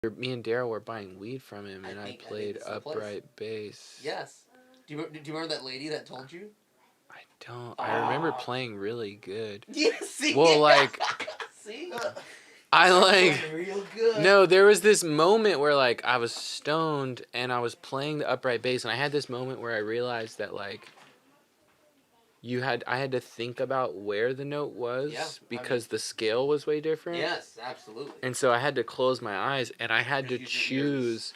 Me and Daryl were buying weed from him, and I think played this is the place. upright bass. Yes. Do you remember that lady that told you? I don't. I remember playing really good. Yeah, see? Well, like, see? I like. Playing real good. No, there was this moment where like I was stoned and I was playing the upright bass, and I had this moment where I realized that like I had to think about where the note was because the scale was way different. Yes, absolutely. And so I had to close my eyes and I had to Just use choose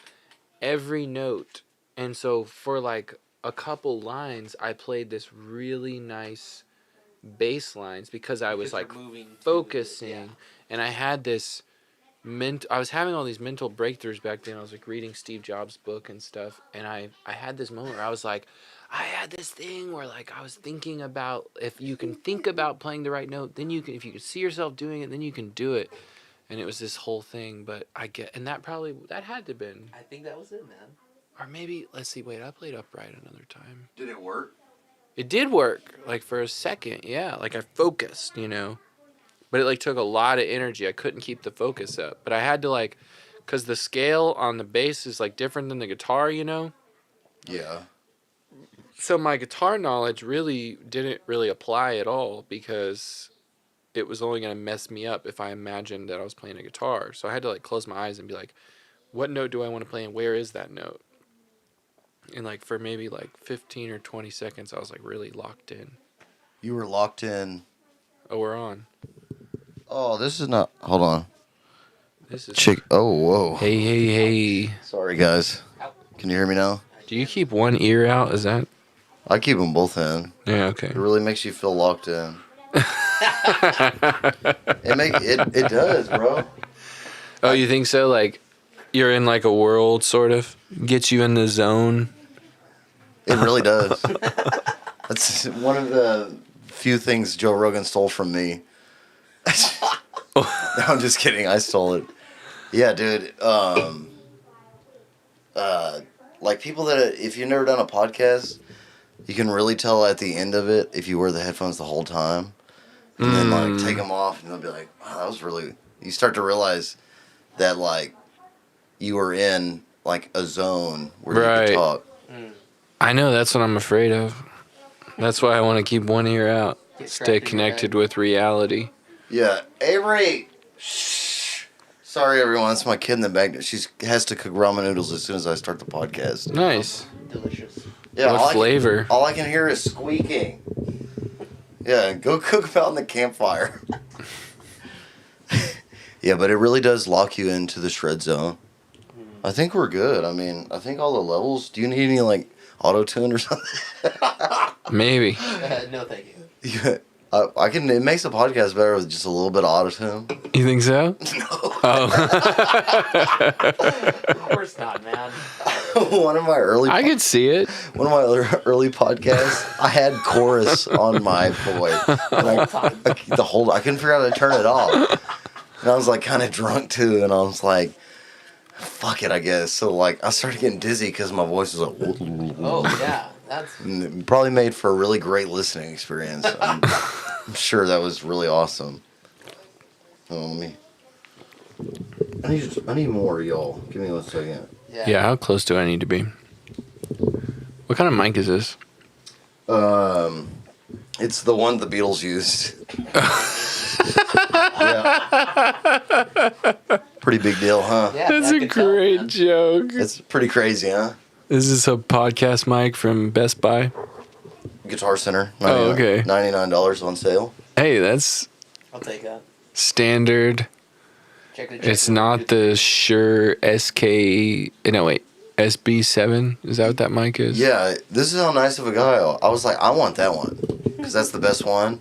every note. And so for like a couple lines, I played this really nice bass lines because I was like focusing, and I had this I was having all these mental breakthroughs back then. I was like reading Steve Jobs' book and stuff, and I had this moment where I was like, I had this thing where like I was thinking about if you can think about playing the right note, then you can, if you can see yourself doing it, then you can do it. And it was this whole thing, but and that had to have been. I think that was it, man. Or maybe, let's see, wait, I played upright another time. Did it work? It did work, like for a second, yeah. Like I focused, But it like took a lot of energy. I couldn't keep the focus up. But I had to like, because the scale on the bass is like different than the guitar, Yeah. So my guitar knowledge didn't really apply at all because it was only going to mess me up if I imagined that I was playing a guitar. So I had to like close my eyes and be like, what note do I want to play and where is that note? And like for maybe like 15 or 20 seconds, I was like really locked in. You were locked in. Oh, we're on. Oh, this is not. Hold on. This is. Chick. Oh, whoa. Hey. Sorry, guys. Can you hear me now? Do you keep one ear out? Is that? I keep them both in. Yeah, okay. It really makes you feel locked in. It does, bro. Oh, you think so? Like, you're in like a world, sort of? Gets you in the zone? It really does. That's one of the few things Joe Rogan stole from me. No, I'm just kidding. I stole it. Yeah, dude. Like people that, if you've never done a podcast, you can really tell at the end of it if you wear the headphones the whole time. And then like take them off and they'll be like, wow, that was really, you start to realize that like you were in like a zone where you could talk. I know, that's what I'm afraid of. That's why I want to keep one ear out. Stay connected with reality. Yeah. Avery! Shh. Sorry, everyone. It's my kid in the back. She has to cook ramen noodles as soon as I start the podcast. Nice. Delicious. Yeah. What flavor? All I can hear is squeaking. Yeah, go cook them out in the campfire. Yeah, but it really does lock you into the shred zone. I think we're good. I mean, I think all the levels. Do you need any like auto tune or something? Maybe. No, thank you. Yeah, I can. It makes the podcast better with just a little bit of auto tune. You think so? No. Oh. Of course not, man. One of my early. I could see it. One of my early podcasts, I had chorus on my voice. And I couldn't figure out how to turn it off. And I was like kind of drunk too, and I was like, fuck it, I guess. So like I started getting dizzy because my voice was like. Oh yeah, that's. And it probably made for a really great listening experience. I'm sure that was really awesome. Oh, I need more, y'all. Give me 1 second. Yeah, how close do I need to be? What kind of mic is this? It's the one the Beatles used. Yeah. Pretty big deal, huh? Yeah, That's a great joke. It's pretty crazy, huh? Is this a podcast mic from Best Buy? Guitar Center. Oh, okay. $99 on sale. Hey, that's I'll take that. standard. It's not the Shure SB7. Is that what that mic is? Yeah, this is how nice of a guy. I was like, I want that one because that's the best one.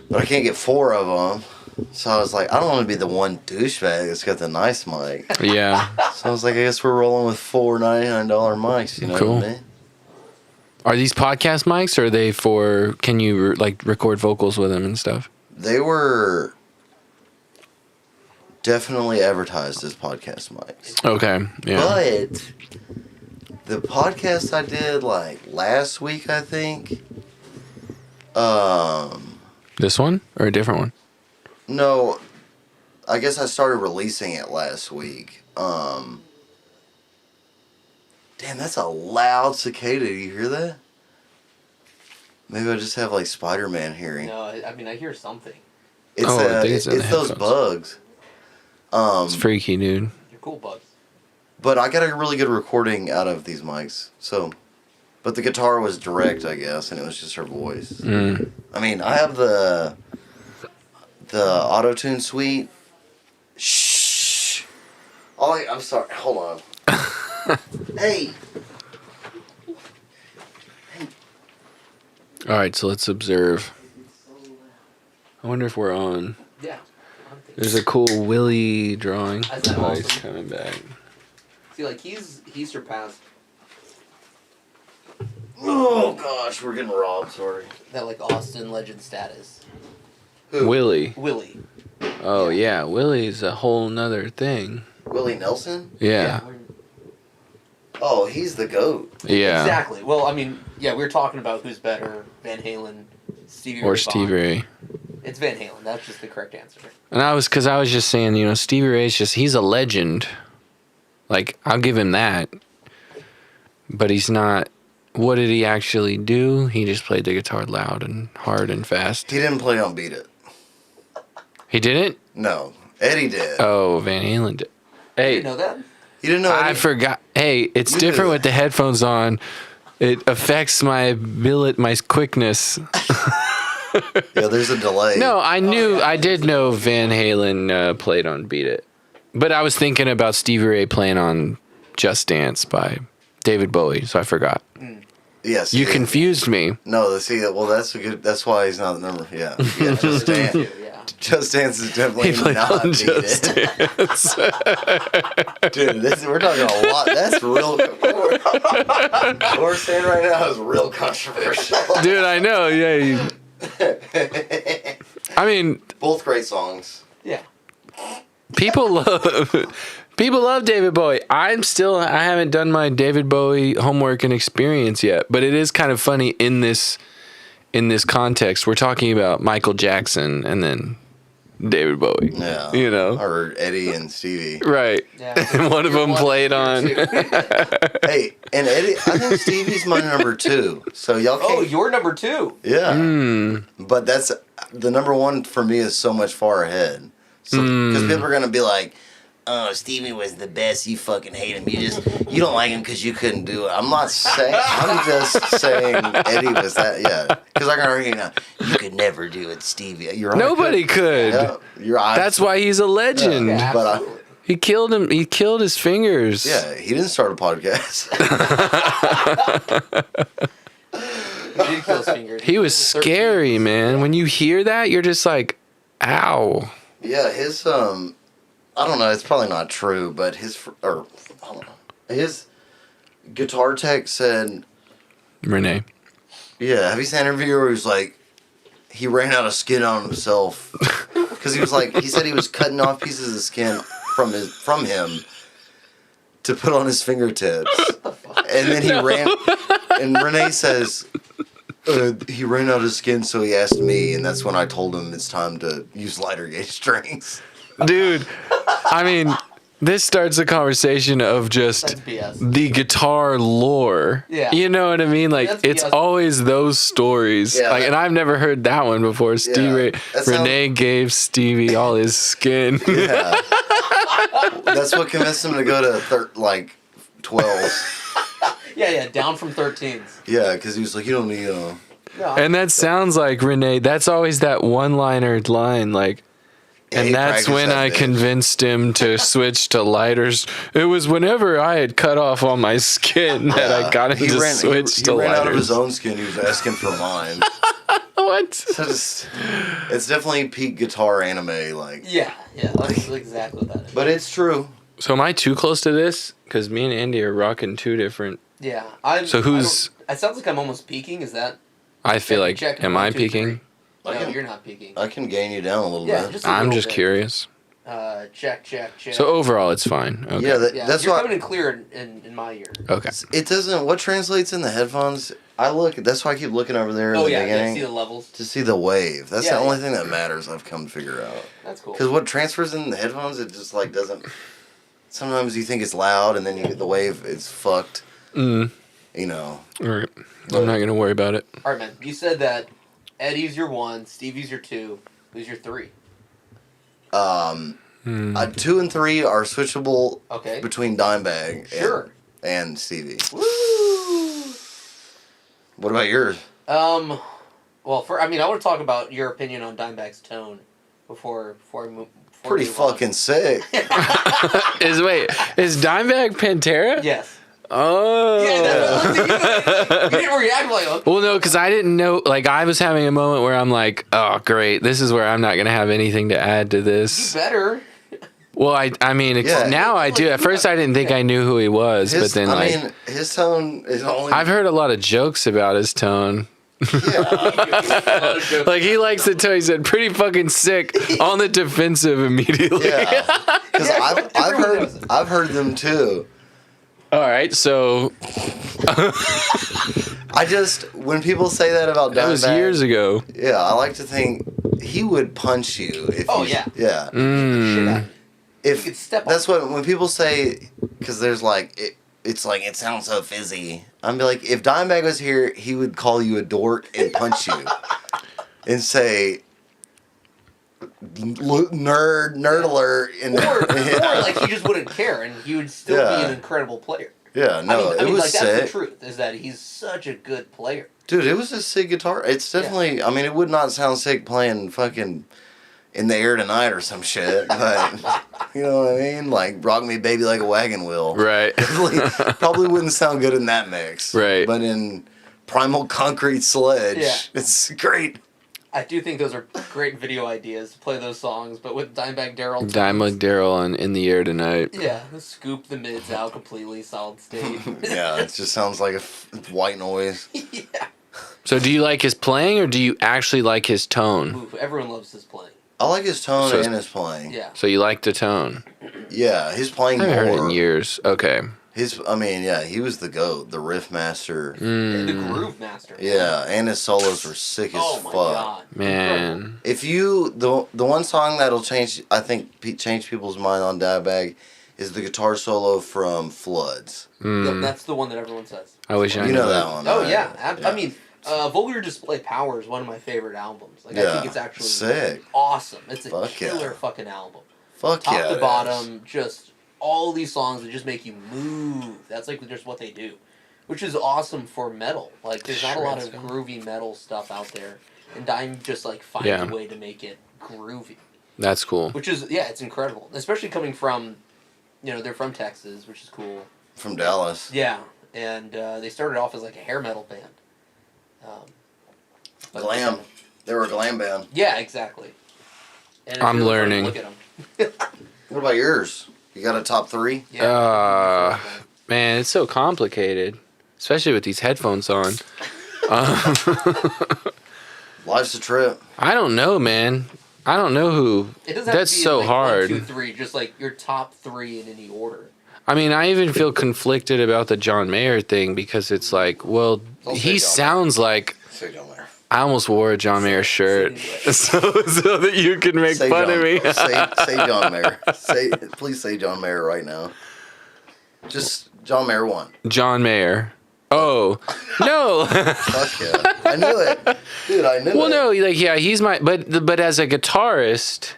But I can't get 4 of them. So I was like, I don't want to be the one douchebag that's got the nice mic. Yeah. So I was like, I guess we're rolling with 4 $99 mics. You know Cool. what I mean? Are these podcast mics, or are they for, can you like record vocals with them and stuff? They were definitely advertised as podcast mics. Okay, yeah. But the podcast I did like last week, I think. This one or a different one? No, I guess I started releasing it last week. Damn, that's a loud cicada. Do you hear that? Maybe I just have like Spider-Man hearing. No, I mean I hear something. It's I think it's in the those headphones. bugs. It's freaky, dude. You're cool bugs. But I got a really good recording out of these mics. So, but the guitar was direct, I guess, and it was just her voice. Mm. I mean, I have the auto-tune suite. Shh. I'm sorry. Hold on. Hey. All right, so let's observe. I wonder if we're on. Yeah. There's a cool Willie drawing. Is that Oh, he's awesome? coming back. See, like he surpassed Oh gosh, we're getting robbed. Sorry. that like Austin legend status. Who? Willie. Willie. Oh yeah, Willie's a whole nother thing. Willie Nelson? Yeah. we're- Oh, he's the GOAT. Yeah. Exactly. Well, I mean, yeah, we were talking about who's better, Van Halen, Stevie Or Ray Stevie Vaughan. Ray. It's Van Halen. That's just the correct answer. And I was just saying, Stevie Ray's he's a legend. Like, I'll give him that. But he's not, what did he actually do? He just played the guitar loud and hard and fast. He didn't play on Beat It. He didn't? No, Eddie did. Oh, Van Halen did. You Hey, know that? You didn't know I Eddie? forgot. Hey, it's You different did. with the headphones on. It affects my quickness. Yeah, there's a delay. No, I did know Van Halen played on Beat It. But I was thinking about Stevie Ray playing on Just Dance by David Bowie, so I forgot. Yes. You confused me. No, see, well, that's a good. That's why he's not the number. Yeah, yeah. Just Dance. Yeah. Just Dance is definitely He played not on Beat Just It. Dance. Dude, we're talking a lot. That's real. What we're saying right now is real controversial. Dude, I know. Yeah. I mean, Both great songs. Yeah. people love David Bowie. I haven't done my David Bowie homework and experience yet, but it is kind of funny in this context. We're talking about Michael Jackson and then David Bowie. Yeah. Or Eddie and Stevie. Right. Yeah. And one of them played on. Hey, and Eddie, I think Stevie's my number 2. So y'all can't. Oh, you're number 2. Yeah. Mm. But that's the number 1 for me is so much far ahead. So because people are gonna be like, "Oh, Stevie was the best. You fucking hate him. You don't like him because you couldn't do it." I'm not saying. I'm just saying Eddie was that. Yeah. Because I can argue now. You could never do it, Stevie. You're right. Nobody could. Yeah, you're right. That's why he's a legend. Yeah, But absolutely. He killed him. He killed his fingers. Yeah, he didn't start a podcast. He did kill his fingers. He was 13. scary, man. When you hear that, you're just like, ow. Yeah, his I don't know. It's probably not true, but his guitar tech said, Renee. "Yeah, have you seen an interview where he was like, he ran out of skin on himself because he was like, he said he was cutting off pieces of skin from him to put on his fingertips, and then he ran, and Renee says." He ran out of skin, so he asked me, and that's when I told him it's time to use lighter gauge strings. Dude, I mean, this starts a conversation of just That's BS. the guitar lore. Yeah. You know what I mean? Like, That's it's BS. always those stories. Yeah, like, and I've never heard that one before. Stevie, that sounds- Renee gave Stevie all his skin. Yeah. That's what convinced him to go to 12s. Yeah, down from 13s. Yeah, because he was like, you don't need, No, And that sounds like Renee. That's always that one-liner line, like, Yeah, he and that's practiced when that I bitch. convinced him to switch to lighters. It was whenever I had cut off all my skin that I got him to switch he to ran out of his lighters. own skin. He was asking for mine. What? So it's definitely peak guitar anime, like. Yeah, that's exactly what that is. But it's true. So am I too close to this? Because me and Andy are rocking two different. Yeah, So who's? It sounds like I'm almost peaking. Is that? I feel like. Check Am 1, I 2, peaking? 3. No, Okay. you're not peaking. I can gain you down a little Yeah, bit. just a I'm little just bit. curious. Check. So overall, it's fine. Okay. Yeah, Yeah, that's you're why coming in clear in my ear. Okay. it doesn't. What translates in the headphones? That's why I keep looking over there in the beginning. See the levels. To see the wave. That's Yeah, the only yeah. thing that matters. I've come to figure out. That's cool. Because what transfers in the headphones, it just like doesn't. Sometimes you think it's loud, and then you get the wave. It's fucked. Mm. You know. All right. I'm not gonna worry about it. All right, man. You said that Eddie's your 1, Stevie's your 2. Who's your 3? 2 and 3 are switchable. Okay. Between Dimebag. Sure. And Stevie. Woo! What about yours? Well, I want to talk about your opinion on Dimebag's tone before we move. Pretty fucking sick. Is Dimebag Pantera? Yes. Oh. Yeah, you didn't react like. Well, no, because I didn't know. Like, I was having a moment where I'm like, "Oh, great! This is where I'm not gonna have anything to add to this." You better. Well, I mean, now I do. At first, I didn't think I knew who he was, but then his tone is only. I've heard a lot of jokes about his tone. Yeah. Like, he likes the tone. He said, "Pretty fucking sick," on the defensive immediately. Yeah. Because I've heard them too. All right, so when people say that about Dimebag, that was years ago. Yeah, I like to think he would punch you if. Yeah. Yeah. Mm. You could step on. That's what when people say, because there's like it's like it sounds so fizzy. I'm be like, if Dimebag was here, he would call you a dork and punch you, and say. Nerd alert, or like he just wouldn't care, and he would still be an incredible player. Yeah, no, it was sick. That's the truth, is that he's such a good player. Dude, it was a sick guitar. It's definitely. I mean, it would not sound sick playing fucking In the Air Tonight or some shit, but you know what I mean? Like Rock Me Baby Like a Wagon Wheel. Right. Probably wouldn't sound good in that mix. Right. But in Primal Concrete Sledge, it's great. I do think those are great video ideas to play those songs, but with Dimebag Darrell. Dimebag Darrell and In the Air Tonight. Yeah, scoop the mids out completely, solid state. Yeah, it just sounds like a white noise. Yeah. So do you like his playing, or do you actually like his tone? Ooh, everyone loves his playing. I like his tone and his playing. Yeah. So you like the tone? Yeah, his playing I haven't heard it in more. years. Okay. He was the GOAT, the riff master. And the groove master. Yeah, and his solos were sick as fuck. God. Man. If you the one song that'll change people's mind on Dimebag is the guitar solo from Floods. Yep, that's the one that everyone says. I wish I knew that one. Oh right? yeah. I mean, Vulgar Display Power is one of my favorite albums. Like I think it's actually sick. Awesome. It's a Fuck killer fucking album. Fuck Top yeah. to bottom, just all these songs that just make you move. That's like just what they do, which is awesome for metal. Like there's not a lot of groovy metal stuff out there, and Dime just like finds a way to make it groovy. That's cool. Which is it's incredible, especially coming from, they're from Texas, which is cool. From Dallas. Yeah, and they started off as like a hair metal band. Glam. They were a glam band. Yeah, exactly. And I'm learning. Look at them. What about yours? You got a top 3? Yeah. Man, it's so complicated, especially with these headphones on. Life's a trip. I don't know, man. I don't know who. It doesn't have That's to be so like hard. 1, 2, 3, just like your top 3 in any order. I mean, I even feel conflicted about the John Mayer thing because it's like, well, he sounds like. Say John Mayer. I almost wore a John Mayer shirt so that you can make fun of me. say John Mayer. Please say John Mayer right now. Just John Mayer 1. John Mayer. Oh no! Fuck yeah! I knew it, dude. I knew it. Well, no, like he's my but as a guitarist,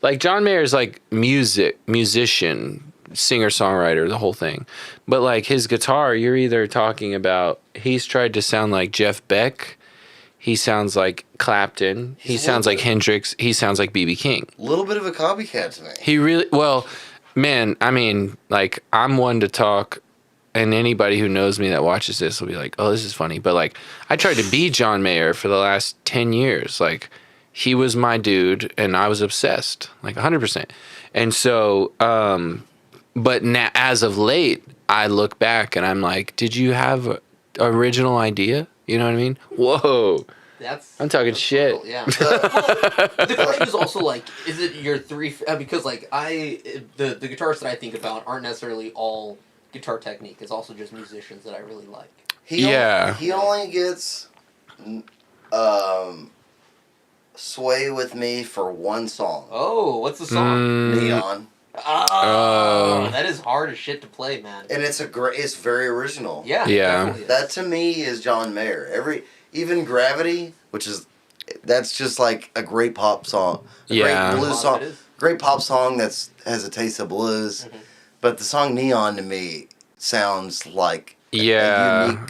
like John Mayer's like musician, singer songwriter, the whole thing. But like his guitar, you're either talking about he's tried to sound like Jeff Beck. He sounds like Clapton. He sounds like Hendrix. He sounds like B.B. King. A little bit of a copycat to me. He really, well, man, I mean, like, I'm one to talk, and anybody who knows me that watches this will be like, oh, this is funny. But, like, I tried to be John Mayer for the last 10 years. Like, he was my dude, and I was obsessed, like, 100%. And so, but now, as of late, I look back, and I'm like, did you have an original idea? You know what I mean? Whoa. I'm talking shit. Cool, yeah. The question is also like, is it your 3? Because like the guitarists that I think about aren't necessarily all guitar technique. It's also just musicians that I really like. He only gets Sway With Me for one song. Oh, what's the song? Neon. Oh, that is hard as shit to play, man. And it's very original. Yeah. That to me is John Mayer. Even Gravity, that's just like a great pop song. Great blues song. Great pop song that has a taste of blues. Mm-hmm. But the song Neon to me sounds like a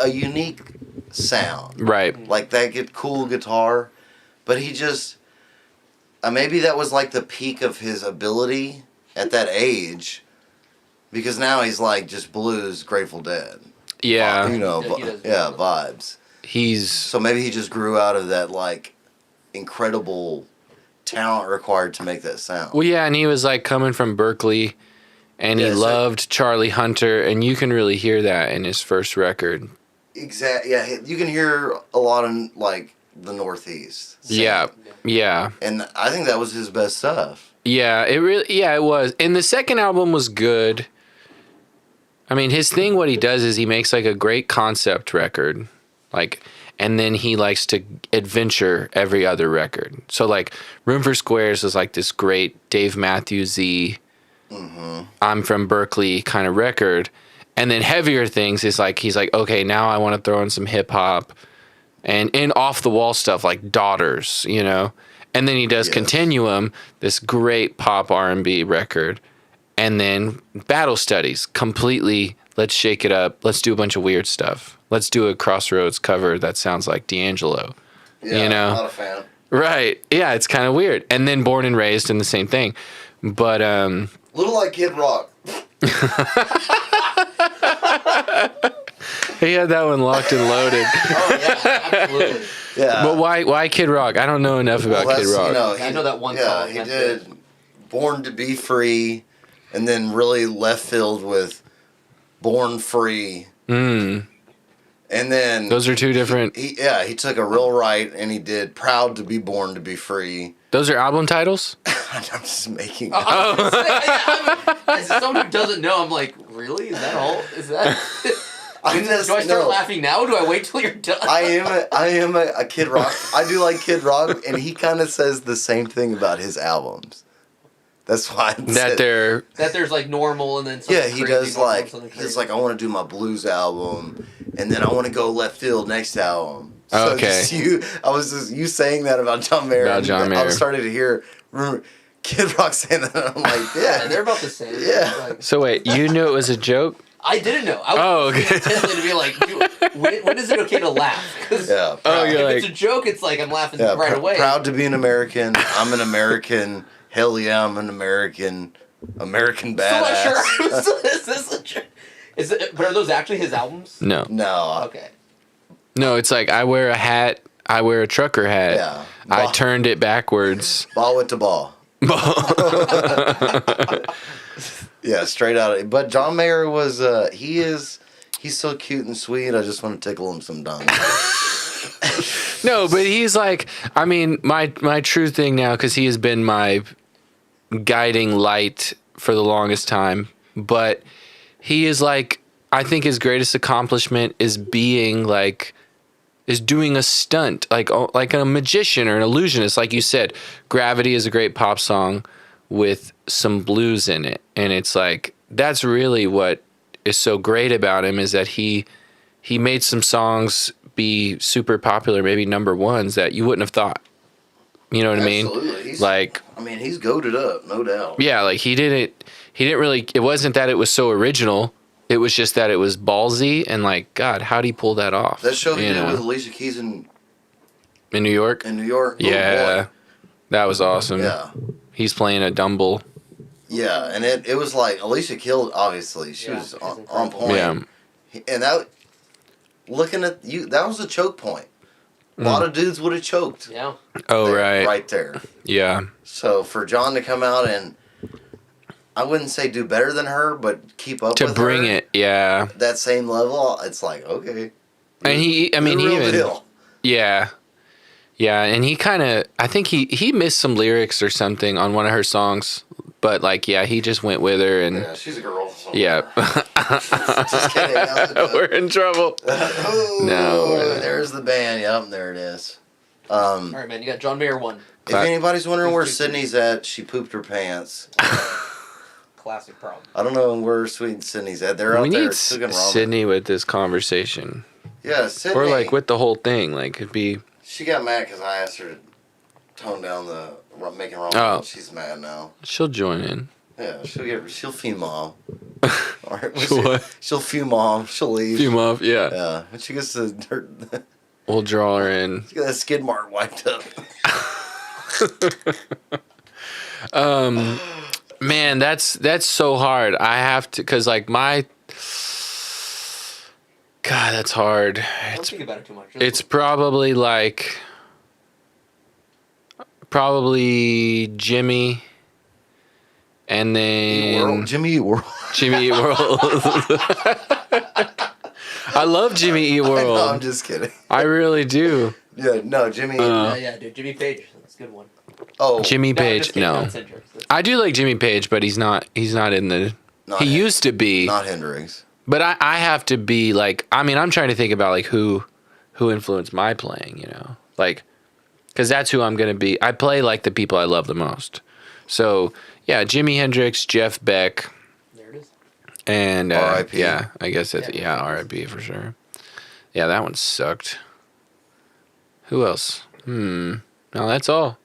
unique sound. Right. Like that cool guitar. But he just maybe that was like the peak of his ability at that age. Because now he's like just blues, Grateful Dead. Yeah. Vibes. So maybe he just grew out of that like incredible talent required to make that sound. Well, yeah, and he was like coming from Berkeley, and he loved Charlie Hunter, and you can really hear that in his first record. Exactly. Yeah, you can hear a lot in like the Northeast. Yeah. And I think that was his best stuff. Yeah, it was. And the second album was good. I mean, his thing, what he does is he makes like a great concept record, like, and then he likes to adventure every other record. So like Room for Squares is like this great Dave Matthews-y, I'm from Berkeley kind of record. And then Heavier Things is like, he's like, okay, now I want to throw in some hip hop and in off the wall stuff like Daughters, you know? And then he does Continuum, this great pop R&B record. And then Battle Studies, completely, let's shake it up. Let's do a bunch of weird stuff. Let's do a Crossroads cover that sounds like D'Angelo. Yeah, you know? I'm not a fan. Right. Yeah, it's kind of weird. And then Born and Raised and the same thing. But, Little like Kid Rock. he had that one locked and loaded. Oh, yeah, absolutely. Yeah. But why Kid Rock? I don't know enough about Kid Rock. I know that one song. He did Born to Be Free, and then really left field with Born Free. And then Those are two different. He took a real right, and he did Proud to Be Born to Be Free. Those are album titles? I'm just making. As someone who doesn't know, I'm like, really? Is that all? Is that? Do I start laughing now? Or do I wait till you're done? I am a Kid Rock. I do like Kid Rock, and he kind of says the same thing about his albums. That's why that there's like normal and then something he does like he's like I want to do my blues album, and then I want to go left field next album. So okay. You saying that about John Mayer. About John Mayer. I was starting to hear Kid Rock saying that. And I'm like, yeah, they're about the same. Yeah. Like, so wait, you knew it was a joke? I didn't know. I was tempted to be like, dude, when is it okay to laugh? Yeah. If it's a joke, it's like I'm laughing right away. Proud to be an American. I'm an American. Hell yeah, I'm an American badass. Still not sure. Is this a joke? But are those actually his albums? No. Okay. No, it's like I wear a hat. I wear a trucker hat. Yeah. I turned it backwards. Ball with the ball. Yeah, straight out. But John Mayer was, he's so cute and sweet. I just want to tickle him sometimes. No, but he's like, I mean, my true thing now, because he has been my guiding light for the longest time. But he is like, I think his greatest accomplishment is being like, is doing a stunt, like a magician or an illusionist. Like you said, Gravity is a great pop song with some blues in it. And it's like, that's really what is so great about him, is that he made some songs be super popular, maybe number ones that you wouldn't have thought. You know what I mean? Absolutely. He's he's goated up, no doubt. Yeah, like he didn't really, it wasn't that it was so original. It was just that it was ballsy, and like, God, how'd he pull that off? That show he did with Alicia Keys in New York? Yeah. That was awesome. Yeah. He's playing a Dumble. Yeah, and it was like, Alicia killed, obviously. She was on point. Yeah. And looking at you, that was a choke point. A lot of dudes would have choked. Yeah. Oh, right. Right there. Yeah. So for John to come out and, I wouldn't say do better than her, but keep up with her. To bring it, yeah. That same level, it's like, okay. And he even... Deal. Yeah. Yeah, and he kind of, I think he missed some lyrics or something on one of her songs But like, yeah, he just went with her, and Yeah, she's a girl. So yeah, Just kidding. we're in trouble. Oh, No. there's the band. Yep, there it is. All right, man. You got John Mayer 1. If anybody's wondering where Sydney's at, she pooped her pants. Classic problem. I don't know where sweet Sydney's at. They're We out there need cooking ramen. Sydney with this conversation, Yeah, Sydney. or like with the whole thing. Like, it'd be She got mad because I asked her to tone down the making ramen. Oh. She's mad now. she'll join in. Yeah, she'll feed mom. All right, What? She'll few mom. She'll leave. Few off, yeah. Yeah, when she gets to her, We'll draw her in. she got that skid mark wiped up. Man, that's so hard. I have to, cause like God, that's hard. Don't think about it too much. It's probably Jimmy, and then Jimmy Eat World. Jimmy Eat World. I love Jimmy Eat No, I'm World. just kidding. I really do. Yeah, no, Jimmy. yeah, dude. Jimmy Page. That's a good one. oh, Jimmy No, I'm Page, just kidding, no. not Hendrix. I do like Jimmy Page, but he's not in the. not He Hen- used to be, not Hendrix. but I have to be like. I mean, I'm trying to think about like who influenced my playing. You know, like, because that's who I'm gonna be. I play like the people I love the most. So yeah, Jimi Hendrix, Jeff Beck, There it is. and R.I.P.. yeah, I guess that's Yeah. R.I.P. for sure. Yeah, that one sucked. Who else? No, that's all.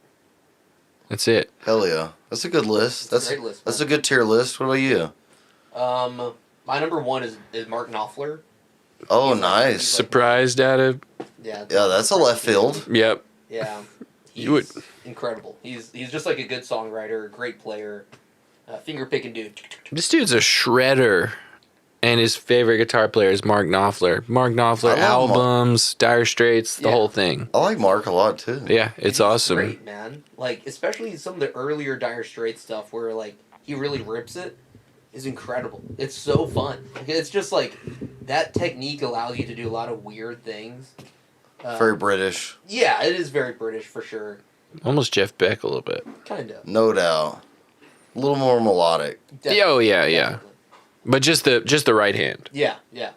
That's it. Hell yeah, that's a good list. That's a great list, That's man. a good tier list. What about you? My number 1 is Mark Knopfler. Oh, He's like- nice. he's like- Surprised out of. Yeah. Yeah, that's a left field. Yep. Yeah. He's You would- incredible. He's just like a good songwriter, great player, finger picking dude. This dude's a shredder, and his favorite guitar player is Mark Knopfler. Mark Knopfler I love Mark. albums, Dire Straits, the Yeah. whole thing. I like Mark a lot too. Yeah, it's He's awesome. Great, man. Like especially some of the earlier Dire Straits stuff where like he really rips it is incredible. It's so fun. It's just like that technique allows you to do a lot of weird things. Very British, Yeah, it is very British for sure. Almost Jeff Beck a little bit. Kind of. no doubt. A little more melodic. Oh yeah. But just the right hand. Yeah. Yeah.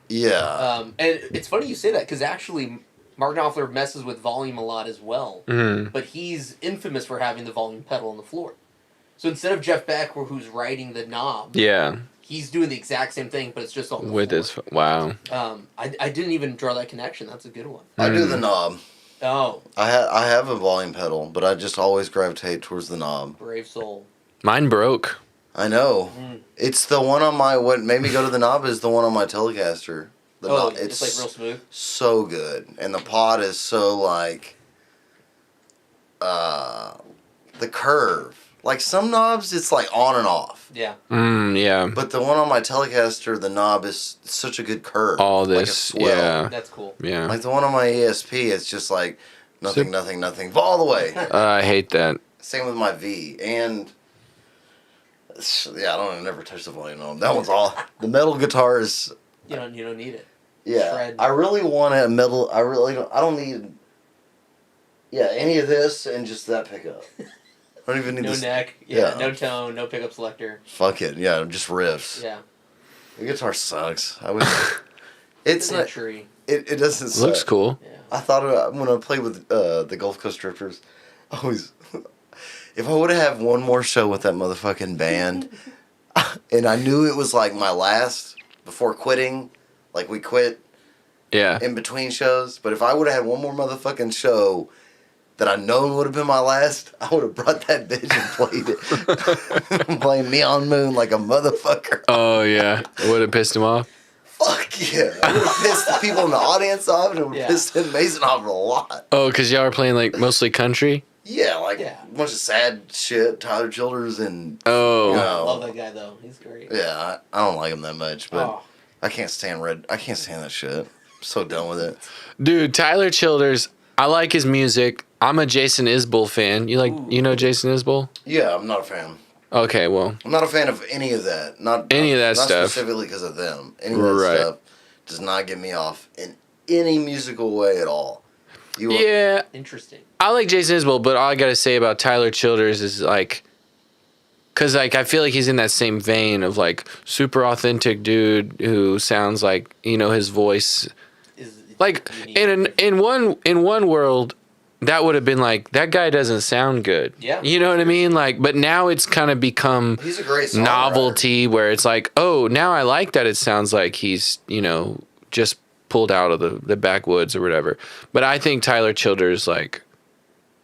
And it's funny you say that because actually Mark Knopfler messes with volume a lot as well. Mm-hmm. But he's infamous for having the volume pedal on the floor. So instead of Jeff Beck, who's riding the knob, Yeah, he's doing the exact same thing, but it's just on the with floor. his wow. I didn't even draw that connection. That's a good one. I do the knob. Oh, I have a volume pedal, but I just always gravitate towards the knob. brave soul. Mine broke. I know. Mm. It's the one on my what made me go to the knob is the one on my Telecaster. The Oh, knob, it's like real smooth. so good, and the pod is so like the curve. Like some knobs, it's like on and off. Yeah. Yeah. But the one on my Telecaster, the knob is such a good curve. All like a this, swell. yeah. That's cool. Yeah. Like the one on my ESP, it's just like nothing, nothing, all the way. I hate that. Same with my V, and yeah, I don't never touch the volume knob. That one's all. The metal guitar is. You don't need it. Yeah, Shred. I really want a metal. I don't need. Yeah, any of this and just that pickup. I don't even need No this. neck. Yeah. yeah. No tone. No pickup selector. Fuck it. Yeah, just riffs. Yeah. The guitar sucks. I wish. It's an not. tree. It doesn't. Suck. Looks cool. Yeah. I thought about when I played with the Gulf Coast Drifters. I always, if I would have had one more show with that motherfucking band, and I knew it was like my last before quitting, like we quit Yeah. in between shows. But if I would have had one more motherfucking show that I known would have been my last, I would have brought that bitch and played it, playing Neon Moon like a motherfucker. Oh yeah. Would have pissed him off. Fuck yeah! I would have pissed the people in the audience off, and it would have Yeah. pissed Mason off a lot. Oh, because y'all are playing like mostly country. Yeah, like Yeah. a bunch of sad shit, Tyler Childers, and Oh. Yeah. Love that guy though. He's great. yeah, I don't like him that much, but Oh. I can't stand I can't stand that shit. I'm so done with it. Dude, Tyler Childers. I like his music. I'm a Jason Isbell fan. You know Jason Isbell? Yeah, I'm not a fan. Okay, well, I'm not a fan of any of that. Not Any of that not stuff. specifically because of them. Any of that Right. stuff does not get me off in any musical way at all. You yeah, Interesting. I like Jason Isbell, but all I gotta say about Tyler Childers is like, Cause like I feel like he's in that same vein of like super authentic dude who sounds like his voice Is like unique. in one world that would have been like that guy doesn't sound good. Yeah. You know what I mean? Like, but now it's kind of become He's a great songwriter. novelty where it's like, oh, now I like that it sounds like he's just pulled out of the backwoods or whatever. But I think Tyler Childers like.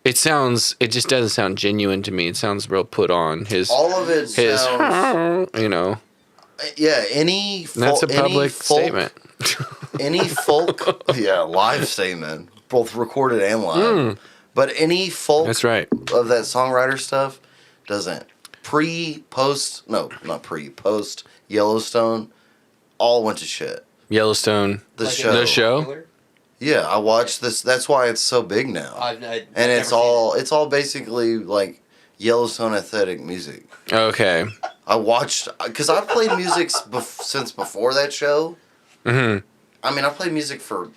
It just doesn't sound genuine to me. It sounds real put on. All of it sounds, Yeah, That's a public statement. Any folk, yeah, live statement, both recorded and live. But any folk That's right. of that songwriter stuff doesn't post Yellowstone all went to shit. Yellowstone. The Like show. The show? Taylor? Yeah, I watched this. That's why it's so big now. I've And never it's all basically like Yellowstone aesthetic music. Okay. I watched because I've played music since before that show. Hmm. I mean, I played music for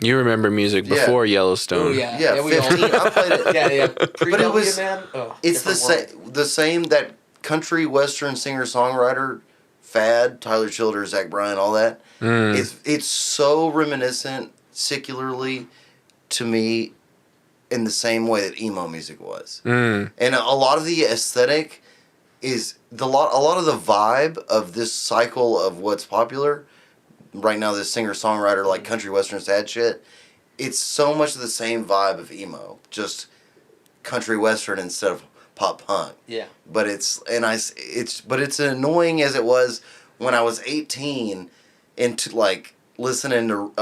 You remember music Yeah. before Oh, Yellowstone. yeah. yeah, we all 15. I played it. Yeah. Pre it was- man. Oh, It's the same that country western singer songwriter fad, Tyler Childers, Zach Bryan, all that. Mm. It's so reminiscent secularly to me in the same way that emo music was. Mm. And a lot of the aesthetic is a lot of the vibe of this cycle of what's popular right now, this singer songwriter like country western sad shit. It's so much the same vibe of emo, just country western instead of pop punk. Yeah. But it's annoying as it was when I was 18 into like listening to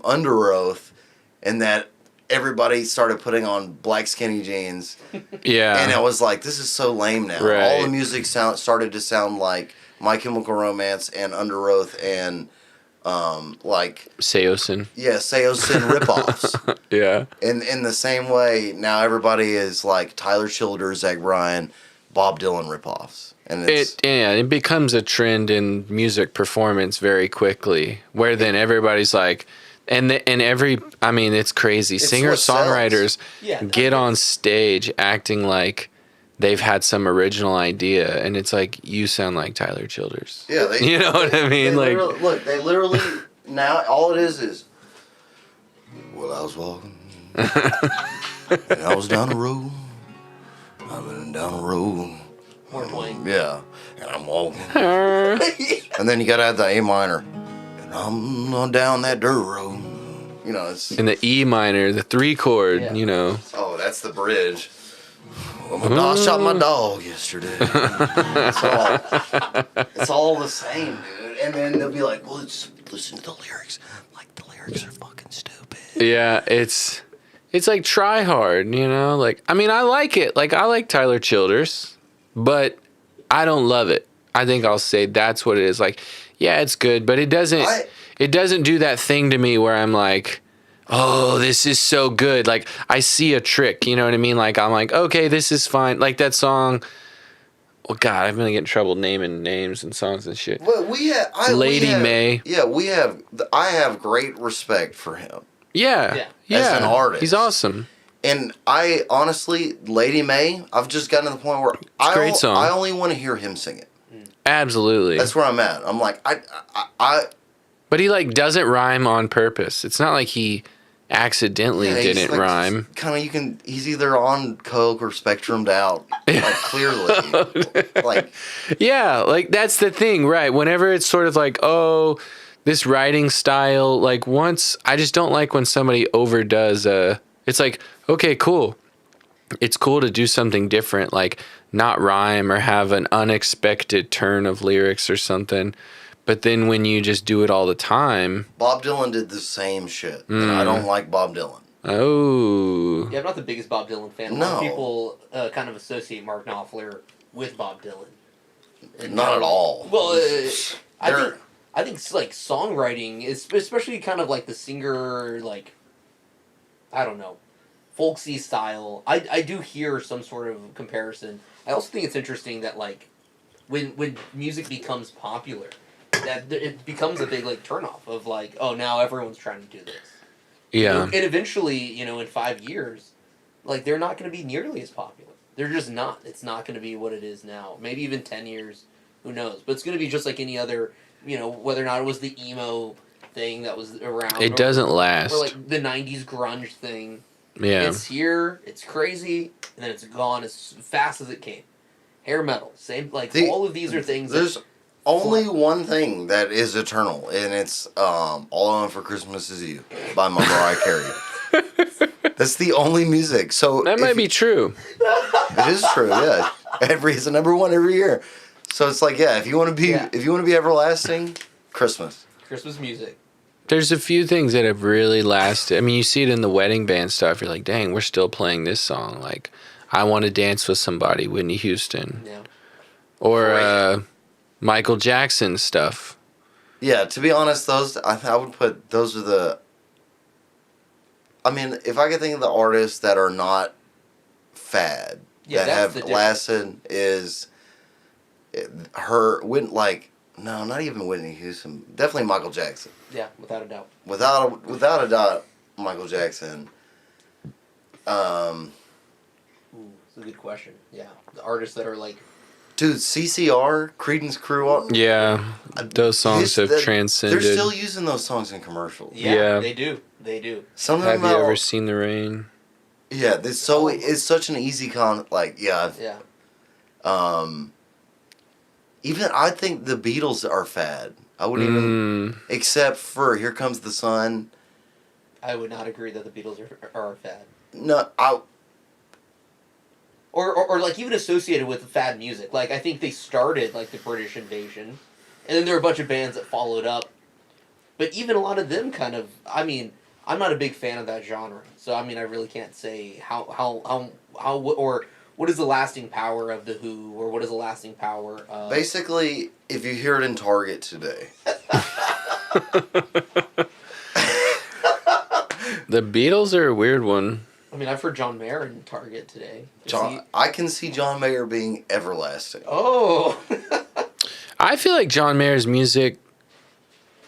Under Oath, and that everybody started putting on black skinny jeans, Yeah. and I was like, this is so lame now. Right. All the music started to sound like My Chemical Romance and Under Oath and like Seosin. Seosin ripoffs. Yeah. In the same way, now everybody is like Tyler Childers, Zach Bryan, Bob Dylan ripoffs, and It becomes a trend in music performance very quickly, where then everybody's like, it's crazy. It's Singer what sells. songwriters Yeah. get on stage acting like they've had some original idea, and it's like you sound like Tyler Childers. yeah, You know what I mean? Like, they literally now all it is. Well, I was walking, and I was down the road. I've been down the road. More Twain. Yeah, and I'm walking. And then you gotta add the A minor. And I'm down that dirt road. You know, it's in the E minor, the 3 chord, Yeah. oh, that's the bridge. Well, my dog shot my dog yesterday. It's all the same, dude. And then they'll be like, well, just listen to the lyrics. Like, the lyrics are fucking stupid. Yeah, it's like try hard, like I mean I like it. Like I like Tyler Childers, but I don't love it. I think I'll say that's what it is. Like, yeah, it's good, but it doesn't do that thing to me where I'm like, oh, this is so good. Like I see a trick, you know what I mean? Like I'm like, okay, this is fine. Like that song. Well, God, I'm gonna get in trouble naming names and songs and shit. Well, Lady May. Yeah, I have great respect for him. Yeah. As an artist. He's awesome. And I honestly, Lady May, I've just gotten to the point where a great song. I only want to hear him sing it. Absolutely. That's where I'm at. I'm like, But he like doesn't rhyme on purpose. It's not like he accidentally didn't rhyme. Kind of, he's either on coke or spectrumed out, like clearly. Like, Yeah, like that's the thing, right? Whenever it's sort of like, oh, this writing style, like I just don't like when somebody overdoes it's like, okay, cool. It's cool to do something different, like not rhyme or have an unexpected turn of lyrics or something. But then when you just do it all the time. Bob Dylan did the same shit. And I don't like Bob Dylan. Oh. Yeah, I'm not the biggest Bob Dylan fan. A lot of people kind of associate Mark Knopfler with Bob Dylan. And Not at all. Well, I think like songwriting is especially kind of like the singer, like, I don't know, folksy style. I do hear some sort of comparison. I also think it's interesting that like when music becomes popular, that it becomes a big like turnoff of like, oh, now everyone's trying to do this. Yeah. And eventually, in 5 years, like they're not going to be nearly as popular. They're just not. It's not going to be what it is now. Maybe even 10 years, who knows? But it's going to be just like any other, whether or not it was the emo thing that was around. It doesn't last. Or like the 90s grunge thing. Yeah. It's here, it's crazy, and then it's gone as fast as it came. Hair metal, same, all of these are things There's only one thing that is eternal, and it's All I Want for Christmas Is You by Mariah Carey. That's the only music. So That might be true. It is true, yeah. It's a number one every year. So it's like, yeah, if you want to be everlasting, Christmas music. There's a few things that have really lasted. I mean, you see it in the wedding band stuff. You're like, dang, we're still playing this song. Like, I Want to Dance with Somebody, Whitney Houston. Yeah. Or Michael Jackson stuff. Yeah, to be honest, I would put those are the. I mean, if I could think of the artists that are not fad that have lasted, is no, not even Whitney Houston, definitely Michael Jackson. Yeah, without a doubt. Without a doubt, Michael Jackson. Ooh, that's a good question. Yeah, the artists that are like. Dude, CCR, Creedence Clearwater. Yeah, those songs have transcended. They're still using those songs in commercials. Yeah. They do. Have you ever seen the rain? Yeah, it's such an easy Yeah. Even I think the Beatles are fad. I wouldn't even, except for Here Comes the Sun. I would not agree that the Beatles are fad. No, Or like even associated with fad music. Like I think they started like the British Invasion, and then there were a bunch of bands that followed up. But even a lot of them kind of, I mean, I'm not a big fan of that genre, so I mean I really can't say how or what is the lasting power of the Who, or what is the lasting power of... Basically, if you hear it in Target today. The Beatles are a weird one. I mean, I've heard John Mayer in Target today. I can see John Mayer being everlasting. Oh! I feel like John Mayer's music,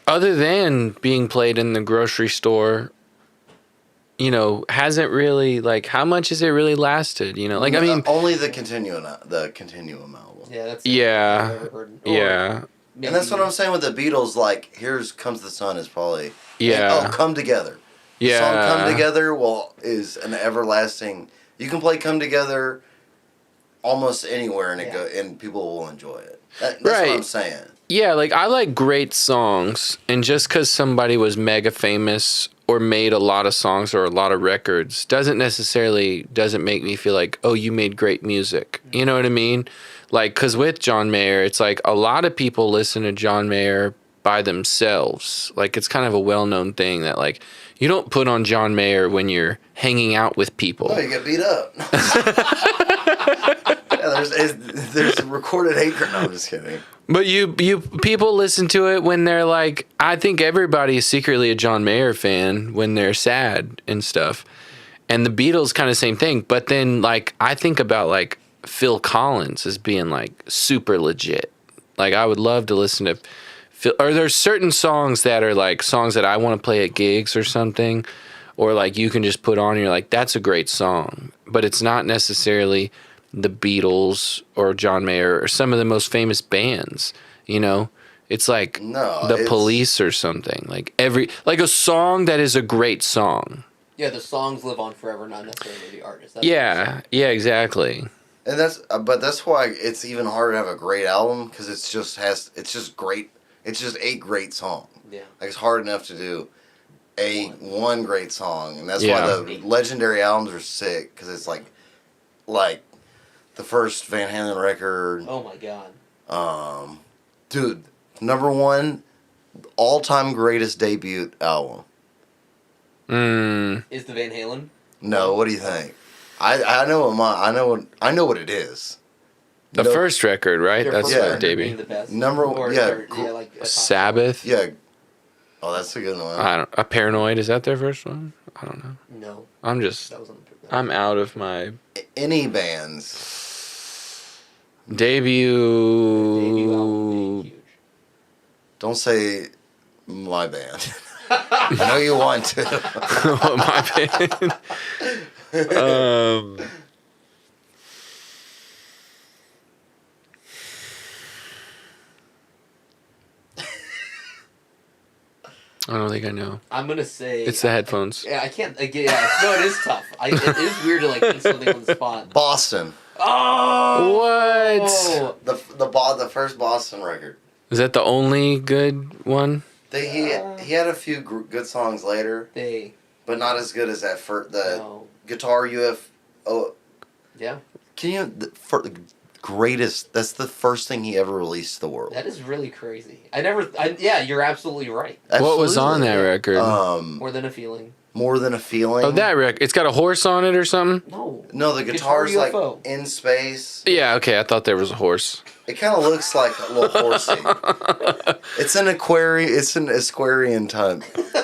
other than being played in the grocery store, hasn't really, how much has it really lasted? I mean... Only the Continuum album. Yeah, that's... Yeah. I've ever heard. Yeah. And that's what I'm saying with the Beatles, Here Comes the Sun is probably... Yeah. And, Come Together. Yeah. The song Come Together is an everlasting... You can play Come Together almost anywhere, and people will enjoy it. That's what I'm saying. Yeah, I like great songs, and just because somebody was mega famous or made a lot of songs or a lot of records doesn't make me feel like, oh, you made great music. You know what I mean? Because with John Mayer, it's a lot of people listen to John Mayer by themselves. It's kind of a well-known thing that, you don't put on John Mayer when you're hanging out with people. No, you get beat up. Yeah, there's recorded hate. No, I'm just kidding. But people listen to it when they're I think everybody is secretly a John Mayer fan when they're sad and stuff. And the Beatles kind of same thing. But then I think about Phil Collins as being super legit. I would love to listen to Phil, or there's certain songs that are songs that I want to play at gigs or something, or you can just put on and you're that's a great song. But it's not necessarily the Beatles or John Mayer or some of the most famous bands, it's the Police or something, a song that is a great song. Yeah, the songs live on forever, not necessarily the artist. Yeah, exactly. And that's why it's even harder to have a great album, because it's just great. It's just a great song. Yeah, it's hard enough to do one great song, and that's why the legendary albums are sick, because it's like the first Van Halen record. Oh my god. Dude, number one, all-time greatest debut album. Is the Van Halen? No, what do you think? I know what it is. The first record, right? That's the debut. Sabbath. Yeah. Oh, that's a good one. A Paranoid, is that their first one? I don't know. No. I'm out of my... Any bands. Debut album huge. Don't say my band. I know you want to. My band. I don't think I know. I'm gonna say It's the headphones. Yeah, I can't. Yeah, no, it is tough. It is weird to like pick something on the spot. Boston. Oh, The first Boston record. Is that the only good one? He had a few good songs later, but not as good as that first. Guitar UFO. Yeah. Can you greatest? That's the first thing he ever released to the world. That is really crazy. Yeah, you're absolutely right. Absolutely. What was on that record? More Than a Feeling. More Than a Feeling. Oh, that record. It's got a horse on it or something? No, the guitar's like UFO. in space. Yeah, okay. I thought there was a horse. It kind of looks like a little horsey. It's an aquarium. It's an Aquarian type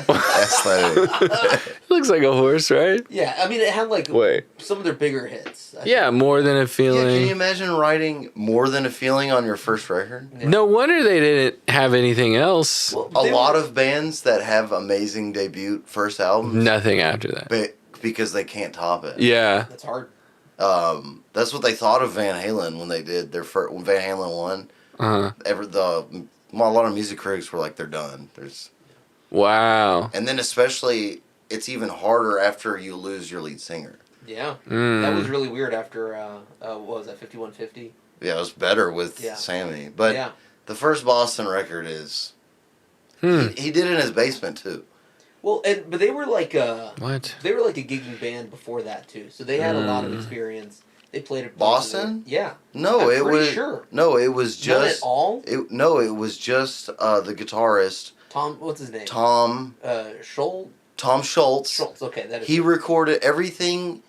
aesthetic. It looks like a horse, right? Yeah, I mean, it had like Wait. some of their bigger hits. Yeah, More Than a Yeah, Feeling. can you imagine writing More Than a Feeling on your first record? Yeah. No wonder they didn't have anything else. Well, A lot of bands that have amazing debut first albums, Nothing after that. because they can't top it. Yeah. That's hard. That's what they thought of Van Halen when they did their first. When Van Halen won, Uh-huh. a lot of music critics were like, they're done. Wow. And then especially, it's even harder after you lose your lead singer. Yeah. Mm. That was really weird after, what was that, 5150? Yeah, it was better with Sammy, but the first Boston record is. He did it in his basement too. Well, but they were like What? They were like a gigging band before that too, so they had a lot of experience. They played at Boston? Yeah. No, I'm pretty sure. No, it was just. Not at all. It was just the guitarist. Tom, what's his name? Tom Schultz. Tom Schultz. Schultz. Okay, that is. He recorded everything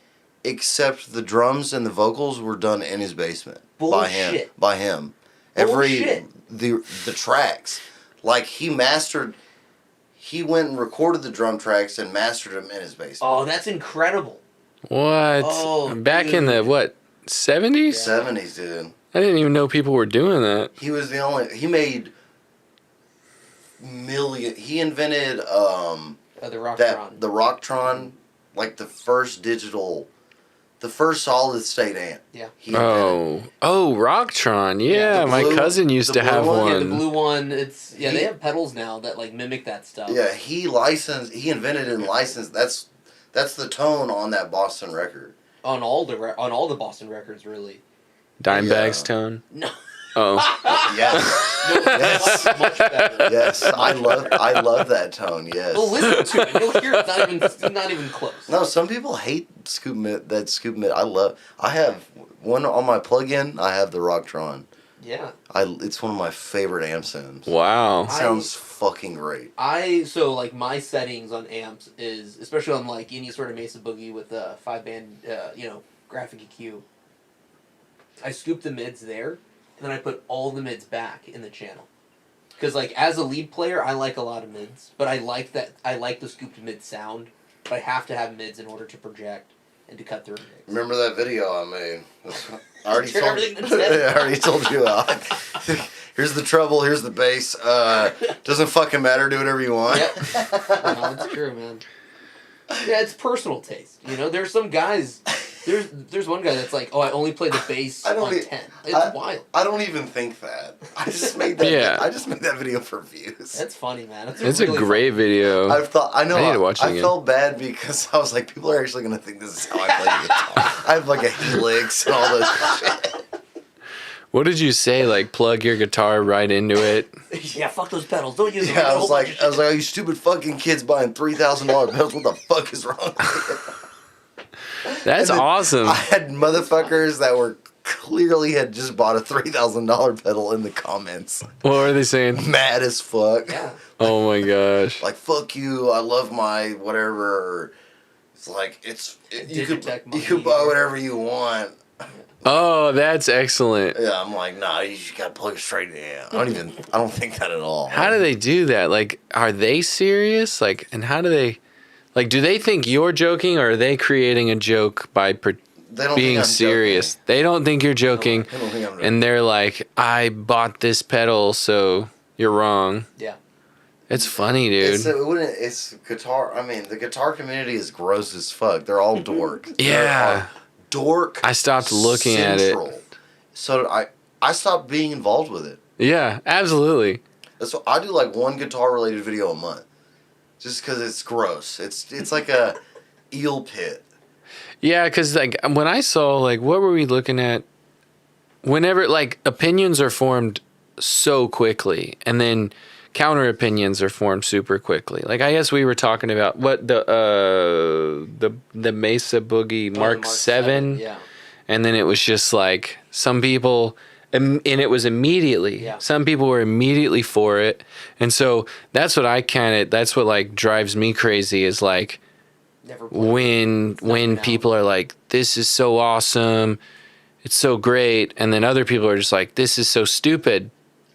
except the drums and the vocals were done in his basement Bullshit. By him. Bullshit. The tracks, like he mastered. He went and recorded the drum tracks and mastered them in his basement. Oh, that's incredible. What? Oh, Back in the, what, 70s? 70s, dude. I didn't even know people were doing that. He was the only. He made million. He invented The Rocktron. the Rocktron, like the first solid state amp. Yeah. He invented. Oh, Rocktron. Yeah, the my blue- cousin used the to have blue one? one. Yeah, the blue one. They have pedals now that like mimic that stuff. Yeah, he invented and licensed. That's the tone on that Boston record. On all the Boston records, really. Dimebag's Yeah. tone. No. Oh. Yes. No, Yes. much better. Yes, I love that tone. Yes. Well, listen to it. You'll hear it's not even close. No, some people hate scoop mid. I have one on my plug-in. I have the Rocktron. Yeah. It's one of my favorite amp sounds. Wow. It sounds fucking great. So like my settings on amps is, especially on like any sort of Mesa Boogie with a 5-band graphic EQ. I scoop the mids there, and then I put all the mids back in the channel. Because like as a lead player, I like a lot of mids, but I like the scooped mid sound. But I have to have mids in order to project and to cut through mix. Remember that video I made? I already Turn told. everything to 10. I already told you. Here's the treble. Here's the bass. Doesn't fucking matter. Do whatever you want. Yep. No, it's true, man. Yeah, it's personal taste. There's some guys. There's one guy that's like, oh, I only play the bass on 10. It's wild. I don't even think that. I just made that. Yeah. I just made that video for views. That's funny, man. It's a great video. I know. I need to watch it I again. felt bad because I was like, people are actually gonna think this is how I play guitar. I have like a helix and all this shit. What did you say? Like, plug your guitar right into it? Yeah, fuck those pedals. Don't use them. Yeah, I was like, oh, you stupid fucking kids buying $3,000 pedals. What the fuck is wrong with you? That's awesome. I had motherfuckers that were clearly had just bought a $3,000 pedal in the comments. What were they saying? Mad as fuck. Yeah. Oh my gosh. Like, fuck you, I love my whatever. It's like, you could buy whatever you want. Oh, that's excellent. Yeah, I'm like, nah, you just gotta plug it straight in. I don't think that at all. How do they do that? Like, are they serious? Like, and how do they, like, do they think you're joking, or are they creating a joke by They don't being think I'm serious? joking. They don't think you're joking, They don't think I'm joking. and they're like, I bought this pedal, so you're wrong. Yeah. It's funny, dude. It's guitar. I mean, the guitar community is gross as fuck. They're all dork. Yeah. Dork. I stopped looking at it. So I stopped being involved with it. Yeah, absolutely. So I do like one guitar related video a month. just because it's gross. It's like a eel pit. Yeah, because like when I saw like what were we looking at? Whenever like opinions are formed so quickly, and then counter opinions are formed super quickly. Like I guess we were talking about what the Mesa Boogie Mark 7, Yeah. and then it was just like some people. And it was immediately. Yeah. Some people were immediately for it, and so that's what that's what like drives me crazy is like Never played. when people are like, this is so awesome, it's so great, and then other people are just like, this is so stupid.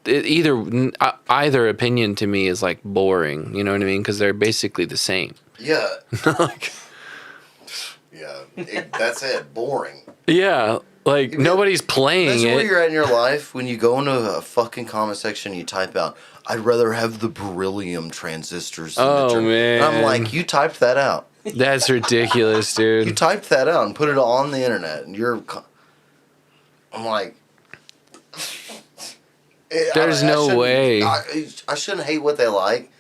Either opinion to me is like boring, you know what I mean, because they're basically the same. Yeah. Like, Yeah. That's it. Boring. yeah, like nobody's playing That's it. where you're at in your life when you go into a fucking comment section and you type out, I'd rather have the beryllium transistors than Oh, the And man. I'm like, you typed that out. That's ridiculous, You dude. typed that out and put it on the internet, and I'm like, There's no shouldn't- way. I shouldn't hate what they like,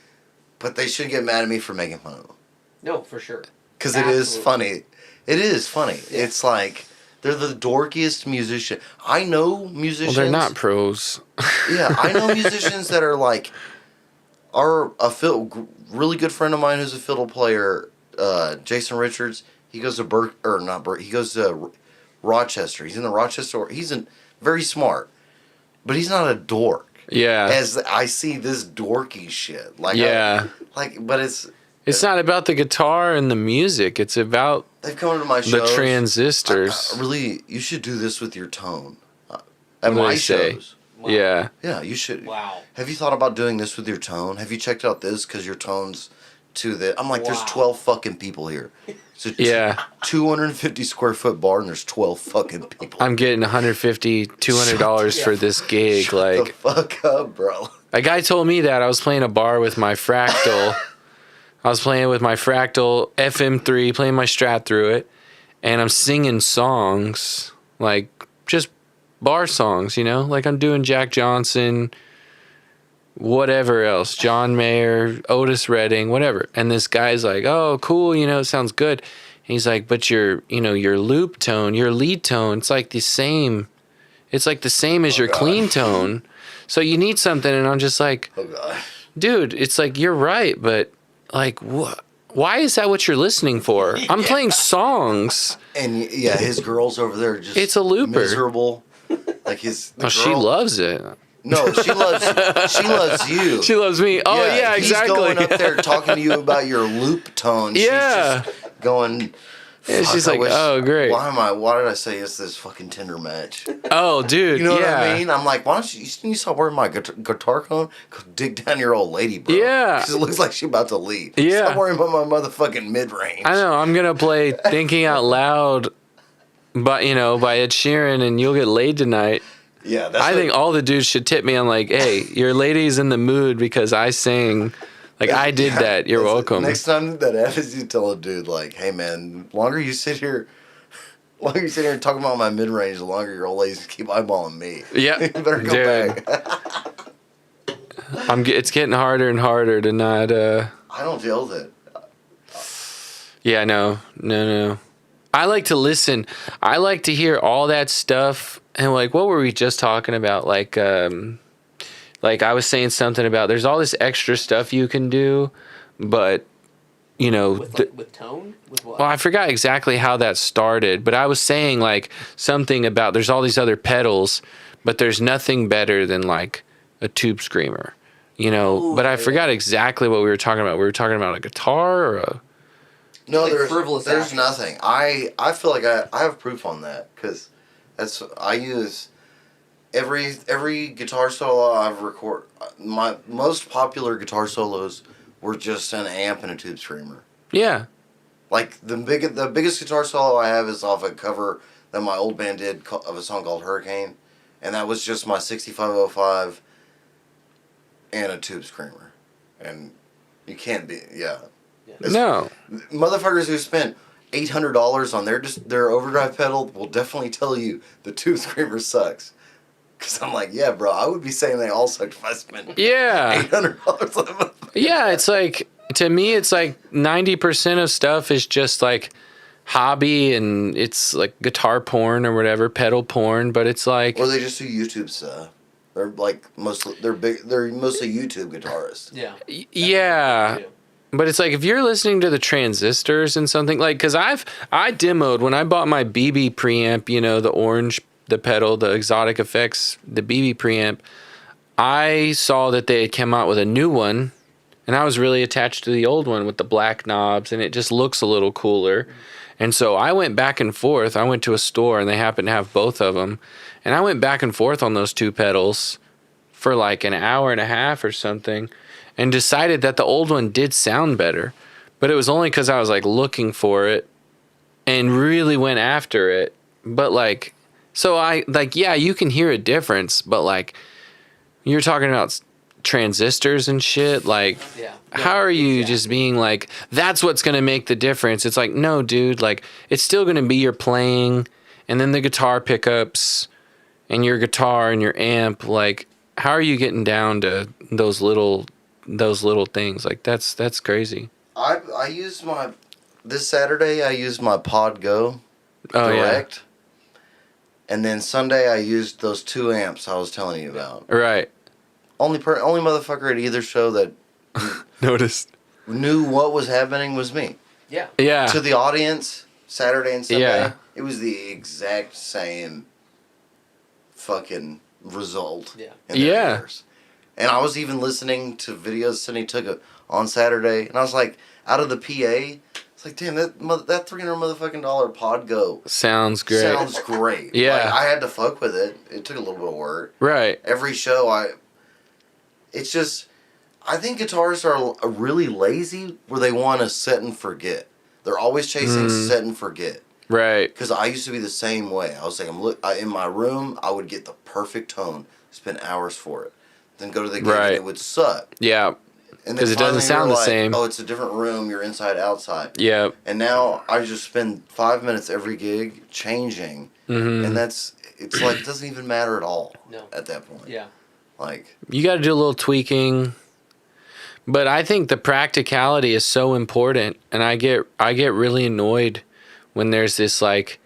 but they should get mad at me for making fun of them. No, for sure. Because it is Absolutely. funny. It is funny. Yeah. It's like, they're the dorkiest musician. I know musicians. Well, they're not pros. Yeah, I know musicians that are like, really good friend of mine who's a fiddle player, Jason Richards. He goes to he goes to Rochester. He's in the Rochester. He's very smart, but he's not a dork. Yeah. As I see this dorky shit, like Yeah. but It's not about the guitar and the music. It's about they've come to my the shows. transistors. Really, you should do this with your tone. At What do my they say? shows. Wow. Yeah. Yeah, you should. Wow. Have you thought about doing this with your tone? Have you checked out this because your tone's to the? I'm like, there's Wow. 12 fucking people here. It's a Yeah. 250 square foot bar and there's 12 fucking people. I'm getting $150, $200 for this gig. Shut Like, the fuck up, bro. a guy told me that I was playing a bar with my Fractal. I was playing with my Fractal FM3, playing my Strat through it, and I'm singing songs, like just bar songs, you know? Like I'm doing Jack Johnson, whatever else, John Mayer, Otis Redding, whatever. And this guy's like, oh, cool, you know, it sounds good. And he's like, but your loop tone, your lead tone, it's like the same. It's like the same as your God. clean tone. So you need something. And I'm just like, Oh god. dude, it's like, you're right, but like, what? Why is that what you're listening for? I'm playing songs. And yeah, his girl's over there just It's a looper. miserable. Like the Oh, she girl- loves it. No, she loves you. She loves me. Oh, yeah, he's exactly. going up there talking to you about your loop tone. Yeah. She's just going. Yeah, she's "Fuck, I like, wish- oh, great. Why did I say it's this fucking Tinder match? Oh, dude. You know yeah. what I mean? I'm like, why don't you stop wearing my guitar cone? Go dig down your old lady, bro. Yeah. Because it looks like she's about to leave. Yeah. Stop worrying about my motherfucking mid range. I know. I'm going to play Thinking Out Loud by Ed Sheeran, and you'll get laid tonight. Yeah, that's I think all the dudes should tip me on like, hey, your lady's in the mood because I sang. Like, I did that. You're that's- welcome. Next time that happens, you tell a dude like, "Hey man, longer you sit here and talk about my mid range, the longer your old ladies keep eyeballing me." Yeah, You better go dude. back. It's getting harder and harder to not. I don't feel that. Yeah, no. I like to listen. I like to hear all that stuff. And like, what were we just talking about? Like I was saying something about there's all this extra stuff you can do, but With tone? With what? well, I forgot exactly how that started, but I was saying like something about there's all these other pedals, but there's nothing better than like a tube screamer, Ooh, but I yeah. forgot exactly what we were talking about. We were talking about a guitar or a. No, Like there's frivolous there's actions. nothing. I feel like I have proof on that because I use every guitar solo I've recorded. My most popular guitar solos were just an amp and a tube screamer. Yeah. Like the biggest guitar solo I have is off a cover that my old band did of a song called Hurricane, and that was just my 6505 and a tube screamer, and you can't be It's- No. Motherfuckers who spent $800 on their overdrive pedal will definitely tell you the tube screamer sucks. Cause I'm like, yeah, bro, I would be saying they all sucked if I spent Yeah. $800 on them. Yeah, it's like To me, it's like 90% of stuff is just like hobby, and it's like guitar porn or whatever, pedal porn. But it's like, Or they just do YouTube stuff. They're like mostly they're mostly YouTube guitarists. Yeah. Yeah. Too. But it's like if you're listening to the transistors and something like, because I demoed when I bought my BB preamp, you know, the orange, the pedal, the Exotic Effects, the BB preamp. I saw that they had come out with a new one, and I was really attached to the old one with the black knobs, and it just looks a little cooler. And so I went back and forth. I went to a store, and they happened to have both of them, and I went back and forth on those two pedals for like an hour and a half or something, and decided that the old one did sound better. But it was only because I was like looking for it and really went after it. But like, so I like, yeah, you can hear a difference, but like, you're talking about transistors and shit. Like, Yeah. how are you just being like, that's what's going to make the difference? It's like, no, dude, like, it's still going to be your playing and then the guitar pickups and your guitar and your amp. Like, how are you getting down to those little things? Like, that's crazy. I used this Saturday I used my Pod Go Direct. And then Sunday I used those 2 amps I was telling you about. Right. Only motherfucker at either show that Noticed. knew what was happening was me. Yeah. Yeah. To the audience, Saturday and Sunday, Yeah. it was the exact same fucking result. Yeah. In their Yeah. ears. And I was even listening to videos Cindy took on Saturday, and I was like, out of the PA, it's like, damn, that $300 motherfucking Pod Go Sounds great. sounds great. Yeah. Like, I had to fuck with it. It took a little bit of work. Right. Every show, it's just, I think guitarists are really lazy where they want to set and forget. They're always chasing set and forget. Right. Because I used to be the same way. I was like, in my room, I would get the perfect tone, spend hours for it, then go to the gig and it would suck. Yeah. And 'Cause it doesn't finally sound we're the like, same. Oh, it's a different room. You're inside, outside. Yeah. And now I just spend 5 minutes every gig changing, and it's like it doesn't even matter at all. No. At that point. Yeah. Like, You got to do a little tweaking. But I think the practicality is so important, and I get really annoyed when there's this like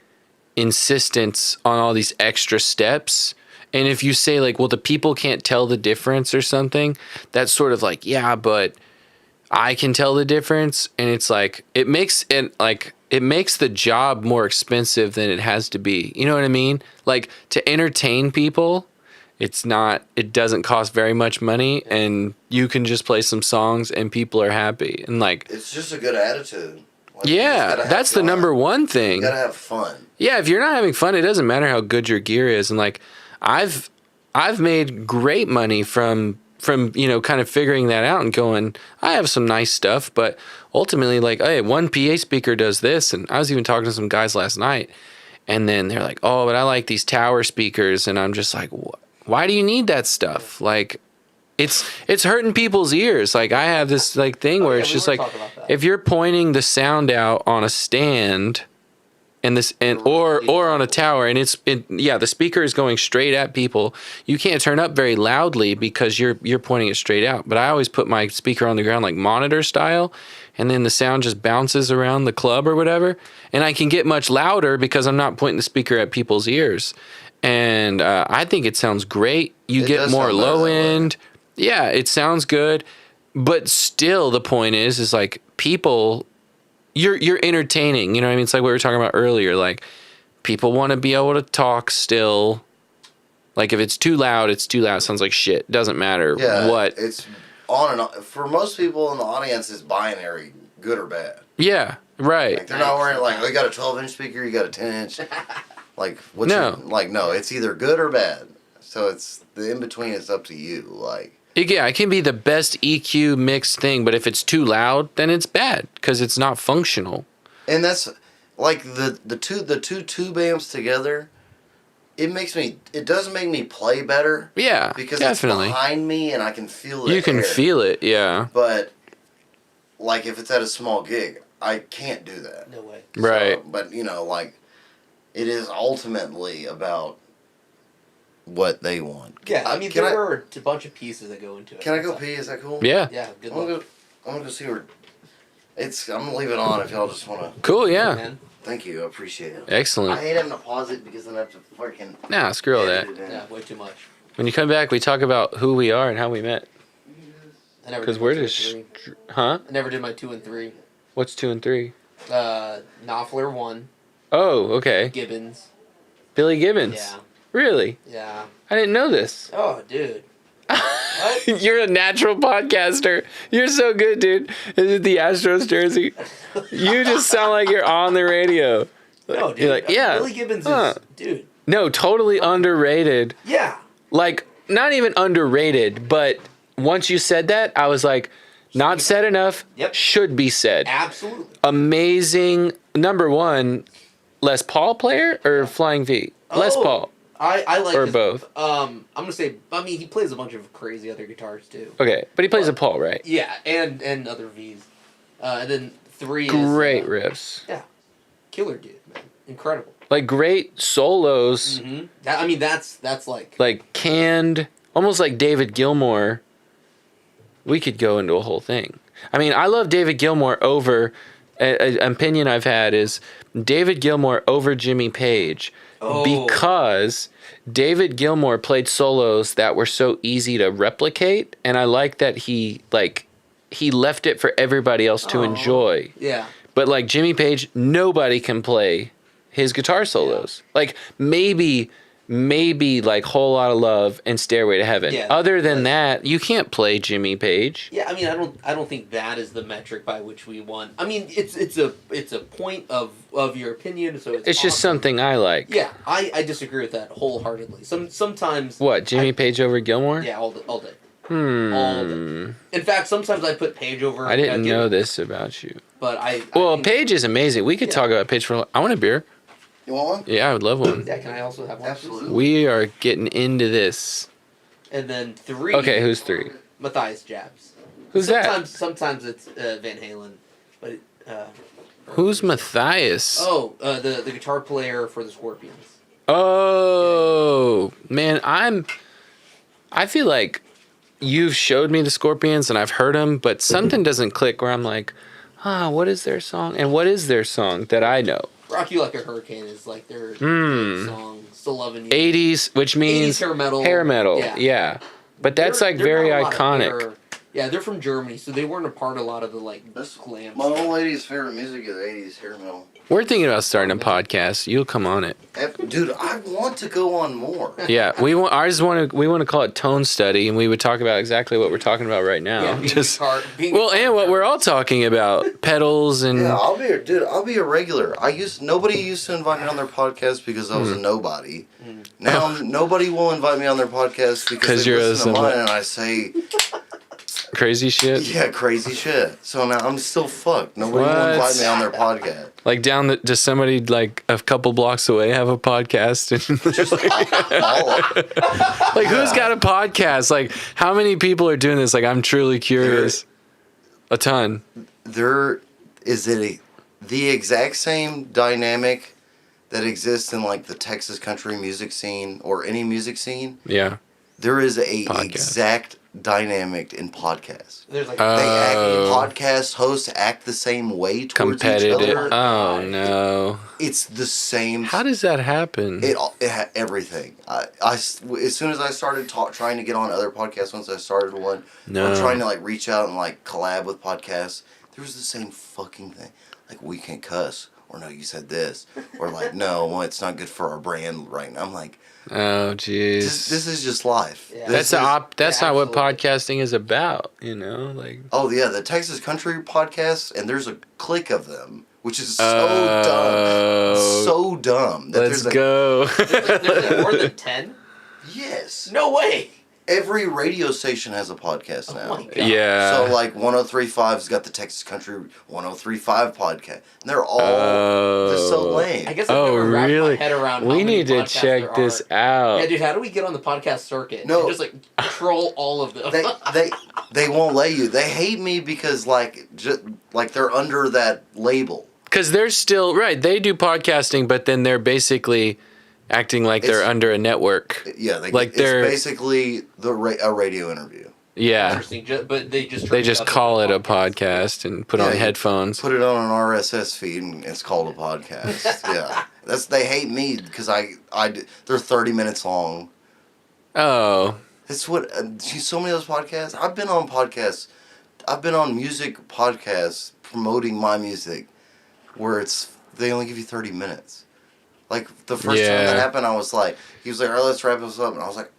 insistence on all these extra steps. And if you say like, well, the people can't tell the difference or something, that's sort of like, yeah, but I can tell the difference. And it's like, it makes the job more expensive than it has to be. You know what I mean? Like, to entertain people, it doesn't cost very much money, and you can just play some songs and people are happy. And like, it's just a good attitude. Like, you just yeah, gotta have that's the fun. number one You thing. gotta have fun. Yeah, if you're not having fun, it doesn't matter how good your gear is. And like, I've made great money from you know, kind of figuring that out and going, I have some nice stuff, but ultimately, like, hey, one PA speaker does this. And I was even talking to some guys last night, and then they're like, oh, but I like these tower speakers. And I'm just like, why do you need that stuff? Like, it's hurting people's ears. Like, I have this like thing where it's just like, if you're pointing the sound out on a stand or on a tower, and the speaker is going straight at people, you can't turn up very loudly because you're pointing it straight out. But I always put my speaker on the ground like monitor style, and then the sound just bounces around the club or whatever, and I can get much louder because I'm not pointing the speaker at people's ears. And I think it sounds great. You get more low end. Yeah, it sounds good. But still, the point is like, people, you're entertaining. You know what I mean? It's like what we were talking about earlier. Like, people want to be able to talk still. Like, if it's too loud, it's too loud. It sounds like shit. Doesn't matter what. It's on and on. For most people in the audience, it's binary, good or bad. Yeah, right. Like, they're not worrying like, oh, you got a 12-inch speaker, you got a 10-inch. Like, no, it's either good or bad. So it's the in between. It's up to you. Like, yeah, it can be the best EQ mixed thing, but if it's too loud, then it's bad because it's not functional. and that's like the two tube amps together. It does make me play better. Yeah, Because definitely. it's behind me and I can feel it. You can feel it, yeah. But like, if it's at a small gig, I can't do that. No way. Right. But you know, like, it is ultimately about what they want. Yeah, I mean, there are a bunch of pieces that go into it. Can I go pee? Is that cool? Yeah. Yeah, good I'm gonna luck. go. I'm gonna go see where. I'm gonna leave it on if y'all just wanna. Cool, yeah. Man. Thank you, I appreciate it. Excellent. I hate having to pause it because then I have to fucking. Nah, screw all that. edit it in. Yeah, way too much. When you come back, we talk about who we are and how we met. I never Because did we're my 2 just... and 3. Huh? I never did my 2 and 3. What's 2 and 3? Knopfler 1, Oh, okay. Gibbons. Billy Gibbons. Yeah. Really? Yeah. I didn't know this. Oh, dude. What? You're a natural podcaster. You're so good, dude. Is it the Astros jersey? You just sound like you're on the radio. No, dude. You're like, yeah. Billy Gibbons Huh. is, dude. No, totally underrated. Yeah. Like, not even underrated, but once you said that, I was like, not said enough. Yep. Should be said. Absolutely. Amazing. Number one, Les Paul player or Flying V? Les Oh. Paul. I like Or his, both. I'm gonna say. I mean, he plays a bunch of crazy other guitars too. Okay, but he plays a Paul, right? Yeah, and other V's. And then 3 Great is riffs. killer dude, man, incredible. Like great solos. Mm-hmm. I mean, that's like Like canned, almost like David Gilmour. We could go into a whole thing. I mean, I love David Gilmour over. An opinion I've had is David Gilmour over Jimmy Page. Because David Gilmour played solos that were so easy to replicate, and I like that he left it for everybody else to enjoy. yeah. But like Jimmy Page, nobody can play his guitar solos. Like maybe like Whole Lotta Love and Stairway to Heaven. Yeah, Other than that, you can't play Jimmy Page. Yeah, I mean, I don't think that is the metric by which we want. I mean, it's a point of your opinion, so It's just awesome. something I like. Yeah, I disagree with that wholeheartedly. Sometimes What, Jimmy Page over Gilmour? Yeah, all day. All day. Hmm. In fact, sometimes I put Page over. I didn't know Gibbons, this about you. but I Well, think- Page is amazing. We could talk about Page for. I want a beer. You want one? Yeah, I would love one. Yeah, can I also have one? please? Absolutely. We are getting into this. And then 3. Okay, who's 3? Matthias Jabs. Who's that? Sometimes it's Van Halen, but Who's Matthias? the guitar player for the Scorpions. Oh, man, I feel like you've showed me the Scorpions and I've heard them, but something doesn't click where I'm like, what is their song? And what is their song that I know? Rock You Like a Hurricane is like their song. Still Loving You. 80s, which means 80s hair metal. Hair metal, Yeah. yeah. But that's They're like very not a lot. iconic. They're from Germany, so they weren't a part of a lot of the like That's glam. My old lady's favorite music is 80s hair metal. We're thinking about starting a podcast. You'll come on it. Dude, I want to go on more. Yeah, we want to call it Tone Study, and we would talk about exactly what we're talking about right now. Yeah, And what we're all talking about, pedals and Yeah, I'll be a regular. Nobody used to invite me on their podcast because I was a nobody. Now nobody will invite me on their podcast because 'Cause they you're listen to a- mine and I say crazy shit. yeah, crazy shit. So now I'm still fucked. Nobody will What? invite me on their podcast. Like does somebody like a couple blocks away have a podcast? And Just all of it. like who's got a podcast? Like how many people are doing this? Like I'm truly curious. A ton. There is the exact same dynamic that exists in like the Texas country music scene or any music scene. Yeah. There is a Podcast. exact dynamic in podcasts. There's like Podcast hosts act the same way towards each Competitive. other. Oh no. It's the same. How does that happen? It had everything. As soon as I started trying to get on other podcasts, once I started one, No. or trying to like reach out and like collab with podcasts, there was the same fucking thing. Like we can't cuss, or no, you said this, or like no, well, it's not good for our brand right now. I'm like, Oh jeez. this is just life. Yeah. This That's is- not what absolutely. podcasting is about, you know? Like Oh yeah, the Texas Country podcast, and there's a clique of them, which is so dumb, so dumb. That let's there's go. there's like more than 10. Yes, No way. every radio station has a podcast now. Oh my God. Yeah. So like 103.5's got the Texas Country 103.5 podcast, and they're all they're so lame. I guess I've Oh, never wrapped really? my head around how we many need to podcasts check there this are. out. Yeah, dude, how do we get on the podcast circuit? No. And just like troll all of them. they won't let you. They hate me because like they're under that label. Because they're still right. They do podcasting, but then they're basically acting like they're It's- under a network. Yeah, Like it's they're- basically a radio interview. Yeah. Interesting, but they just Call it a podcast and put on you headphones. Put it on an RSS feed and it's called a podcast. Yeah, they hate me because they're 30 minutes long. Oh. That's what so many of those podcasts. I've been on podcasts. I've been on music podcasts promoting my music, where they only give you 30 minutes. Like the first time that happened, I was like, he was like, all right, let's wrap this up, and I was like,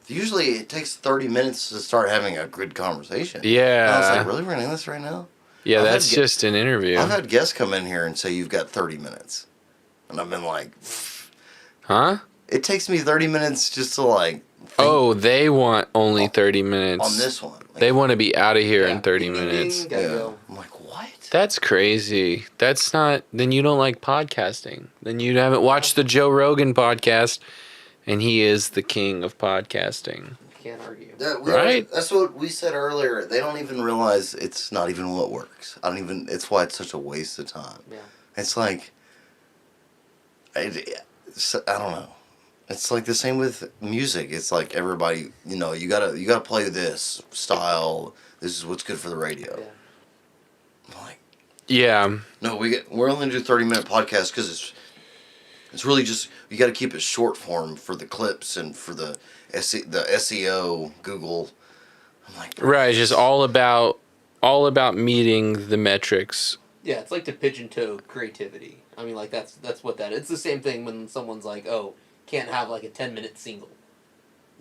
usually it takes 30 minutes to start having a good conversation. Yeah. And I was like, really, we're gonna end this right now? Yeah, that's just an interview. I've had guests come in here and say you've got 30 minutes, and I've been like, huh? It takes me 30 minutes just to like. Oh, they want only 30 minutes on this one. Like, they want to be out of here in 30 minutes. Yeah. I'm like, what? That's crazy. That's not. Then you don't like podcasting. Then you haven't watched the Joe Rogan podcast, and he is the king of podcasting. Can't argue. Right? That's what we said earlier. They don't even realize it's not even what works. It's why it's such a waste of time. Yeah. It's like, I don't know. It's like the same with music. It's like everybody, you gotta play this style. This is what's good for the radio. Yeah. I'm like, yeah. No, we're only gonna do 30-minute podcasts because it's really just you got to keep it short form for the clips and for the SEO Google. I'm like, right, it's just all about meeting the metrics. Yeah, it's like to pigeon toe creativity. I mean, like that's what that is. It's the same thing when someone's like, oh, can't have like a 10-minute single.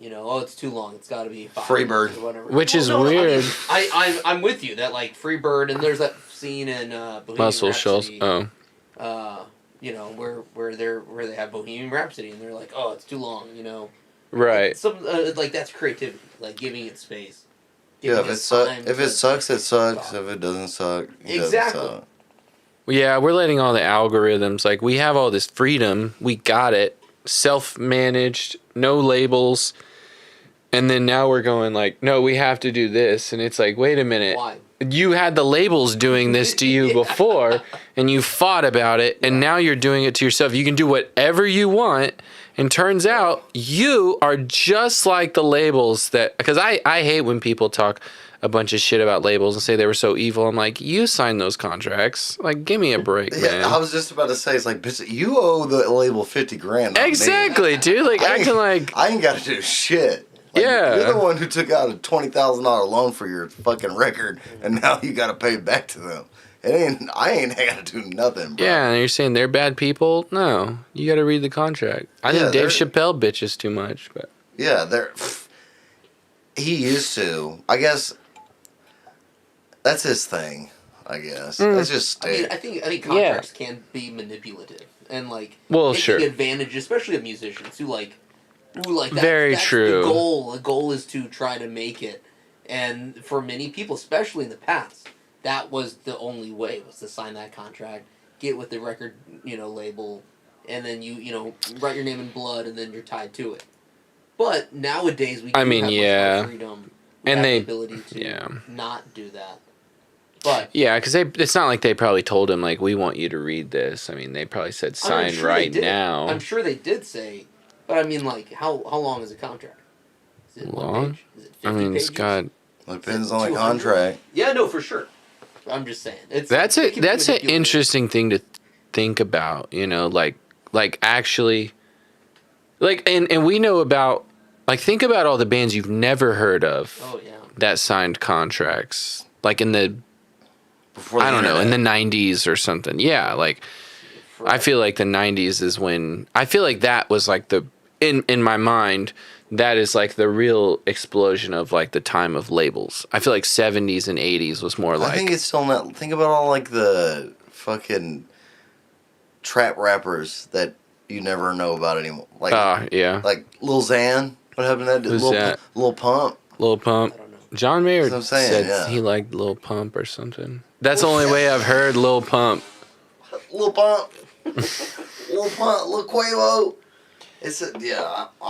Oh, it's too long. It's got to be 5 Freebird, or whatever. Which is weird. I'm with you that like Freebird, and there's that scene in Bohemian Muscle Shoals. Rhapsody. Where they have Bohemian Rhapsody, and they're like, oh, it's too long. Right. Like that's creativity, like giving it space. Yeah, if it sucks, it sucks. If it doesn't suck, it exactly. doesn't suck. Yeah, we're letting all the algorithms, like, we have all this freedom. We got it. Self-managed, no labels. And then now we're going like, no, we have to do this. And it's like, wait a minute. Why? You had the labels doing this to you before, and you fought about it, and now you're doing it to yourself. You can do whatever you want, and turns out you are just like the labels that... Because I hate when people talk a bunch of shit about labels and say they were so evil. I'm like, you signed those contracts. Like, give me a break, man. I was just about to say, it's like, bitch, you owe the label $50,000. Exactly, dude. Like, acting like... I ain't got to do shit. Like, yeah. You're the one who took out a $20,000 loan for your fucking record, and now you got to pay it back to them. I ain't got to do nothing, bro. Yeah, and you're saying they're bad people? No. You got to read the contract. I think Dave Chappelle bitches too much, but... Yeah, he used to. I guess... That's his thing, I guess. That's just I think contracts can be manipulative and like taking advantage, especially of musicians who like that's true. The goal. The goal is to try to make it, and for many people, especially in the past, that was the only way, was to sign that contract, get with the record label, and then you write your name in blood, and then you're tied to it. But nowadays we have much more freedom. And the ability to not do that. But yeah, because it's not like they probably told him, like, we want you to read this. I mean, they probably said sign now. I'm sure they did say, but I mean, like, how long is a contract? Is it long? 1 page? Is it 50 pages? It's got... It depends on the contract. Yeah, no, for sure. I'm just saying. That's an interesting thing to think about, like actually... Like, and we know about... Like, think about all the bands you've never heard of that signed contracts. Like, in the... I don't know, in the 90s or something. Yeah, like, I feel like the 90s is when... I feel like that was, like, the... In my mind, that is, like, the real explosion of, like, the time of labels. I feel like 70s and 80s was more like... I think it's still not... Think about all, like, the fucking trap rappers that you never know about anymore. Like, yeah. Like, Lil Xan. What happened to that? Who's that? Lil Pump. Lil Pump. John Mayer said he liked Lil Pump or something. That's the only way I've heard Lil Pump. Lil Pump. Lil Pump. Lil Quavo.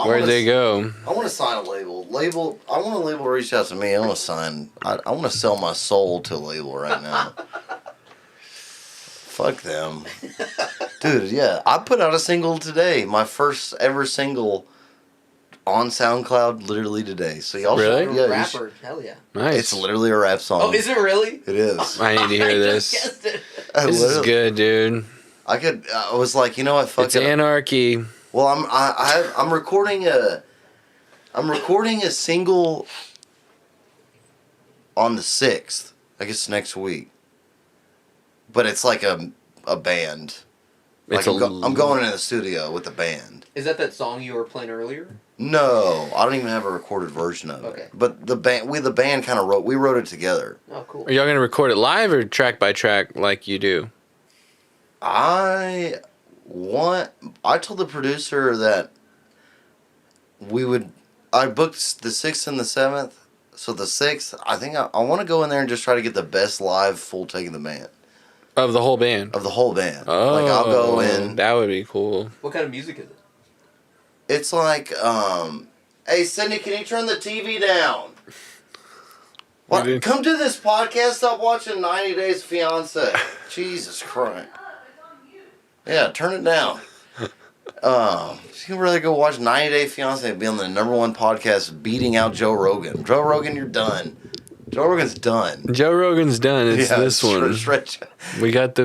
Where'd they go? I want to sign a label. I want a label to reach out to me. I want to sign. I want to sell my soul to a label right now. Fuck them. Dude, yeah. I put out a single today. My first ever single on SoundCloud literally today. So y'all Really? should, You're a yeah, you should- rapper. Hell yeah. Nice. it's literally a rap song. Oh, is it really? It is. I need to hear I this. just guessed it. This is good, dude. I was like, you know what? Fuck It's it. anarchy. Well, I'm recording a single on the 6th. I guess next week. But it's like a band. Like I'm going in the studio with the band. Is that song you were playing earlier? No, I don't even have a recorded version of Okay. it. But the band kind of wrote it together. Oh, cool. Are y'all gonna record it live or track by track like you do? I told the producer that I booked the 6th and the 7th. So the 6th, I think I want to go in there and just try to get the best live full take of the band. Of the whole band. Of the whole band. Oh, Like I'll go in. That would be cool. What kind of music is it? It's like, hey Cindy, can you turn the TV down? What? did- Come to this podcast. Stop watching 90 Days Fiance. Jesus Christ. Yeah, turn it down. You can really go watch 90 Day Fiance and be on the #1 podcast beating out Joe Rogan. Joe Rogan, you're done. Joe Rogan's done. Joe Rogan's done. It's this one. Shred, We got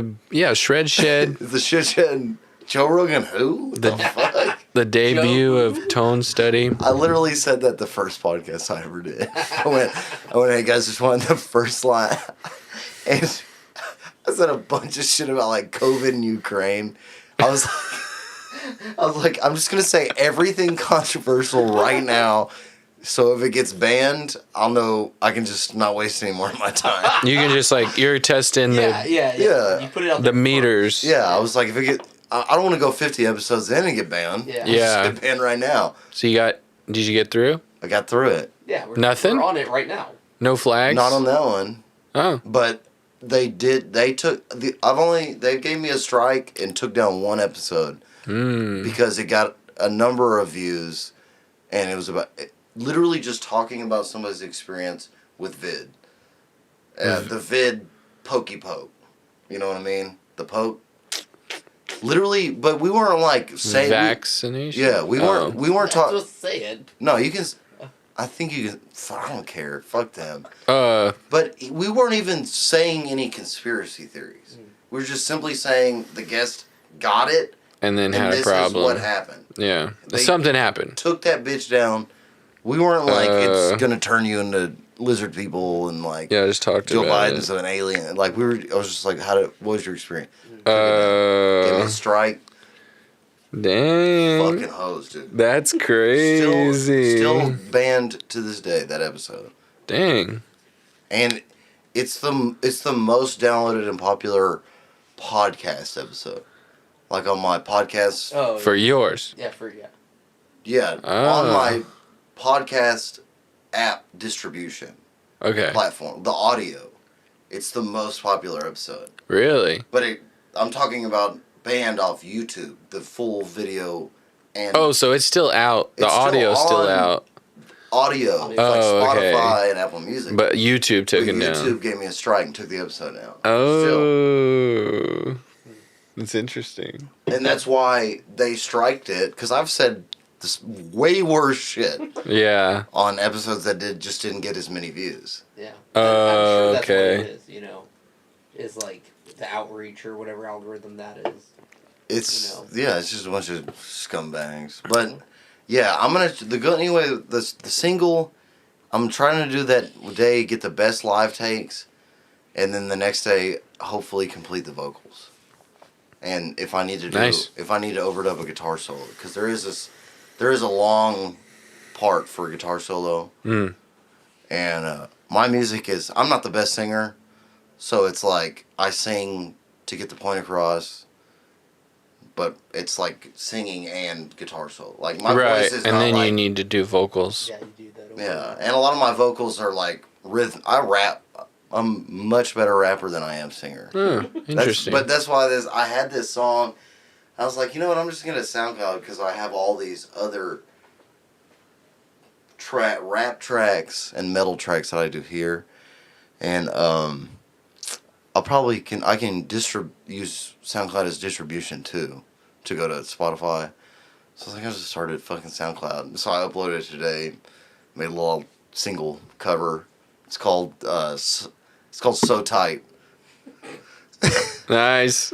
Shred Shed, the shit shed. Joe Rogan who? What the fuck? the debut of Tone Study. I literally said that the first podcast I ever did. I went, hey guys, just wanted the first line. And I said a bunch of shit about like COVID and Ukraine. I was like, I'm just gonna say everything controversial right now. So if it gets banned, I'll know I can just not waste any more of my time. You can just you're testing Yeah. Yeah. You put it out the there meters. Yeah, I was like, I don't want to go 50 episodes in and get banned. Yeah. I'll Yeah. just get banned right now. So did you get through? I got through it. Yeah. Nothing? We're on it right now. No flags? Not on that one. Oh. But they gave me a strike and took down one episode because it got a number of views, and it was about literally just talking about somebody's experience with vid. The vid pokey poke. You know what I mean? The poke. Literally, but we weren't like saying vaccination. we weren't That's talking. just saying. No, you can. I think you can. I don't care. Fuck them. But we weren't even saying any conspiracy theories. We were just simply saying the guest got it, and then and had a this problem. is what happened. Yeah. They- Something happened. Took that bitch down. We weren't like it's gonna turn you into lizard people and like Yeah, just talked Joe about Biden's it. an alien. Like I was just like, what was your experience? Give me a strike. Dang. Fucking hoes, dude. That's crazy. Still banned to this day. That episode. Dang. And it's the most downloaded and popular podcast episode. Like on my podcast. Oh. For yours. Yeah. Yeah, Ah. on my podcast app distribution Okay. platform, the audio, it's the most popular episode. Really? But I'm talking about banned off YouTube, the full video and Oh, so it's still out. The It's still audio's still on. out. audio, like Oh, okay. Spotify and Apple Music. But YouTube took But it down. YouTube gave me a strike and took the episode down. Oh. That's interesting. And that's why they striked it, because I've said this way worse shit Yeah. on episodes that didn't get as many views. Yeah. Oh, I'm sure that's okay. what it is, is like the outreach or whatever algorithm that is. It's it's just a bunch of scumbags. But yeah, the single. I'm trying to do that day, get the best live takes, and then the next day hopefully complete the vocals. And if I need to overdub a guitar solo, because there is a long part for a guitar solo, and my music is, I'm not the best singer, so it's like I sing to get the point across. But it's like singing and guitar solo. Like my voice is and not then like, you need to do vocals. Yeah, you do that. yeah, and a lot of my vocals are like rhythm. I rap. I'm much better rapper than I am singer. Interesting. But that's why I had this song. I was like, you know what? I'm just gonna SoundCloud because I have all these other rap tracks and metal tracks that I do here, and I can use SoundCloud as distribution too, to go to Spotify. So I think I just started fucking SoundCloud. So I uploaded it today. Made a little single cover. It's called So Tight. Nice.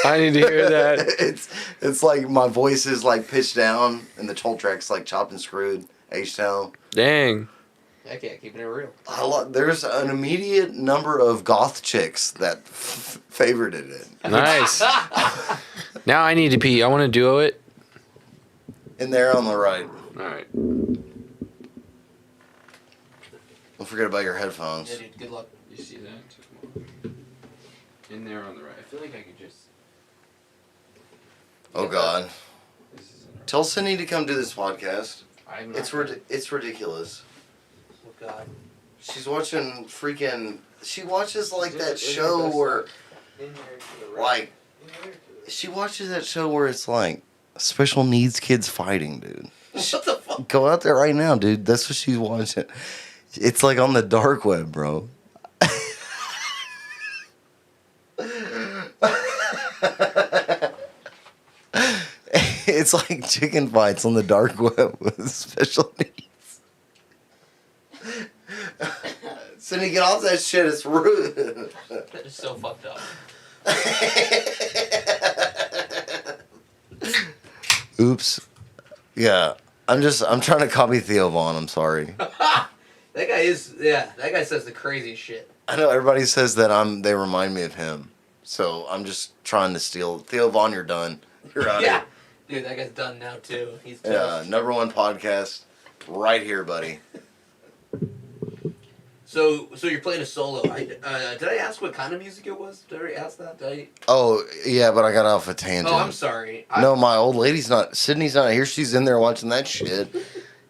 I need to hear that. It's like my voice is like pitched down and the whole track's like chopped and screwed. H-Town. Dang. Heck yeah, keeping it real. There's an immediate number of goth chicks that favorited it. Nice. Now I need to pee. I want to duo it. In there on the right. All right. Don't forget about your headphones. Yeah, dude, good luck. You see that? In there on the right. I feel like I could just. Oh God. This is in the right. Tell Cindy to come do this podcast. I'm It's ridiculous. Oh God. She's watching freaking. She watches like Is that it show best where, In here to the like, she watches that show where it's like special needs kids fighting, dude. What the fuck? Go out there right now, dude. That's what she's watching. It's like on the dark web, bro. It's like chicken fights on the dark web with special needs. Cindy, get off that shit. It's rude. That is so fucked up. Oops. Yeah. I'm trying to copy Theo Vaughn. I'm sorry. That guy says the craziest shit. I know everybody says that they remind me of him. So I'm just trying to steal. Theo Vaughn, you're done. You're out Yeah. here. Dude, that guy's done now too. He's Yeah, toast. #1 podcast right here, buddy. So you're playing a solo. Did I ask what kind of music it was? Did I already ask that? Oh, yeah, but I got off a tangent. Oh, I'm sorry. No, my old lady's not. Sydney's not here. She's in there watching that shit,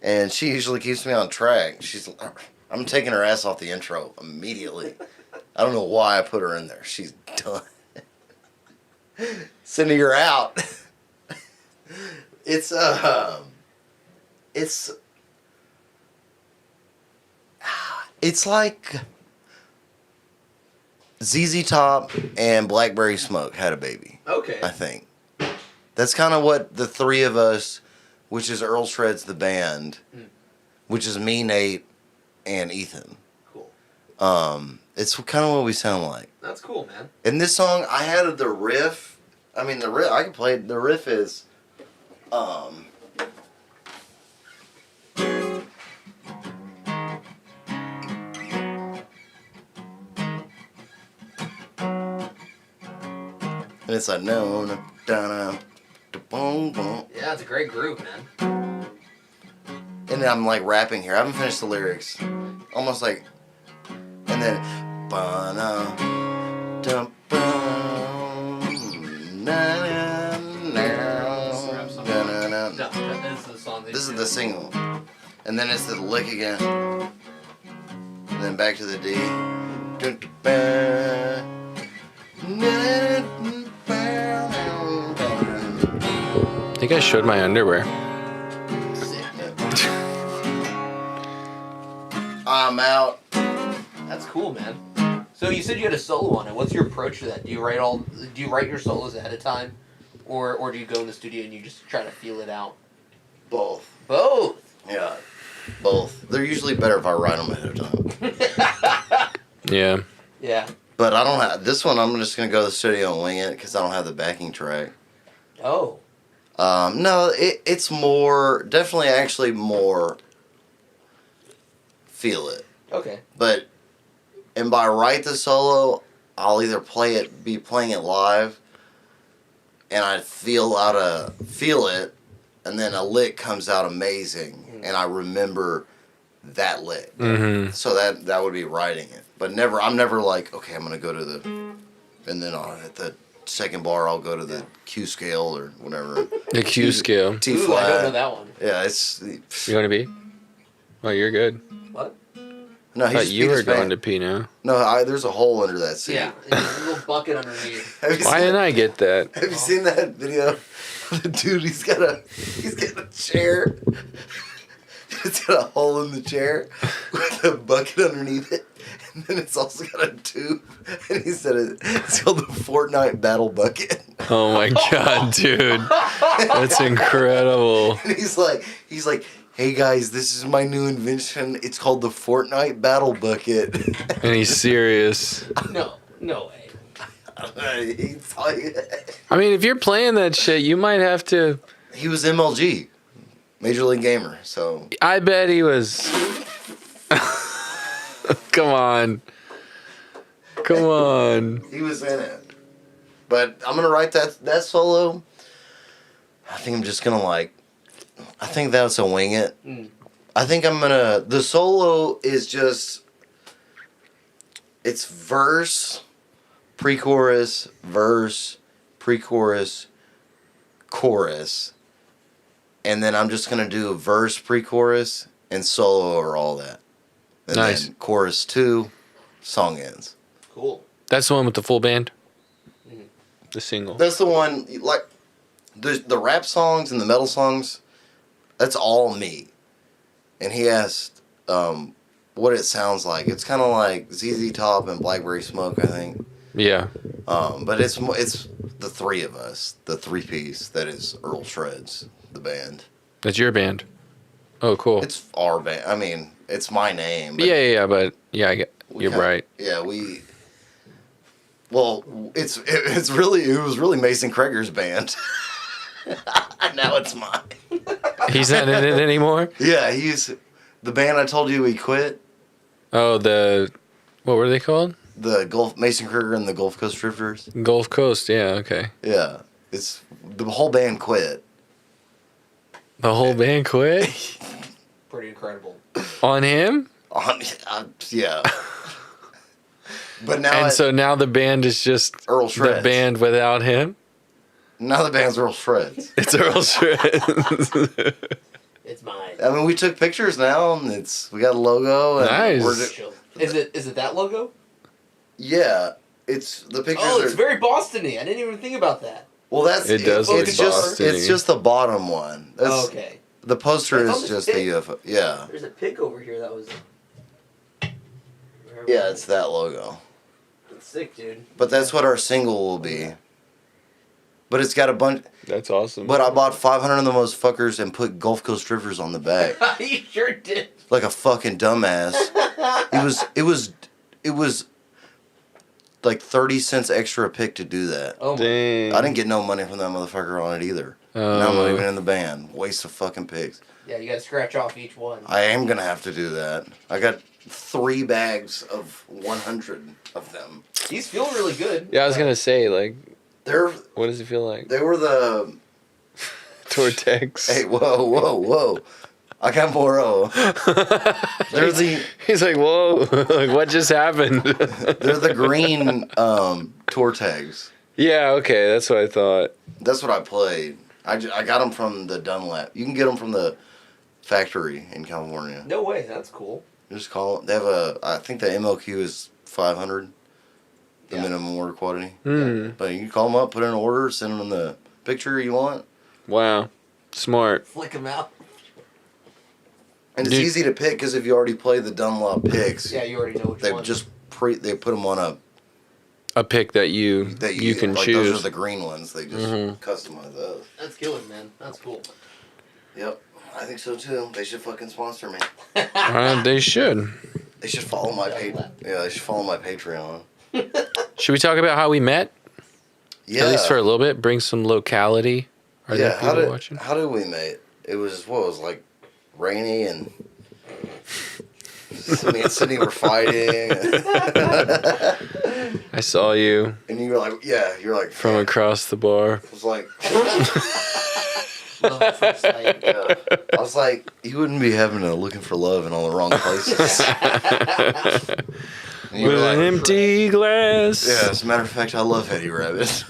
and she usually keeps me on track. I'm taking her ass off the intro immediately. I don't know why I put her in there. She's done. Sydney, you're out. It's like ZZ Top and Blackberry Smoke had a baby. Okay. I think. That's kind of what the three of us, which is Earl Shreds the band, which is me, Nate, and Ethan. Cool. It's kind of what we sound like. That's cool, man. In this song, I had the riff. I mean, the riff, I can play it. The riff is, and it's like, no, no, da, da, boom, boom. Yeah, it's a great groove, man. And then I'm like rapping here. I haven't finished the lyrics. Almost like, and then, ba-na, dum, bum, na, na, na, na, na, na. No, this is the song. This is the single. And then it's the lick again. And then back to the D. Dun, dun, ba, na, ba, I think I showed my underwear. I'm out. That's cool, man. So you said you had a solo on it. What's your approach to that? Do you write your solos ahead of time, or do you go in the studio and you just try to feel it out? Both. Both. Yeah. Both. They're usually better if I write them ahead of time. Yeah. Yeah. But I don't have this one. I'm just gonna go to the studio and wing it because I don't have the backing track. Oh. No, it's more definitely actually more feel it. Okay. But and by write the solo, I'll either be playing it live, and I feel it, and then a lick comes out amazing, and I remember that lick. Mm-hmm. So that would be writing it. But I'm never like, okay, I'm gonna go to the, and then at the second bar I'll go to the Q scale or whatever. The Q scale. T Ooh, flat. I don't know that one. Yeah, it's. You want to be? Oh, you're good. What? No, I he thought just you beat were his going band. to pee now. No, there's a hole under that seat. Yeah. There's a little bucket underneath. Have you Why seen didn't I get that? Have you seen that video? The dude, he's got a chair. It's got a hole in the chair with a bucket underneath it. And then it's also got a tube. And he said it's called the Fortnite Battle Bucket. Oh my god, dude. That's incredible. And he's like, hey guys, this is my new invention. It's called the Fortnite Battle Bucket. And he's serious. No way. I mean, if you're playing that shit, you might have to. He was MLG, Major League Gamer, so. I bet he was. Come on. Come on. He was in it. But I'm going to write that solo. I think I'm just going to I think that's a wing it. I think I'm going to, the solo is just, it's verse, pre-chorus, verse, pre-chorus, chorus. And then I'm just going to do a verse, pre-chorus, and solo over all that. And Nice. then chorus 2, song ends. Cool. That's the one with the full band? The single. That's the one, the rap songs and the metal songs, that's all me. And he asked what it sounds like. It's kind of like ZZ Top and Blackberry Smoke, I think. Yeah. But it's the three of us, the three-piece that is Earl Shreds, the band. That's your band. Oh, cool. It's our band. I mean, it's my name. But Yeah, but I get. You're kinda- right. Yeah, Well, it was really Mason Kreger's band. Now it's mine. He's not in it anymore? Yeah, he's the band I told you he quit. Oh, what were they called? The Mason Kreger and the Gulf Coast Drifters. Gulf Coast, yeah, okay. Yeah, it's the whole band quit. The whole band quit? Pretty incredible. On him? Yeah. But now And so now the band is just Earl the Shreds. band without him? Now the band's Earl Shreds. It's Earl Shreds. It's mine. I mean, we took pictures now, and we got a logo. And Nice. Is it that logo? Yeah, it's the pictures. Oh, it's very Boston-y. I didn't even think about that. Well, that's It does look it's just Boston-y. it's just the bottom one. That's, Oh, okay. The poster That's is on just the the stick. UFO. Yeah, There's a pig over here that was. yeah, it's that logo. It's sick, dude. But that's what our single will be. But it's got a bunch. That's awesome. But I bought 500 of the most fuckers and put Gulf Coast Drifters on the back, You sure did. like a fucking dumbass. It was like 30 cents extra a pick to do that. Oh my. Dang. I didn't get no money from that motherfucker on it either. Now I'm not even in the band. Waste of fucking pigs. Yeah, you gotta scratch off each one. I am gonna have to do that. I got 3 bags of 100 of them. He's feeling really good. Yeah, I was going to say, They're what does it feel like? they were the Tortex. hey whoa. I got more They're the He's like, whoa, like, what just happened? they're the green tour tags. Yeah, okay, that's what I thought. That's what I played. I got them from the Dunlap. You can get them from the factory in California. No way. That's cool. Just call. They have I think the MLQ is 500, the Yeah. minimum order quantity. Hmm. But you can call them up, put in an order, send them the picture you want, Wow. Smart. Flick him out. and it's Dude. easy to pick because if you already play the Dunlop picks, Yeah, you already know which they one. just they put them on A pick that you can like, choose. Those are the green ones. They just Mhm. customize those. That's killer, man. That's cool. Yep, I think so too. They should fucking sponsor me. They should. They should follow my Dunlap. they should follow my Patreon. Should we talk about how we met? Yeah, At least for a little bit. Bring some locality. Are there yeah. people watching? How did we meet? It was like rainy and me and Sydney were fighting, I saw you and you were like, you're like from across the bar. I was like, Love at first sight. yeah. I was like, you wouldn't be having looking for love in all the wrong places. And you With were an like, empty glass. yeah. As a matter of fact, I love Eddie Rabbit.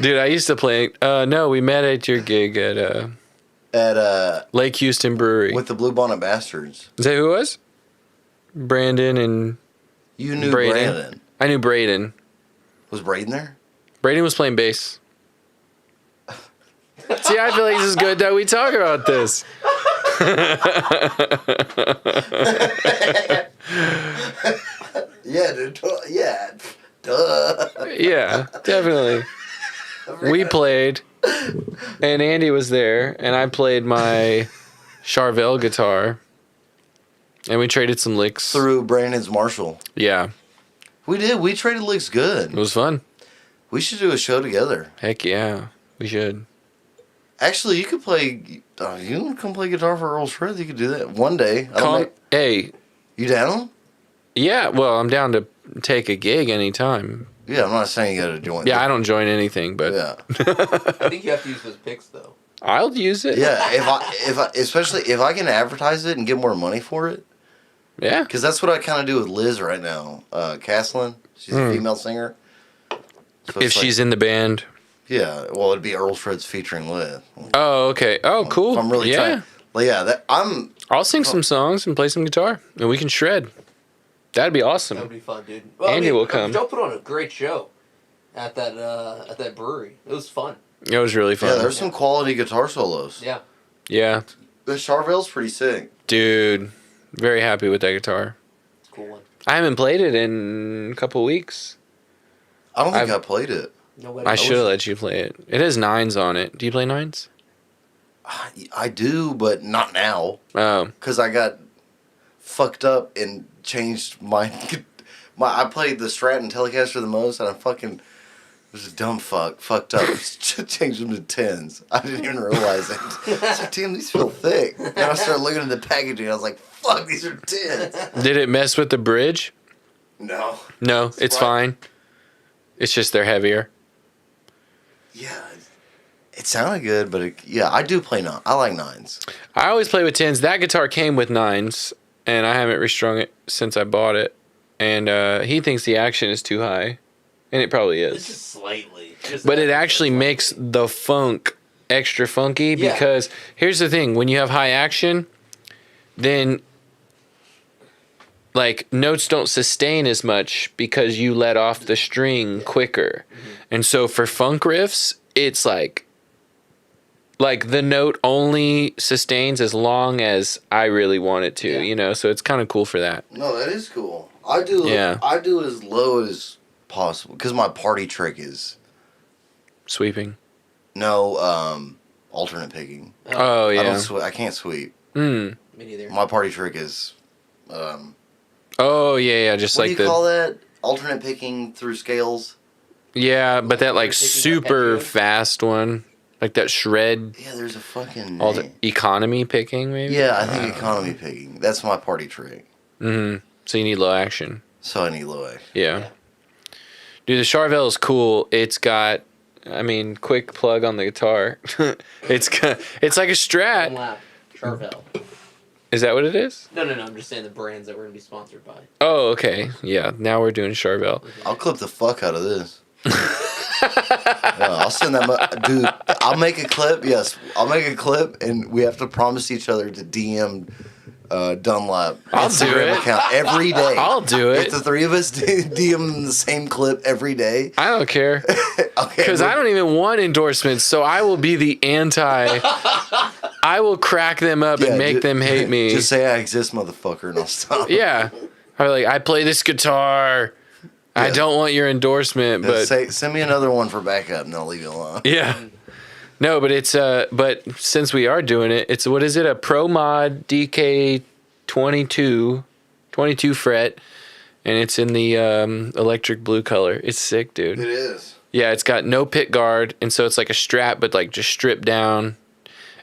Dude, I used to play. No, we met at your gig at At Lake Houston Brewery. with the Blue Bonnet Bastards. Is that who it was? Brandon and You knew Braden. Brandon. I knew Braden. Was Braden there? Braden was playing bass. See, I feel like this is good that we talk about this. Yeah, dude. Yeah. Duh. Yeah, definitely. We played, and Andy was there, and I played my Charvel guitar, and we traded some licks. Through Brandon's Marshall. Yeah, We did. We traded licks good. it was fun. We should do a show together. Heck yeah, we should. Actually, you could play. You want to come play guitar for Earl Shred? You could do that one day. Hey, You down? yeah, well, I'm down to take a gig anytime. Yeah, I'm not saying you got to join. Yeah, I don't join anything, but Yeah. I think you have to use those picks though. I'll use it. Yeah, especially if I can advertise it and get more money for it, Yeah. because that's what I kind of do with Liz right now. Caslin, she's a female singer. So If it's like- she's in the band. yeah, well, it'd be Earl Shred's featuring Liz. Oh, okay. Oh, cool. If I'm really yeah. trying. Like, yeah, I'll sing some songs and play some guitar, and we can shred. That'd be That would awesome. be fun, dude. Andy will come. Joe put on a great show at that brewery. It was fun. It was really yeah, fun. there's some quality guitar solos. Yeah. Yeah. The Charvel's pretty sick. Dude, very happy with that guitar. It's a cool one. I haven't played it in a couple weeks. I don't think I've- I played it. Nobody I knows. should have let you play it. It has nines on it. Do you play nines? I do, but not now. Oh, Because I got fucked up and changed my I played the Stratton Telecaster the most, and I fucking was a dumb fucked up. Changed them to 10s. I didn't even realize it. I was like, damn, these feel thick. Then I started looking at the packaging. I was like, fuck, these are 10s. did it mess with the bridge? No. No, it's fine. It's just they're heavier. Yeah. It sounded good, but yeah, I do play 9. I like 9s. I always play with tens. That guitar came with nines, and I haven't restrung it since I bought it. And he thinks the action is too high, and it probably It's is. just slightly. Just But it slightly. actually makes the funk extra funky Yeah. because here's the thing: when you have high action, then like notes don't sustain as much because you let off the string quicker. And so for funk riffs, it's like the note only sustains as long as I really want it to, Yeah. you know? So it's kind of cool for that. No, that is cool. I do. Yeah. I do as low as possible because my party trick is Sweeping. no alternate picking. Oh, I yeah. don't I can't sweep. Mm. Me neither. My party trick is Oh, yeah, just what like do you the call that? Alternate picking through scales. Yeah, but that like Taking super arpeggio? fast one, like that shred Yeah, there's a fucking all the name. economy picking maybe. Yeah, I think economy picking. That's my party trick. Mm-hmm. So you need low action. So I need low action. Yeah. Yeah. Dude, the Charvel is cool. It's got, I mean, quick plug on the guitar. It's like a One Strat. lap. Charvel. Is that what it is? No. I'm just saying the brands that we're gonna be sponsored by. Oh, okay. Yeah. Now we're doing Charvel. I'll clip the fuck out of this. Yeah, I'll send that, dude. I'll make a clip. Yes, I'll make a clip, and we have to promise each other to DM Dunlap I'll do Instagram it. account every day. I'll do it. If the three of us DM the same clip every day, I don't care. okay. Because I don't even want endorsements, so I will be the anti. I will crack them up and make them hate me. Just say I exist, motherfucker, and I'll stop. Yeah. I'm like, I play this guitar. I Yeah. don't want your endorsement, but Send me another one for backup, and I'll leave you alone. yeah. No, but it's but since we are doing it, it's what is it? A Pro Mod DK 22 fret, and it's in the electric blue color. It's sick, dude. It is. Yeah, it's got no pick guard, and so it's like a Strat, but like just stripped down.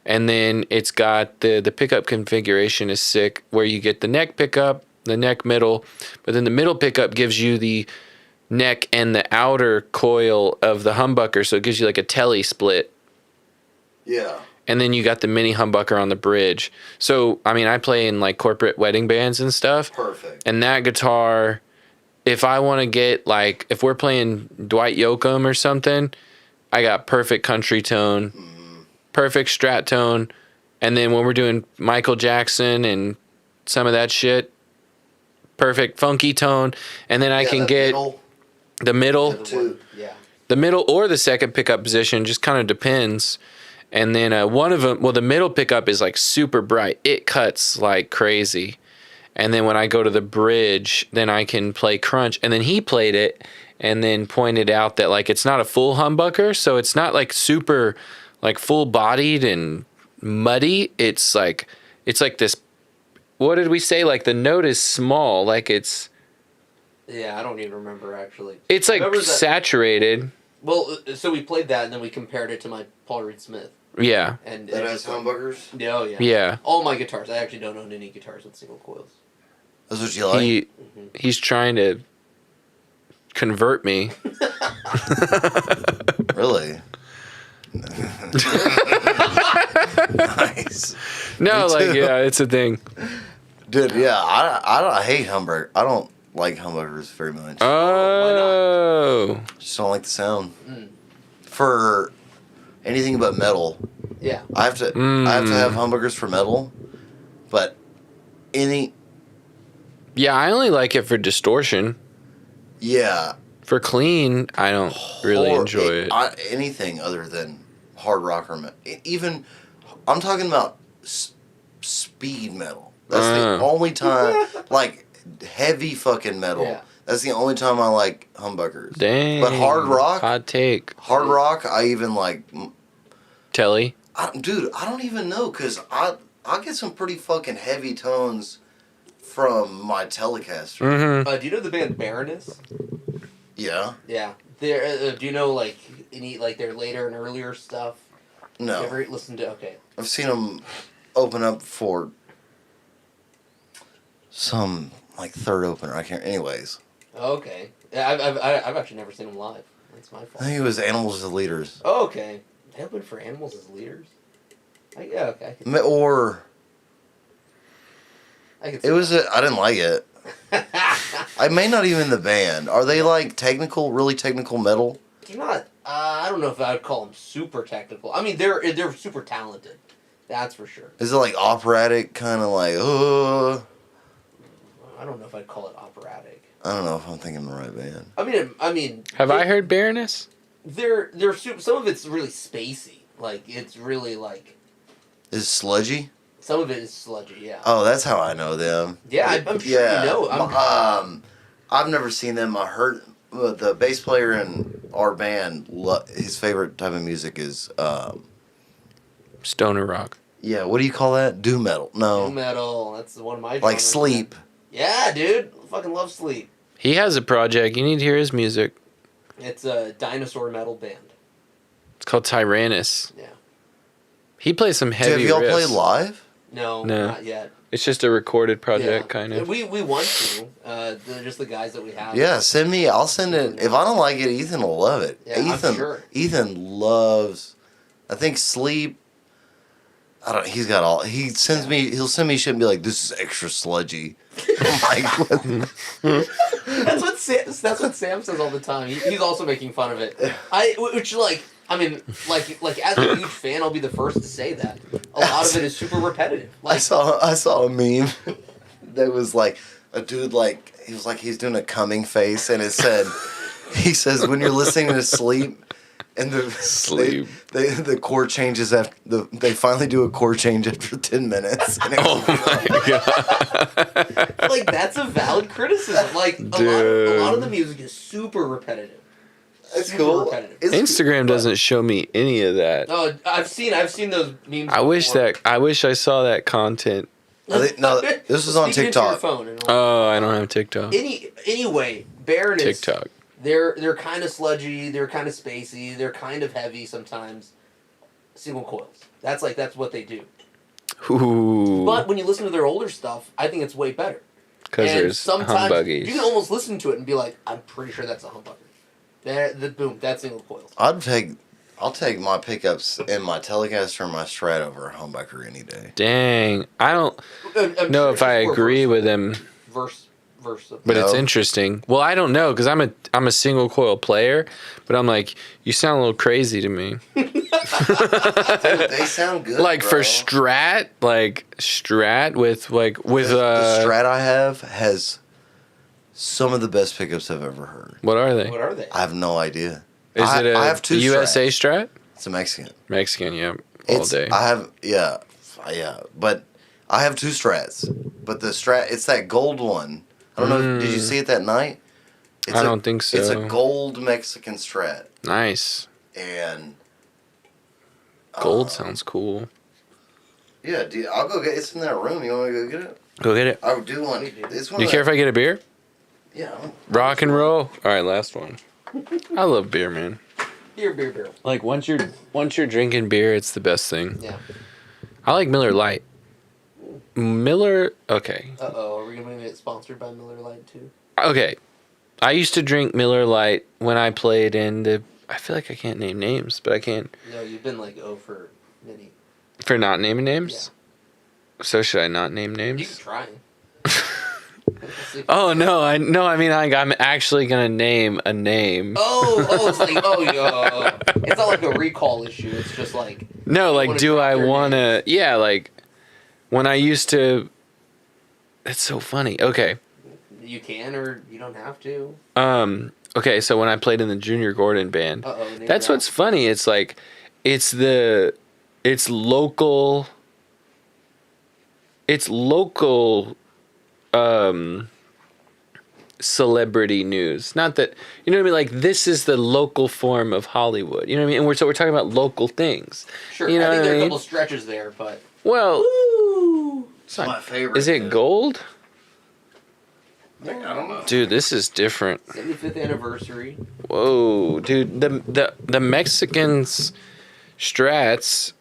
And then it's got the pickup configuration is sick, where you get the neck pickup, the neck middle, but then the middle pickup gives you the neck and the outer coil of the humbucker, so it gives you like a telly split. Yeah. And then you got the mini humbucker on the bridge. So, I mean, I play in like corporate wedding bands and stuff. Perfect. And that guitar, if I want to get like, if we're playing Dwight Yoakam or something, I got perfect country tone, perfect Strat tone. And then when we're doing Michael Jackson and some of that shit, perfect funky tone. And then I can get the middle. Two. Yeah. The middle or the second pickup position, just kind of depends. And then one of them, well, the middle pickup is like super bright. It cuts like crazy. And then when I go to the bridge, then I can play crunch. And then he played it and then pointed out that like it's not a full humbucker, so it's not like super like full bodied and muddy. It's like this, what did we say? Like the note is small, like it's Yeah, I don't even remember actually. it's like Remember that- saturated. Well, so we played that and then we compared it to my Paul Reed Smith. Yeah. And That and has just like- humbuckers? Oh yeah. Yeah. All my guitars. I actually don't own any guitars with single coils. That's what you like? He's trying to convert me. Really? Nice. No, Me like too. yeah, it's a thing. Dude, yeah, I hate humbucker. I don't like humbuckers very much. Oh. Just don't like the sound. For anything but metal, Yeah. I have to have humbuckers for metal, but any Yeah, I only like it for distortion. yeah, For clean, I don't really or enjoy it. anything other than hard rock or even I'm talking about speed metal. That's the only time like heavy fucking metal. Yeah. That's the only time I like humbuckers. Dang. But hard rock, Hot take. I even like. Telly. Dude, I don't even know because I get some pretty fucking heavy tones from my Telecaster. Mm-hmm. Do you know the band Baroness? Yeah. Yeah. They're, do you know like any like their later and earlier stuff? No. You ever listened to? Okay. I've seen them open up for some like third opener. I can't. Anyways, Okay. Yeah, I've actually never seen them live. That's my I fault. think it was Animals as Leaders, Oh, okay. They opened for Animals as Leaders. Yeah. Okay. or I can it was. I didn't like it. I may not even the band. Are they like technical, really technical metal? They're not. I don't know if I would call them super technical. I mean, they're super talented. That's for sure. Is it like operatic, kind of like? I don't know if I'd call it operatic. I don't know if I'm thinking the right band. I mean. Have I heard Baroness? They're super. Some of it's really spacey. Like it's really like. Is it sludgy? Some of it is sludgy. Yeah. Oh, that's how I know them. Yeah, I'm sure you know. I've never seen them. I heard the bass player in our band. His favorite type of music is Stoner rock. yeah. What do you call that? Doom metal? No, Doom metal. That's one of my. like genres. Sleep. Yeah, dude. Fucking love Sleep. He has a project. You need to hear his music. It's a dinosaur metal band. It's called Tyrannus. Yeah. He plays some heavy Have y'all riffs. played live? No, No. not yet. It's just a recorded project, Yeah. kind of. We want to. They're just the guys that we have. Yeah, send me. I'll send it. If I don't like it, Ethan will love it. Yeah, I'm Ethan. sure. Ethan loves. I think Sleep. I don't. He's got all. He sends me. He'll send me shit and be like, "This is extra sludgy." I'm like, what? That's what Sam says all the time. He's also making fun of it. Which like. I mean, like as a huge fan, I'll be the first to say that. A lot of it is super repetitive. I Like, saw a meme that was like a dude like he's doing a coming face and it said he says when you're listening to Sleep and Sleep. the chord changes after they finally do a chord change after 10 minutes. And it was, Oh my god. like that's a valid criticism. Like a lot of the music is super repetitive. it's Super cool. repetitive. It's Instagram doesn't show me any of that. Oh, I've seen those memes. I wish I saw that content. No, this is on Speak into your TikTok. phone and Oh, I don't have TikTok. Anyway, Baroness. TikTok. They're kind of sludgy. They're kind of spacey. They're kind of heavy sometimes. Single coils. That's what they do. Ooh. But when you listen to their older stuff, I think it's way better. Because And there's sometimes humbuggies. you can almost listen to it and be like, I'm pretty sure that's a humbucker. That's single coils. I'll take my pickups in my Telecaster and my Strat over a humbucker any day. Dang. I don't I'm know sure if I it's more agree with him, verse. but it's No. interesting. Well, I don't know because I'm a single coil player, but I'm like, you sound a little crazy to me. Dude, they sound good. Like for bro. Strat with the Strat I have has some of the best pickups I've ever heard. what are they? What are they? I have no idea. Is it a I have two USA Strats. Strat? It's a Mexican. Mexican, yeah. all day. I have yeah, but I have 2 Strats. But the Strat, it's that gold one. I don't know. Did you see it that night? It's I don't think so. It's a gold Mexican Strat, Nice. and Gold sounds cool. yeah, dude, I'll go get. It's in that room. You want me to go get it? Go get it. I do want. It's one Do you of care if that- I get a beer? Yeah. Rock and roll. All right, last one. I love beer, man. Beer. Like once you're drinking beer, it's the best thing. Yeah. I like Miller Lite. Miller. Okay. Are we gonna get sponsored by Miller Lite too? Okay. I used to drink Miller Lite when I played in the. I feel like I can't name names, but I can. No, you've been like for many. For not naming names. So should I not name You names? can try. Oh no! I mean, like, I'm actually gonna name a name. It's like it's not like a recall issue. It's just like No, like, wanna do drop I their want to? names. Yeah, like, when I used to. It's so funny. Okay. you can or you don't have to. Okay, so when I played in the Junior Gordon band, that's what's funny. It's like, it's local. It's local. Celebrity news. Not that, you know what I mean? Like, this is the local form of Hollywood. You know what I mean? And we're talking about local things. Sure, You know I think what there I are a mean? couple stretches there, but Well, It's my favorite. is it dude. gold? I don't know. Dude, this is different. 75th anniversary. Whoa, dude, the Mexicans strats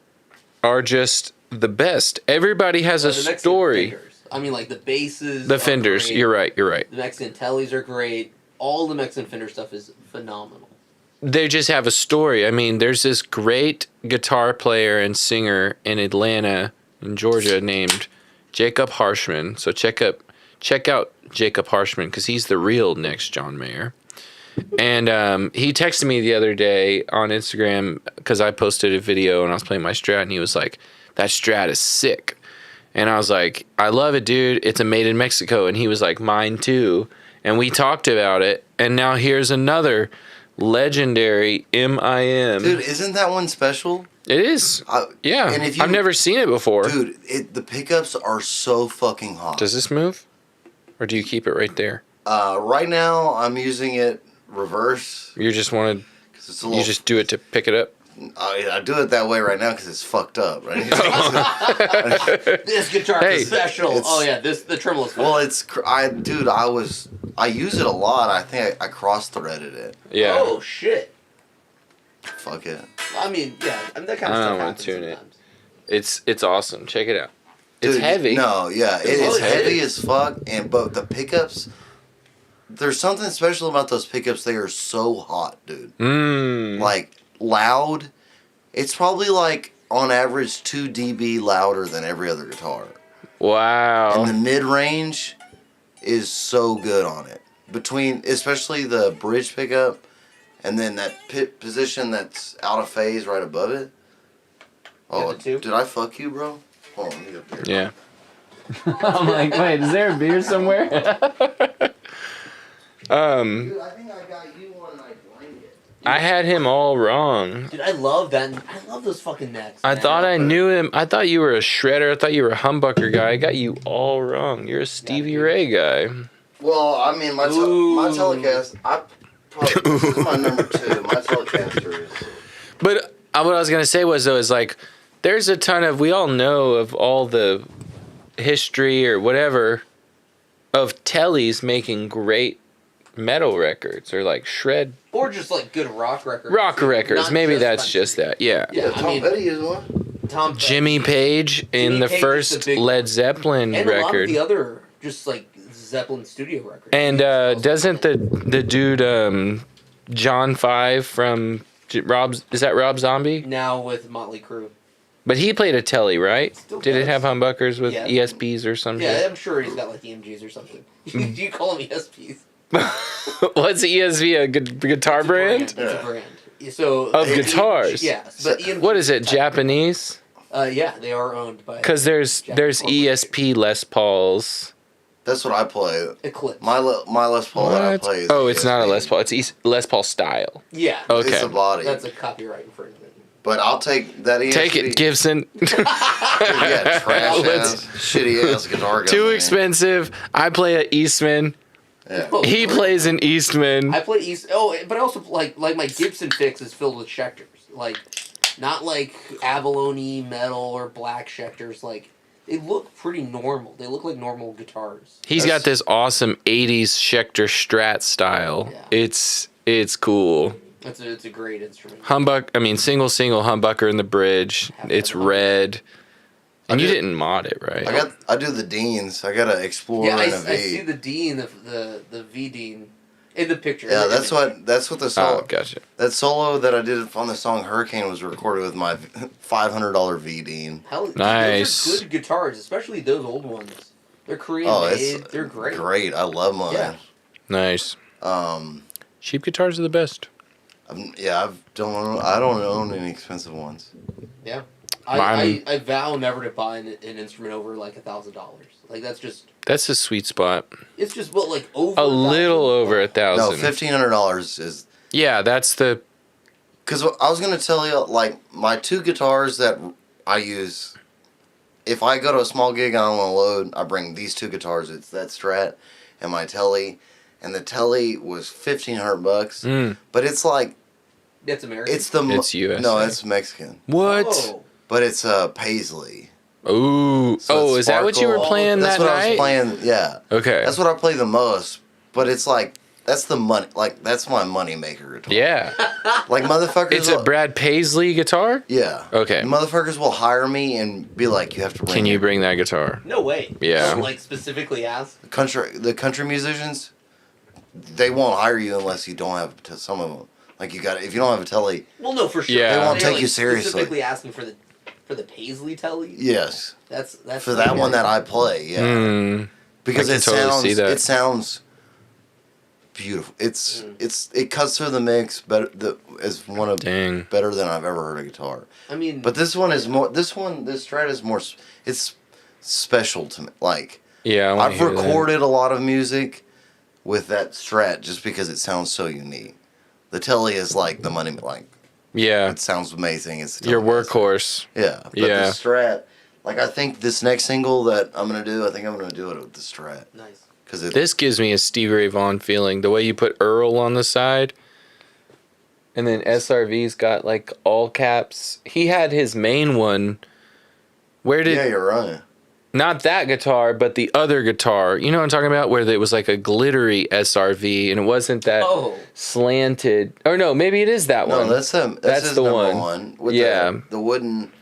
are just the best. Everybody has a The Mexican story. Fenders. I mean, like the basses. The are Fenders, great. you're right. The Mexican tellies are great. All the Mexican Fender stuff is phenomenal. They just have a story. I mean, there's this great guitar player and singer in Atlanta, in Georgia, named Jacob Harshman. So check out Jacob Harshman, because he's the real next John Mayer. And he texted me the other day on Instagram because I posted a video and I was playing my Strat, and he was like, "That Strat is sick." And I was like, "I love it, dude. It's a made in Mexico." And he was like, "Mine too." And we talked about it. And now here's another legendary MIM. Dude, isn't that one special? It is. Yeah. And if you- I've never seen it before. Dude, the pickups are so fucking hot. Does this move? Or do you keep it right there? Right now, I'm using it reverse. You just wanted, 'Cause it's a little, you just do it to pick it up? I do it that way right now because it's fucked up. Right? This guitar Hey, is special. The tremolo's fun. Well, I use it a lot. I think I cross-threaded it. Yeah. Oh shit. Fuck it. I mean, yeah, that kind of I stuff don't wanna happens tune it. sometimes. It's awesome. Check it out. It's Dude, heavy. No, yeah, it is really heavy heavy. as fuck. But the pickups, there's something special about those pickups. They are so hot, dude. Like loud. It's probably like on average 2 dB louder than every other guitar. Wow. And the mid range is so good on it. Especially the bridge pickup, and then that position that's out of phase right above it. Oh, the two? did I fuck you, bro? Hold on, let me get a beer. Yeah. I'm like, wait, is there a beer somewhere? Dude, I think I got you one and I blamed it. I had him all wrong. Dude, I love that. I love those fucking necks. I man. thought I knew him. I thought you were a shredder. I thought you were a humbucker guy. I got you all wrong. You're a Stevie Ray guy. Well, I mean, my Ooh. Telecast, this is my number 2. My Telecaster is. But what I was gonna say was, though, is like, there's a ton of, we all know of all the history or whatever of tellies making great metal records or like shred or just like good rock records. rock too. records. Not Maybe just that's country. just that. Yeah. Yeah, Tom I mean, Petty is one. Tom Petty. Jimmy Page in Jimmy the Page is first the big Led one. Zeppelin and a lot of record. the other just like Zeppelin studio records. And doesn't the dude John Five from is that Rob Zombie? now with Motley Crue. But he played a telly, right? Still Did it does. have humbuckers with Yeah. ESPs or something? Yeah, I'm sure he's got like EMGs or something. You call them ESPs. What's ESV? A guitar brand? It's a brand. So Of guitars? Yes, but EMG What is it? Japanese? Yeah, they are owned by Because there's Japanese ESP Les Pauls. That's what I play. Eclipse. My Les Paul that I What? play is Oh, it's not a ESP. Les Paul. It's Les Paul style. Yeah. Okay. It's a body. That's a copyright infringement. But I'll take that ESP. Take it, Gibson. Yeah, trash Let's- ass, shitty ass guitar. Too company. expensive. I play a Eastman. Yeah. He plays an Eastman. I play East. Oh, but I also like my Gibson fix is filled with Schecters. Like, not like abalone metal or black Schecters. Like, they look pretty normal. They look like normal guitars. He's got this awesome 80s Schecter Strat style. Yeah. It's cool. It's a great instrument. Single humbucker in the bridge. It's red. And you did- didn't mod it, right? I do the Deans. I got an Explorer Yeah, and a V. I see the Dean, the V Dean, in the picture. Yeah, in the that's image. what the solo. Oh, gotcha. That solo that I did on the song Hurricane was recorded with my $500 V Dean. Hell, Nice. Those are good guitars, especially those old ones. They're Korean Oh, made. it's They're great. Great, I love mine. Yeah. Nice. Cheap guitars are the best. I don't own any expensive ones. Yeah. Mine- I vow never to buy an instrument over like $1,000. Like That's a sweet spot. it's just what like over A little over No, $1,000. $1,500 is. Yeah, that's the. Because I was gonna tell you, like my two guitars that I use. If I go to a small gig and I don't want to load, I bring these two guitars. It's that Strat and my Telly, and the Telly was $1,500. Mm. But it's like That's American. it's the It's USA. No, it's Mexican, What? Oh. but it's Paisley. Ooh. So it's Is that what you were sparkle. playing That's that what I night? was playing. Yeah, Okay. that's what I play the most. But it's like that's the money. Like that's my money maker guitar. Yeah. Like motherfuckers. It's a Brad Paisley guitar? Yeah. Okay. Motherfuckers will hire me and be like, "You have to bring." Can you your bring that guitar? No way. Yeah. Don't, like specifically ask. the country musicians? They won't hire you unless you don't have some of them. Like you got if you don't have a Telly. Well, no, for sure. Yeah. They won't They're, take you seriously. Specifically asking for the Paisley Telly. Yes. That's For that one that I play, yeah. Mm. Because I it can totally sounds see that. it sounds beautiful. It cuts through the mix better Dang. better than I've ever heard a guitar. I mean, But this one is more this Strat is more it's special to me. Like Yeah, I wanna I've hear that. recorded a lot of music with that Strat just because it sounds so unique. The Telly is like the money, like Yeah. it sounds amazing. It's Your totally- workhorse. Yeah, but Yeah. the Strat, like I think this next single that I'm gonna do, I think I'm gonna do it with the Strat nice. because it. This gives me a Stevie Ray Vaughan feeling. The way you put Earl on the side. And then SRV's got like all caps. He had his main one. Where did Yeah, you're right. not that guitar, but the other guitar. You know what I'm talking about? Where it was like a glittery SRV and it wasn't that Oh, slanted. Or no, maybe it is that No, one. that's That's his the number one. with Yeah. the wooden,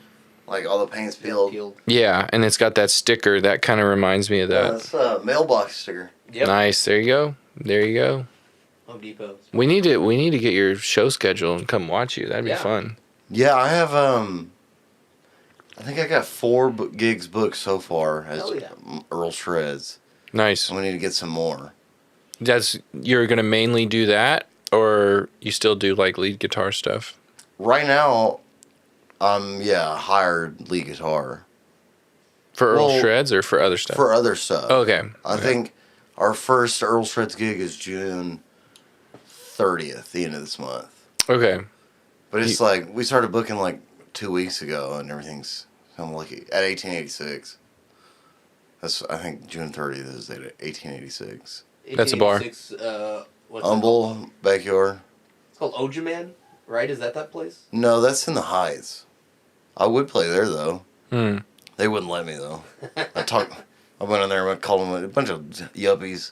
like all the paint's peeled. peeled. Yeah, and it's got that sticker that kind of reminds me of that. That's a mailbox sticker. Yep. Nice. There you go. There you go. Home Depot. We need to get your show schedule and come watch you. That'd be Yeah. fun. Yeah, I have. I think I got 4 gigs booked so far as Hell yeah. Earl Shreds. Nice. And we need to get some more. You're gonna mainly do that, or you still do like lead guitar stuff? Right now, hired lead guitar For Earl Well, Shreds or for other stuff? for other stuff. Okay. I think our first Earl Shreds gig is June 30th, the end of this month. Okay. But it's like we started booking like 2 weeks ago, and everything's. I'm lucky at 1886. That's I think June 30th is 1886. That's a bar. 1886, what's it called? Humble backyard. It's called Ojaman, right? Is that place? No, that's in the Heights. I would play there though. Hmm. They wouldn't let me though. I went in there and called them a bunch of yuppies.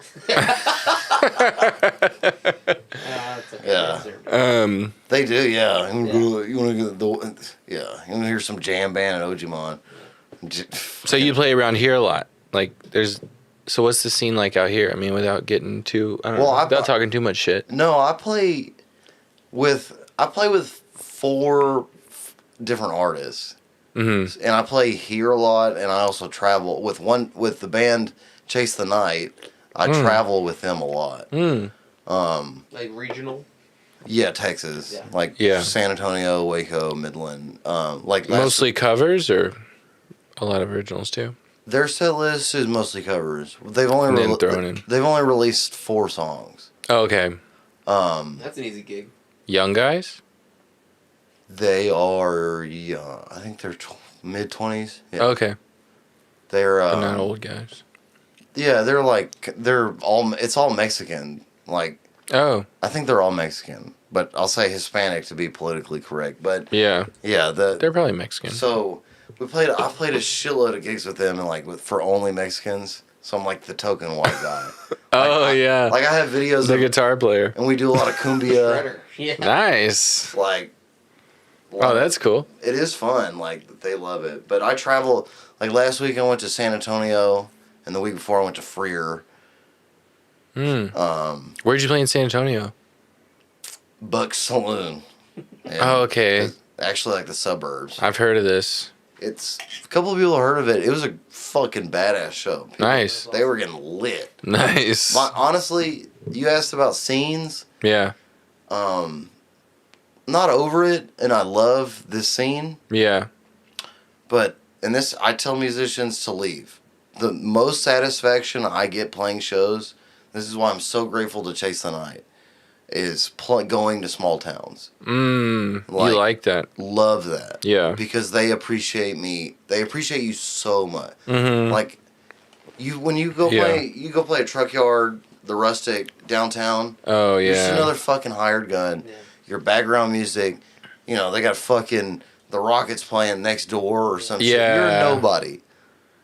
That's okay. Yeah. That's They do, yeah. You Yeah. want to go you want to hear some jam band at Ojimon. So you play around here a lot. Like there's. So what's the scene like out here? I mean, without getting too. I don't know. Without talking too much shit. No, I play with 4 different artists. Mm-hmm. And I play here a lot, and I also travel with the band Chase the Night. I travel with them a lot. Mm. like regional. Yeah, Texas, Yeah. like Yeah. San Antonio, Waco, Midland. Like Mostly covers or a lot of originals too. their set list is mostly covers. They've only And then thrown in. They've only released 4 songs. Oh, okay. That's an easy gig. Young guys. They are young. I think they're mid-20s. Yeah. Okay. They're But not old guys. yeah, it's all Mexican. Like, Oh, I think they're all Mexican, but I'll say Hispanic to be politically correct. But yeah. yeah, They're probably Mexican. so I played a shitload of gigs with them and like for only Mexicans. So I'm like the token white guy. Oh, yeah. Like I have videos the of, guitar player. and we do a lot of cumbia. Shredder. Yeah. Nice. like Oh, that's cool. it is fun. Like they love it. But I travel. Like last week, I went to San Antonio, and the week before, I went to Freer. Where'd you play in San Antonio? Buck Saloon. And Oh, okay. it's actually, like the suburbs. I've heard of this. It's a couple of people have heard of it. It was a fucking badass show. People, Nice. They were getting lit. Nice. Honestly, you asked about scenes. Yeah. Not over it, and I love this scene. Yeah. But and this, I tell musicians to leave. The most satisfaction I get playing shows. This is why I'm so grateful to Chase the Night. Is going to small towns. You like that. Love that. Yeah. Because they appreciate me. They appreciate you so much. Mm-hmm. Like, when you go play a truck yard, the Rustic downtown. Oh, You're just yeah. another fucking hired gun. Yeah. Your background music. You know, they got fucking the Rockets playing next door or some shit. Yeah. You're a nobody.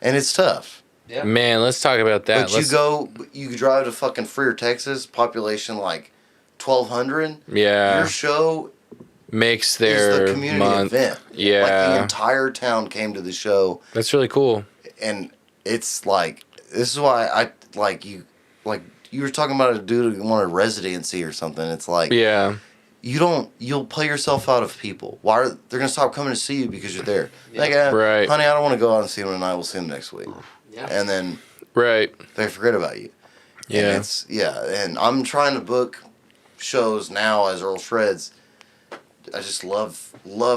And it's tough. Yeah. Man, let's talk about that. But you drive to fucking Freer, Texas, population like 1,200. Yeah. Your show Makes is their the community month. event. Yeah. Like the entire town came to the show, That's really cool. and it's like this is why I like you were talking about a dude who wanted residency or something. It's like Yeah. you'll play yourself out of people. Why are they're gonna stop coming to see you because you're there? Yeah. Like, Right. honey, I don't want to go out and see them tonight. We'll see them next week, Yeah. and then Right. they forget about you. Yeah. And I'm trying to book shows now as Earl Shreds. I just love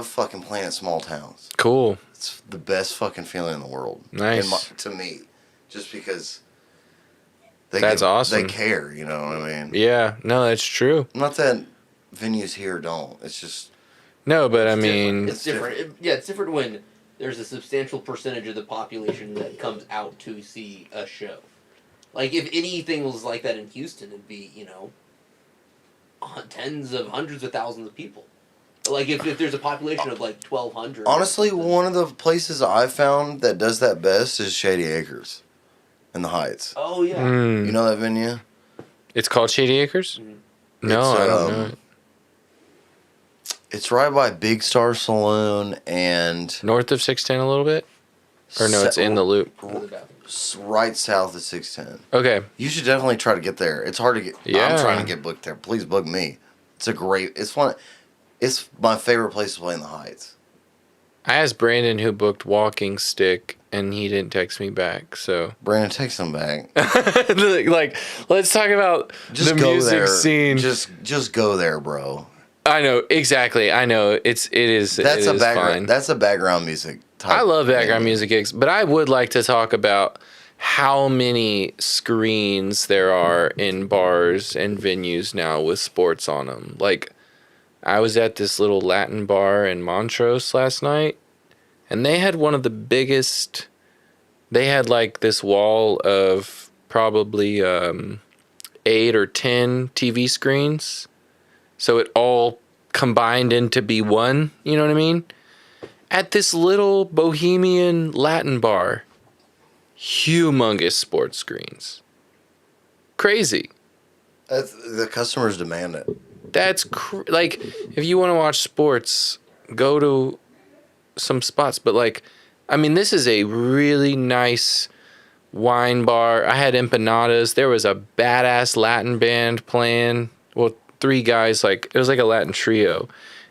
fucking playing at small towns. Cool. It's the best fucking feeling in the world. Nice. To me, just because That's awesome. They care, you know what I mean? Yeah. No, that's true. Not that venues here don't. It's just No, but I It's mean, different. It's different. It's different when there's a substantial percentage of the population that comes out to see a show. Like, if anything was like that in Houston, it'd be, tens of hundreds of thousands of people. Like, if there's a population of, like, 1,200. honestly one of the places I've found that does that best is Shady Acres in the Heights. Oh, yeah. You know that venue? it's called Shady Acres? Mhm. No, It's, I don't know it. It's right by Big Star Saloon and North of 610 a little bit? Or no, it's in the loop. right south of 610. Okay. You should definitely try to get there. It's hard to get. Yeah. I'm trying to get booked there. Please book me. It's fun. It's my favorite place to play in the Heights. I asked Brandon who booked Walking Stick, and he didn't text me back, so. Brandon, take some back. Like, let's talk about Just the go music there. scene. Just go there, bro. I know, exactly. I know. It is fine. That's a background music. I love background music gigs, but I would like to talk about how many screens there are in bars and venues now with sports on them. Like, I was at this little Latin bar in Montrose last night, and they had one of the biggest. They had like this wall of probably 8 or 10 TV screens, so it all combined into be one. You know what I mean? At this little bohemian Latin bar, humongous sports screens. Crazy. The customers demand it. That's like, if you want to watch sports, go to some spots. But like, I mean, this is a really nice wine bar. I had empanadas. There was a badass Latin band playing. Well, 3 guys, like, it was like a Latin trio.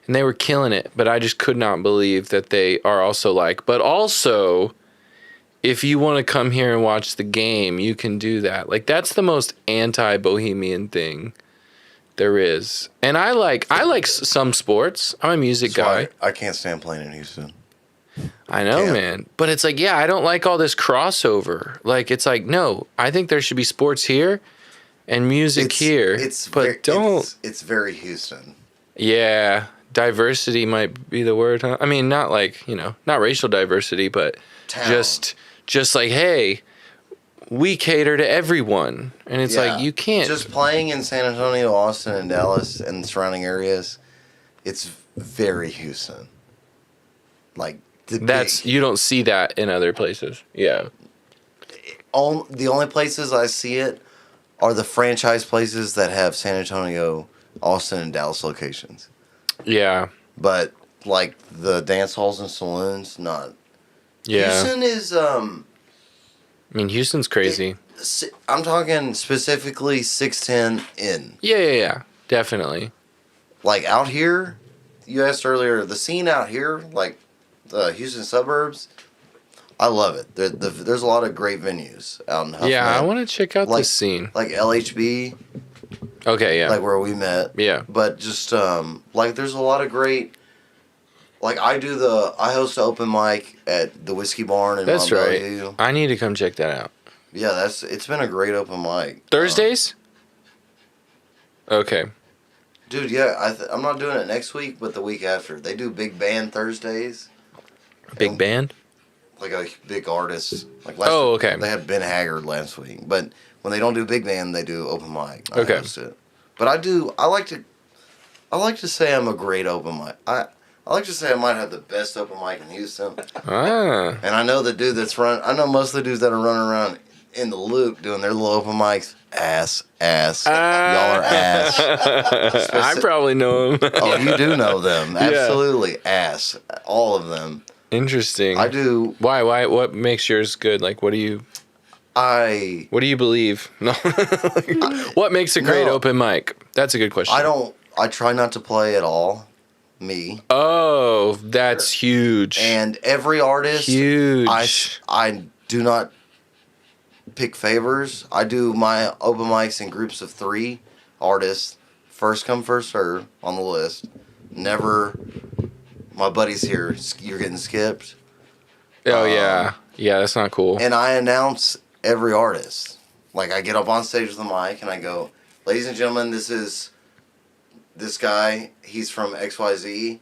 And they were killing it, but I just could not believe that they are also like, but also, if you want to come here and watch the game, you can do that. Like, that's the most anti-bohemian thing there is. And I like some sports. I'm a music guy. I can't stand playing in Houston. I know, man. But it's like, yeah, I don't like all this crossover. Like, it's like, no, I think there should be sports here and music here. It's but very, don't. It's very Houston. Yeah. diversity might be the word, huh? I mean, not like, not racial diversity, but Town. just like, hey, we cater to everyone. And it's like, you can't. Just playing in San Antonio, Austin, and Dallas and surrounding areas, it's very Houston. Like, You don't see that in other places. Yeah. The only places I see it are the franchise places that have San Antonio, Austin, and Dallas locations. Yeah. But, like, the dance halls and saloons, not. Yeah. Houston is, I mean, Houston's crazy. I'm talking specifically 610 in. Yeah. Definitely. Like, out here, you asked earlier, the scene out here, like, the Houston suburbs, I love it. There's a lot of great venues out in Huffman. Yeah, I want to check out this scene. Like LHB. Okay, yeah. Like where we met. Yeah. But just, like, there's a lot of great... Like, I host an open mic at the Whiskey Barn in That's Mont right. Belvieu. I need to come check that out. Yeah, it's been a great open mic. Thursdays? Okay. Dude, yeah, I'm not doing it next week, but the week after. They do big band Thursdays. Big band? Like a big artist. Like okay. They had Ben Haggard last week, but when they don't do big band, they do open mic. I Okay. host it. But I like to say I'm a great open mic. I like to say I might have the best open mic in Houston. Ah. And I know the dude I know most of the dudes that are running around in the loop doing their little open mics. Ass. Y'all are ass. I probably know him. Oh, you do know them. Absolutely. Ass. All of them. Interesting. I do. Why? What makes yours good? Like, what do you believe? No. What makes a great open mic? That's a good question. I try not to play at all. Me. Oh, that's huge. And every artist. Huge. I do not pick favors. I do my open mics in groups of 3 artists. First come, first serve on the list. Never, my buddy's here, you're getting skipped. Oh, yeah. Yeah, that's not cool. And I announce every artist. Like, I get up on stage with the mic and I go, ladies and gentlemen, this is this guy. He's from XYZ.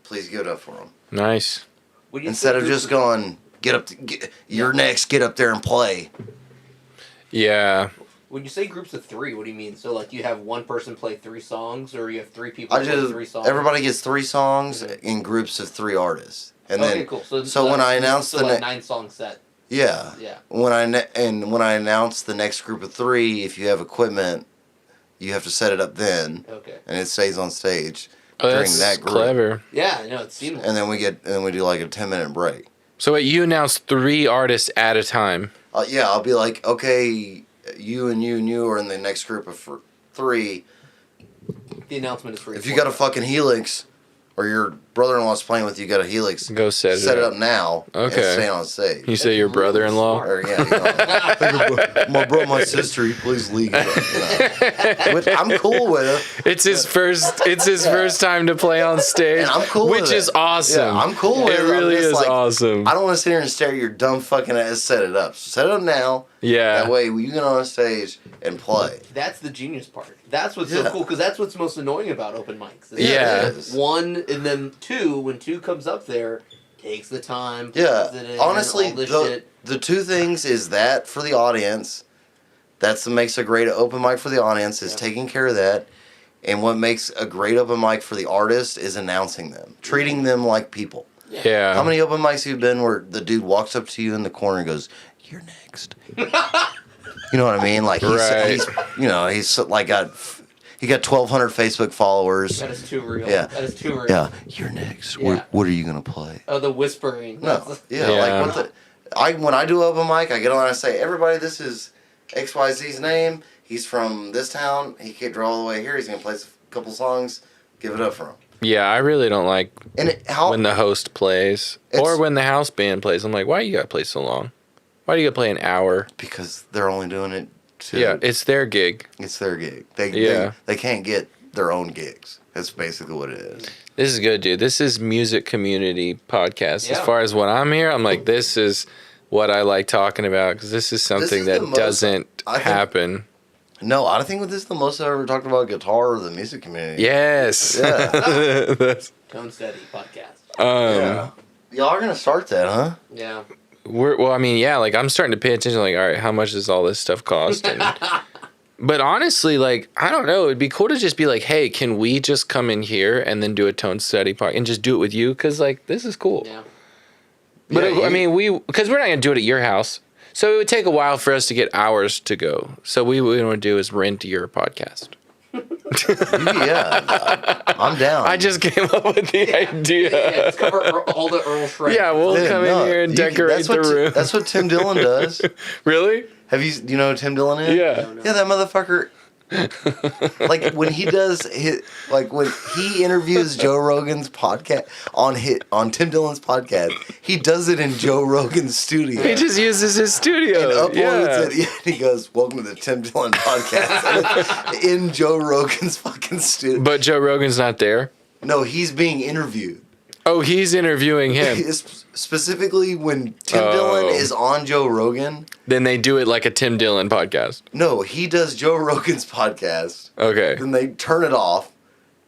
Please give it up for him. Nice. Instead of just going, you're next, get up there and play. Yeah. When you say groups of 3, what do you mean? So, like, you have one person play 3 songs, or you have 3 people play 3 songs? Everybody gets 3 songs in groups of 3 artists. And then, cool. So when I announce the next 9-song set. Yeah. When I announce the next group of 3, if you have equipment, you have to set it up then. Okay. And it stays on stage during that's that group. Clever. Yeah, I know, it's seamless. And then we do like a 10-minute break. So wait, you announce 3 artists at a time. Yeah, I'll be like, okay, you and you are in the next group of 3. The announcement is free. If you got a fucking Helix, or your brother-in-law's playing with you, got a Helix, go set it up now. Okay. And stay on stage. You say your brother-in-law? Or, my sister, he plays league. Which I'm cool with. It's his first time to play on stage. And I'm cool with it. Which is awesome. Yeah, I'm cool with it. It really is awesome. I don't want to sit here and stare at your dumb fucking ass. Set it up. Set it up now. Yeah. That way you get on stage and play. That's the genius part. That's what's so cool, because that's what's most annoying about open mics. Yeah. 1, and then 2, when 2 comes up there, takes the time. Yeah. It in, Honestly, all this shit. the 2 things is that for the audience. That's what makes a great open mic for the audience, is taking care of that. And what makes a great open mic for the artist is announcing them. Treating them like people. Yeah. How many open mics have you been where the dude walks up to you in the corner and goes, "You're next." You know what I mean? Like he's like he got 1,200 Facebook followers. That is too real. Yeah. That is too real. Yeah. You're next. Yeah. What are you gonna play? Oh, the whispering. No. Yeah. Like when I do open mic, I get on and I say, "Everybody, this is XYZ's name. He's from this town. He can't draw all the way here. He's gonna play a couple songs. Give it up for him." Yeah, I really don't like when the host plays or when the house band plays. I'm like, why you gotta play so long? Why do you gotta play an hour? Because they're only doing it Yeah, it's their gig. It's their gig. They can't get their own gigs. That's basically what it is. This is good, dude. This is music community podcast. As far as what I'm here, I'm like, this is what I like talking about because this is something that doesn't happen. No, I think this is the most I've ever talked about guitar or the music community. Yes. Yeah. That's, Tone Steady podcast. Yeah. Y'all are gonna start that, huh? Yeah. Well, I mean, yeah, like I'm starting to pay attention. Like, all right, how much does all this stuff cost? And, but honestly, like, I don't know. It'd be cool to just be like, hey, can we just come in here and then do a Tone Steady podcast and just do it with you? Because like this is cool. Yeah. But Yeah, I mean, because we're not gonna do it at your house, so it would take a while for us to get hours to go. So what we want to do is rent your podcast. Yeah, I'm down. I just came up with the idea. Yeah, let's cover all the Earl Shrek. Yeah, we'll Dude, come no, in here and decorate that's the what room. That's what Tim Dillon does. Really? Do you know who Tim Dillon is? Yeah. Yeah, that motherfucker. Like when he does when he interviews Joe Rogan's podcast on Tim Dillon's podcast, he does it in Joe Rogan's studio. He just uses his studio. And uploads it. Yeah, and he goes, "Welcome to the Tim Dillon podcast," and it's in Joe Rogan's fucking studio. But Joe Rogan's not there. No, he's being interviewed. Oh, he's interviewing him. Specifically, when Tim Dillon is on Joe Rogan, Then they do it like a Tim Dillon podcast. no, he does Joe Rogan's podcast. Okay. Then they turn it off,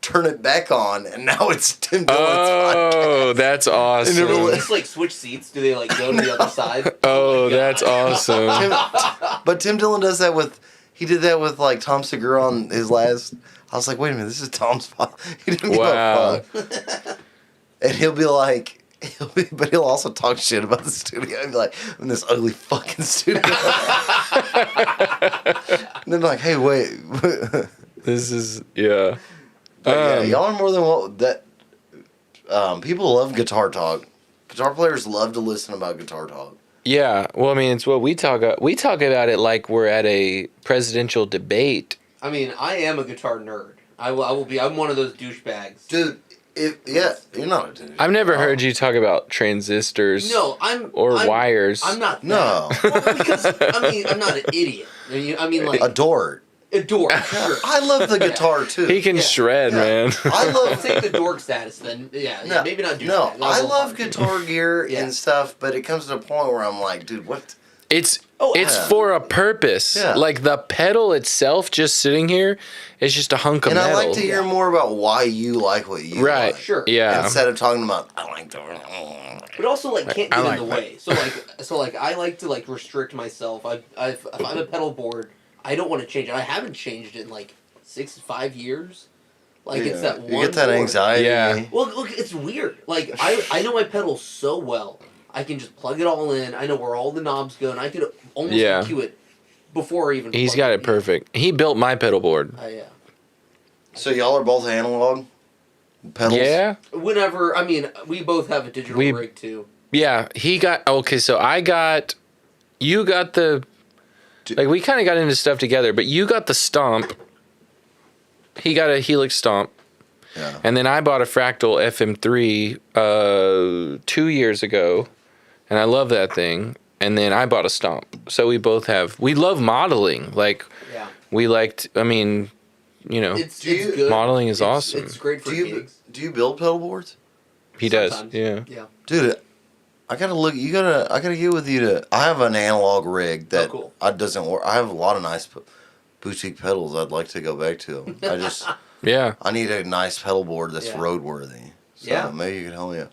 turn it back on, and now it's Tim Dillon's podcast. Oh, that's Do they awesome. just like switch seats? Do they like go to the other side? Oh, that's awesome. But Tim Dillon does that he did that with like Tom Segura on his last. I was like, wait a minute, this is Tom's podcast. He didn't give Wow. a fuck. And he'll be like, but he'll also talk shit about the studio. He'll be like, I'm in this ugly fucking studio. And then like, hey, wait. This is, yeah. Yeah, y'all are more than what that. People love guitar talk. Guitar players love to listen about guitar talk. Yeah. Well, I mean, it's what we talk about. We talk about it like we're at a presidential debate. I mean, I am a guitar nerd. I will be. I'm one of those douchebags. Dude, you're not a dude. I've never heard you talk about transistors No, I'm wires. I'm not. No. Well, because I'm not an idiot. I mean, like A dork. a dork. Sure. I love the guitar too. He can Yeah. shred, Yeah. man. I I'll love take the dork status then. Yeah, No, maybe not douchebag. No, I'll I go love hard. guitar gear Yeah. and stuff, but it comes to a point where I'm like, dude, what? It's Oh, it's yeah. for a purpose. Yeah. Like the pedal itself, just sitting here, is just a hunk of And I metal. like to hear more about why you like what you Right. like. Sure. Yeah. Instead of talking about, I like the. But also like can't I get like in the that. way. So like I like to like restrict myself. If I'm a pedal board, I don't want to change it. I haven't changed it in like 5 years. Like it's that one. You get that board. anxiety. Yeah. Well, look, it's weird. Like I know my pedals so well. I can just plug it all in. I know where all the knobs go, and I could almost Yeah. EQ it before I even. He's plug got it in. perfect. He built my pedal board. Yeah. So y'all are both analog pedals? Yeah. Whenever we both have a digital We- rig too. Yeah. He got okay. So you got the, like we kind of got into stuff together, but you got the Stomp. He got a Helix Stomp. Yeah. And then I bought a Fractal FM3 2 years ago, and I love that thing. And then I bought a Stomp. So we love modeling. Like Yeah. we liked. I mean, It's Do you- good. modeling is awesome. It's great for gigs. Do you build pedal boards? he does. Sometimes. Yeah. Yeah. Dude, I gotta get with you I have an analog rig that cool. doesn't work. I have a lot of nice boutique pedals I'd like to go back to. Yeah. I need a nice pedal board that's Yeah. roadworthy. So Yeah. maybe you can help me out.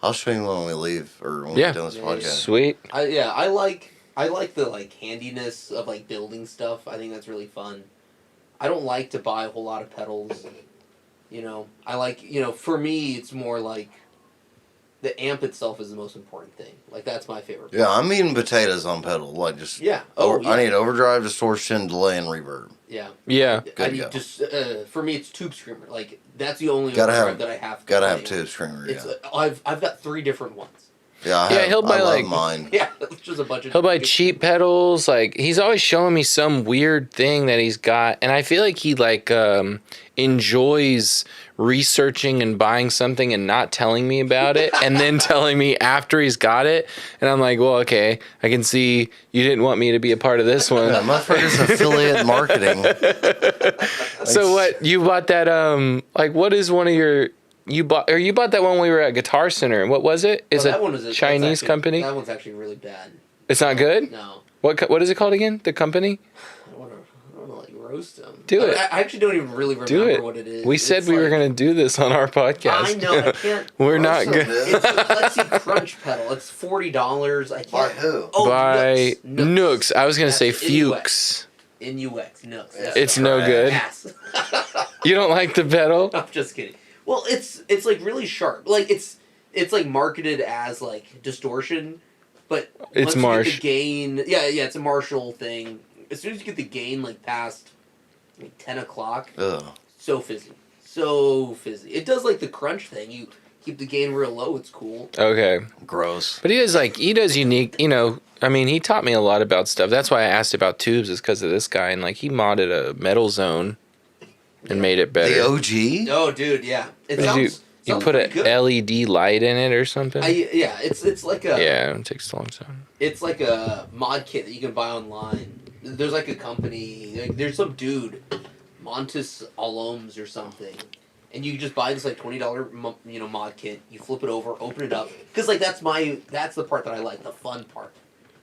I'll show you when we leave or when Yeah. we're done this Yeah, podcast. Sweet. I like the like handiness of like building stuff. I think that's really fun. I don't like to buy a whole lot of pedals. I like for me it's more like the amp itself is the most important thing. Like that's my favorite. Yeah, I'm eating potatoes on pedal. Like just Yeah. Oh, yeah. I need overdrive, distortion, delay, and reverb. Yeah. Yeah. Good I to need go. just for me it's tube screamer. Like that's the only Gotta overdrive have- that I have. Gotta play have on. two screamer. It's Yeah, I've got 3 different ones. yeah. he'll buy, I love like- mine. Yeah, it's just a bunch of. He'll buy cheap pedals. Like he's always showing me some weird thing that he's got, and I feel like he enjoys researching and buying something and not telling me about it, and then telling me after he's got it. And I'm like, well, okay, I can see you didn't want me to be a part of this one. Yeah, motherfucker's affiliate marketing. So what you bought that? Like what is one of your? You bought that one when we were at Guitar Center. What was it? Is that it one is that's Chinese actually- company? That one's actually really bad. It's not good. No. What is it called again? The company? I don't want to like roast him. Do it. I actually don't even really remember what it is. We said we were going to do this on our podcast. I know. I can't. We're not Roast good. them, dude. It's a Lexi Crunch pedal. It's $40. I can't. By who? Oh, By Nooks. Nooks. I was going to say That's Fuchs. N-U-X. Nooks. Yeah. It's no good. Ass. You don't like the pedal? I'm just kidding. Well, it's like really sharp. Like it's like marketed as like distortion, but It's once you get Marsh. the gain. Yeah, it's a Marshall thing. As soon as you get the gain like past like 10 o'clock, Ugh. so fizzy, so fizzy. It does like the crunch thing. You keep the gain real low. It's cool. Okay. Gross. But he does unique, I mean, he taught me a lot about stuff. That's why I asked about tubes, is because of this guy. And like, he modded a metal zone and made it better. The OG? Oh, dude, yeah. It Did sounds. you sounds put pretty a good. LED light in it or something? Yeah, it's like a. Yeah, it takes a long time. It's like a mod kit that you can buy online. There's like a company, like there's some dude, Montes Aloms or something, and you just buy this like $20 mod kit. You flip it over, open it up, because like that's the part that I like, the fun part,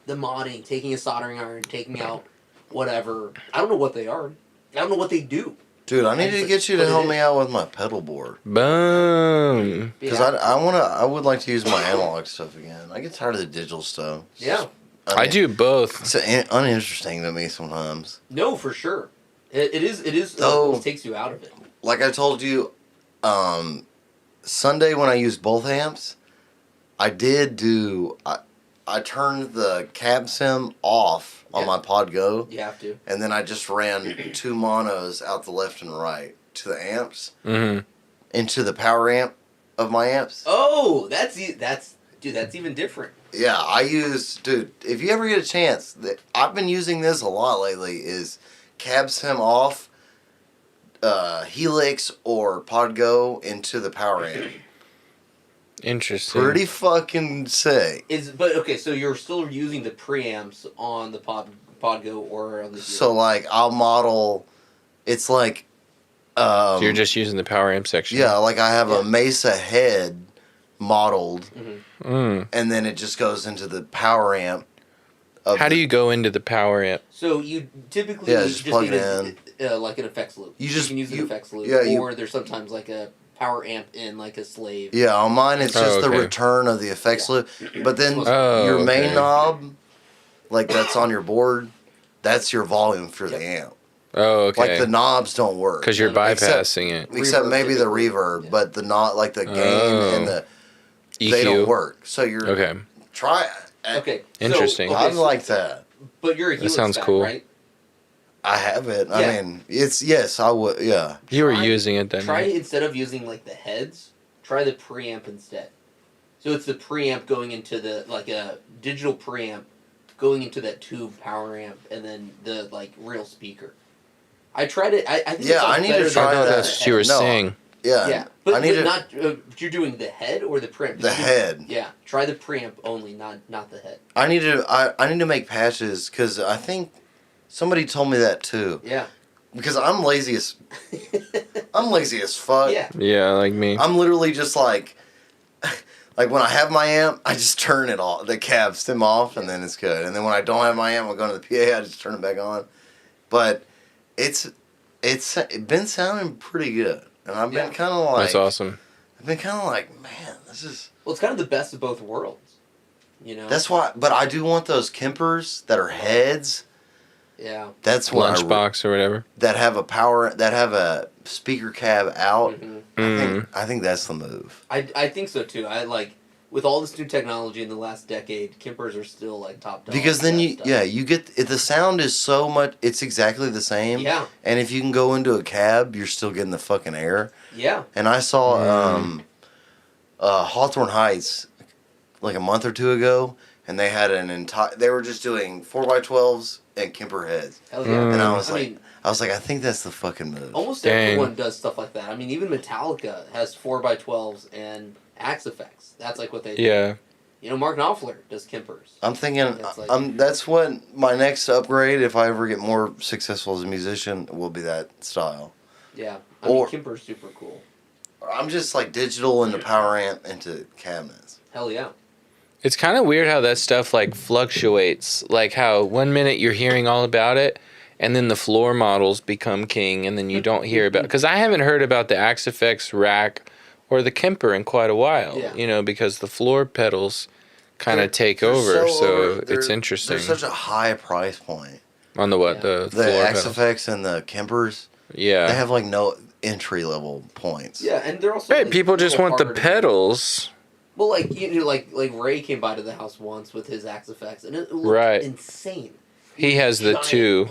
the modding, taking a soldering iron, taking out whatever. I don't know what they are. I don't know what they do. Dude, I need just to get you put to it help in. me out with my pedal board. Boom. Because Yeah. I would like to use my analog stuff again. I get tired of the digital stuff. Yeah. I do both. It's uninteresting to me sometimes. No, for sure. It is. Oh. It takes you out of it. Like I told you, Sunday when I used both amps, I turned the cab sim off on Yeah. my Pod Go, You have to. and then I just ran 2 monos out the left and right to the amps, Mm-hmm. into the power amp of my amps. Oh, that's even different. Yeah, dude, if you ever get a chance, I've been using this a lot lately, is cab sim off, Helix or Pod Go into the power amp. Interesting. Pretty fucking sick. But okay, so you're still using the preamps on the Podgo or on the So like I'll model, it's like, So you're just using the power amp section. yeah, like I have Yeah. a Mesa head modeled, Mm. and then it just goes into the power amp. How do you go into the power amp? So you typically just plug need like an effects loop. You can use an effects loop, yeah, or there's sometimes like a power amp in like a slave. Yeah, on mine it's just the okay. return of the effects loop, but then Oh, your main okay. knob, like that's on your board, that's your volume for the amp. Oh, okay. Like the knobs don't work. Because you're Except- bypassing it. Except Reverb maybe the typically. reverb, Yeah. but the not like the gain Oh. and the EQ. they don't work. So you're Okay. try it. Okay. Interesting. I like that. But you're a Helix sounds fan, cool. right? I have it. Yeah. I mean, yes, I would. Yeah. You were Try- using it then. Try right? instead of using like the heads, try the preamp instead. So it's the preamp going into the like a digital preamp going into that tube power amp, and then the like real speaker. I tried it. I think Yeah, it sounds I need to better I than try thought the that. that's what you were head. No. saying. Yeah. Yeah, but, I need to not. But you're doing the head or the preamp. the head. Yeah, try the preamp only, not the head. I need to make patches because I think somebody told me that too. Yeah. Because I'm lazy as fuck. Yeah. Yeah, like me. I'm literally just like when I have my amp, I just turn it off, the cab stem off, and then it's good. And then when I don't have my amp, I go to the PA, I just turn it back on. But it's been sounding pretty good, and I've been Yeah. kind of like, That's awesome. I've been kind of like, man, this is. Well, it's kind of the best of both worlds. You know. That's why, but I do want those Kempers that are heads. Yeah. That's what Lunchbox or whatever. that have a speaker cab out. Mhm. Mm. I think that's the move. I think so too. I like with all this new technology in the last decade, Kempers are still like top dog. Because then best stuff. you get the sound is so much. It's exactly the same. Yeah. And if you can go into a cab, you're still getting the fucking air. Yeah. And I saw Hawthorne Heights like a month or two ago, and they had an entire. They were just doing 4x12s and Kemper heads, Hell yeah. and I was I mean, I think that's the fucking move. almost Dang. everyone does stuff like that. I mean, even Metallica has 4x12s and axe effects. That's like what they do. Yeah. You know, Mark Knopfler does Kempers. I'm thinking, That's like- that's what my next upgrade, if I ever get more successful as a musician, will be that style. Yeah. I Or- mean, Kemper's super cool. I'm just like digital into power amp into cabinets. Hell yeah. It's kind of weird how that stuff like fluctuates. Like how 1 minute you're hearing all about it, and then the floor models become king, and then you don't hear about, because I haven't heard about the Axe-Fx rack or the Kemper in quite a while. Yeah. You know, because the floor pedals kind of take They're over, so over. it's interesting. They're such a high price point. On the what? Yeah. The The floor Axe-Fx pedals. and the Kempers, Yeah. they have like no entry level points. Yeah, and they're also Right, like, people a just little want the harder to- pedals. Well, like like Ray came by to the house once with his Axe-Fx, and it looked Right. insane. He has the Giant two.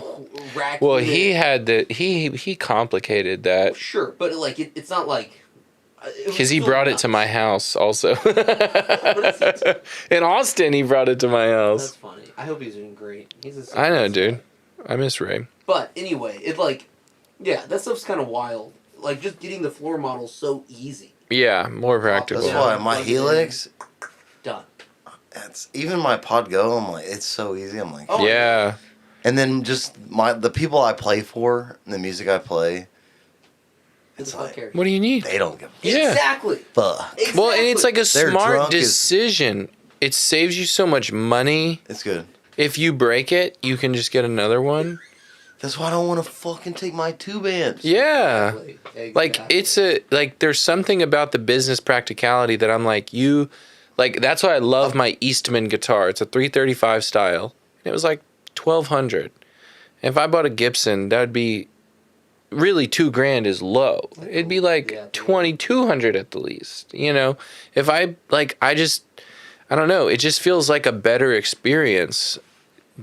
rack Well, unit. he had he complicated that Sure, but like it's not like because he brought it to my house also. it? In Austin, he brought it to my That's house. funny. I hope he's doing great. He's a I know, success dude. guy. I miss Ray. But anyway, it like, yeah, that stuff's kind of wild. Like just getting the floor model so easy. Yeah, more practical. That's Yeah. why my Plug it in. Helix, Done. it's even my Pod Go. I'm like, it's so easy. I'm like, Oh, Yeah. and then just the people I play for, and the music I play, Who it's the fuck like cares? What do you need? they don't give a Yeah. Exactly. fuck. Exactly. Well, and it's like a They're smart drunk as- decision. It saves you so much money. It's good. If you break it, you can just get another one. That's why I don't want to fucking take my tube amps. Yeah. Exactly. Like it's there's something about the business practicality that I'm like, that's why I love my Eastman guitar. It's a 335 style. It was like $1,200. If I bought a Gibson, that would be really $2,000 is low. It'd be like Yeah. $2,200 at the least. You know, if I I don't know. It just feels like a better experience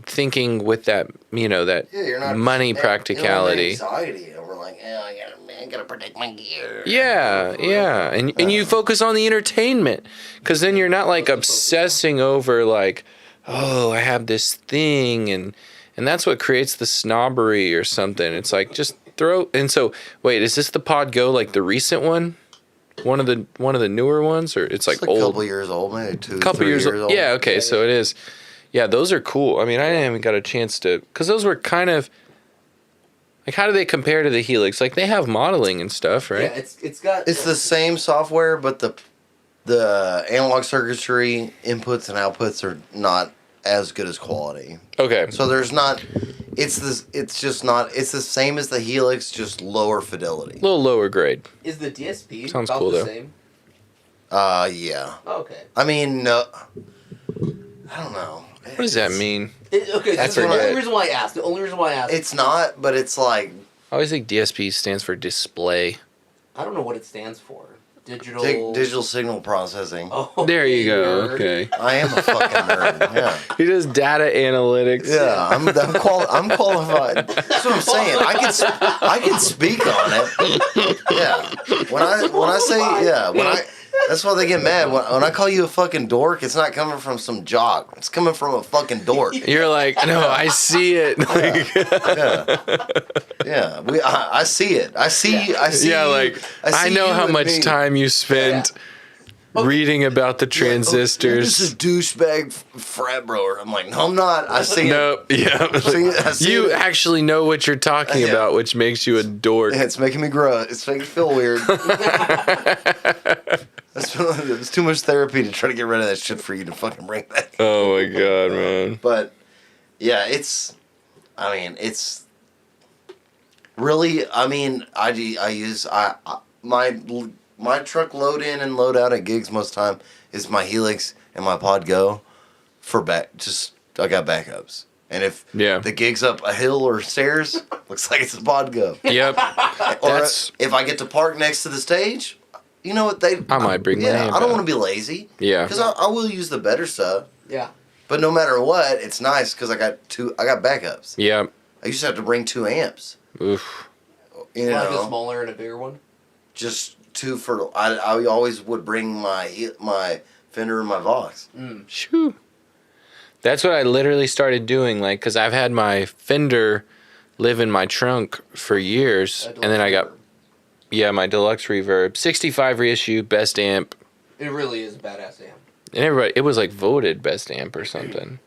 thinking with that, that Yeah, you're not money practicality. Anxiety over like, I gotta protect my gear. Yeah. And you focus on the entertainment because then you're not like obsessing over like, oh, I have this thing and that's what creates the snobbery or something. It's like just throw. And so wait, is this the Pod Go, like the recent one? One of the newer ones, or it's like It's a old? couple years old, maybe Couple 3 years years old. old. Yeah, okay, so it is. Yeah, those are cool. I mean, I haven't got a chance to, because those were kind of like, how do they compare to the Helix? Like they have modeling and stuff, right? Yeah, it's got. It's the same software, but the analog circuitry inputs and outputs are not as good as quality. Okay. So there's not. It's this. It's just not. It's the same as the Helix, just lower fidelity. A little lower grade. Is the DSP Sounds about cool, the though. same? Yeah. Oh, okay. I mean, no. I don't know. What does that mean? Okay, I that's the forget. only reason why I asked. The only reason why I asked. It's not, but it's like I always think DSP stands for display. I don't know what it stands for. Digital. digital signal processing. Oh, There you go. nerd. Okay. I am a fucking nerd. Yeah. He does data analytics. Yeah, I'm qualified. That's what I'm saying. I can speak on it. Yeah. When I say that's why they get mad. When I call you a fucking dork, it's not coming from some jock. It's coming from a fucking dork. You're like, no, I see it. Like, Yeah. I see it. I see. yeah, like I see know you how and much me. time you spent reading about the You're just transistors. a douchebag frat broer. I'm like, no, I'm not. I see it. Nope. Yeah. I see You it. actually know what you're talking Yeah. about, which makes you a dork. It's making me grow. It's making me feel weird. It's too much therapy to try to get rid of that shit for you to fucking bring back. Oh my god, man. But yeah, it's really. I mean, I use my truck load in and load out at gigs most time is my Helix and my Pod Go for I got backups. And if Yeah. the gig's up a hill or stairs, looks like it's a Pod Go. Yep. Or That's if I get to park next to the stage, you know what I might bring my Yeah, amp I don't out. want to be lazy. Yeah. Because I will use the better stuff. Yeah. But no matter what, it's nice because I got backups. Yep. I used to have to bring 2 amps. Oof. You Like a know, smaller and a bigger one. just 2 for. I always would bring my Fender and my Vox. Shoo. That's what I literally started doing, like, because I've had my Fender live in my trunk for years, and then I got, my deluxe reverb, 65 reissue, best amp, It really is a badass amp. and everybody, it was like voted best amp or something,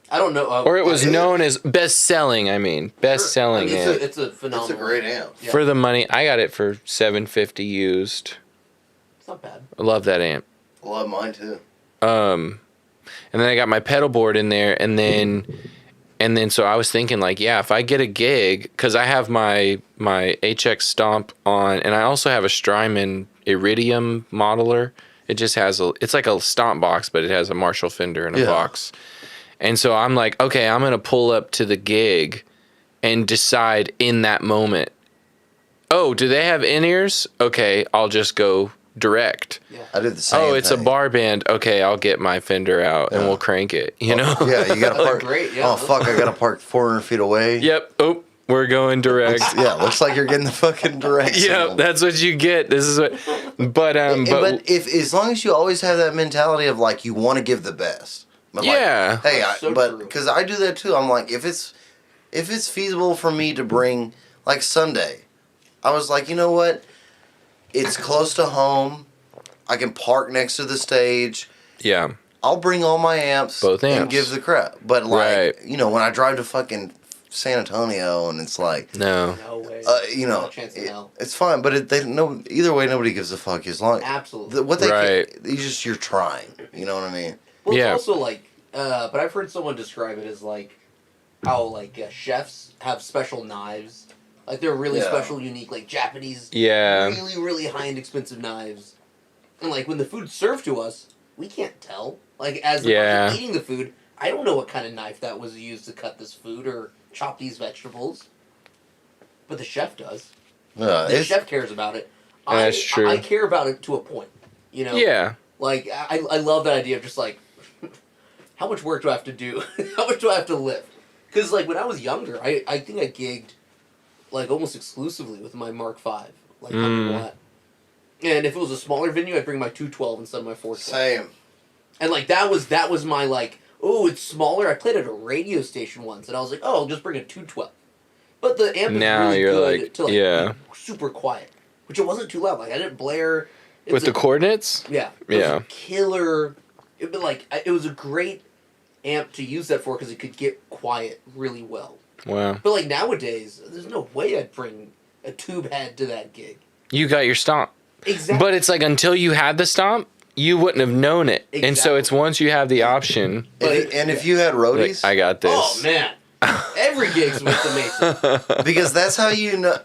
I don't know. or it was known as best selling. Best selling amp It's a phenomenal. It's a great amp. Yeah. for the money. I got it for $750 used. It's not bad. I love that amp. I love mine too. And then I got my pedal board in there, and And then so I was thinking like, yeah, if I get a gig, because I have my HX Stomp on, and I also have a Strymon Iridium modeler. It just has it's like a Stomp box, but it has a Marshall Fender in a box. And so I'm like, okay, I'm gonna pull up to the gig and decide in that moment, oh, do they have in-ears? Okay, I'll just go direct. Yeah. I did the same. Oh, it's thing. a bar band. Okay, I'll get my Fender out and we'll crank it. You know? Yeah, you gotta park. Great, yeah. Oh fuck, I gotta park 400 feet away. Yep. Oh, we're going direct. Yeah, looks like you're getting the fucking direct. Yeah, signal. that's what you get. This is what. But But if as long as you always have that mentality of like you want to give the best. But Yeah. Like, hey, That's so but true. because I do that too. I'm like, if it's feasible for me to bring like Sunday, I was like, you know what? It's close to home. I can park next to the stage. yeah, I'll bring all my amps, Both and amps. give the crap. But like, Right. you know, when I drive to fucking San Antonio and it's like, no. No way. you know, Not a chance in hell. it's fine. But either way, nobody gives a fuck as long. Absolutely. What they Right. you're trying. You know what I mean? Well, Yeah. it's also like, but I've heard someone describe it as like how like chefs have special knives. Like they're really Yeah. special, unique, like Japanese, Yeah. really, really high-end, expensive knives. And like when the food's served to us, we can't tell. Like as the Yeah. person eating the food, I don't know what kind of knife that was used to cut this food or chop these vegetables. But the chef does. The It's, chef cares about it. That's true. I care about it to a point. You know. Yeah. Like I love that idea of just like, how much work do I have to do? How much do I have to lift? Because like when I was younger, I think I gigged like almost exclusively with my Mark V, like 100 watt. And if it was a smaller venue, I'd bring my 212 instead of my 412. same. And like that was my like, oh, it's smaller. I played at a radio station once, and I was like, oh, I'll just bring a 212. But the amp is Now really you're good like, to like yeah. be super quiet, which it wasn't too loud. Like I didn't blare. It With was the coordinates? yeah. It was Yeah. a killer. It was a great amp to use that for because it could get quiet really well. Wow. But like nowadays, there's no way I'd bring a tube head to that gig. You got your Stomp. Exactly. But it's like until you had the Stomp, you wouldn't have known it. And so Exactly. it's once you have the option, If you had like, roadies, I got this. Oh man, every gig's with the Mason. because that's how you know.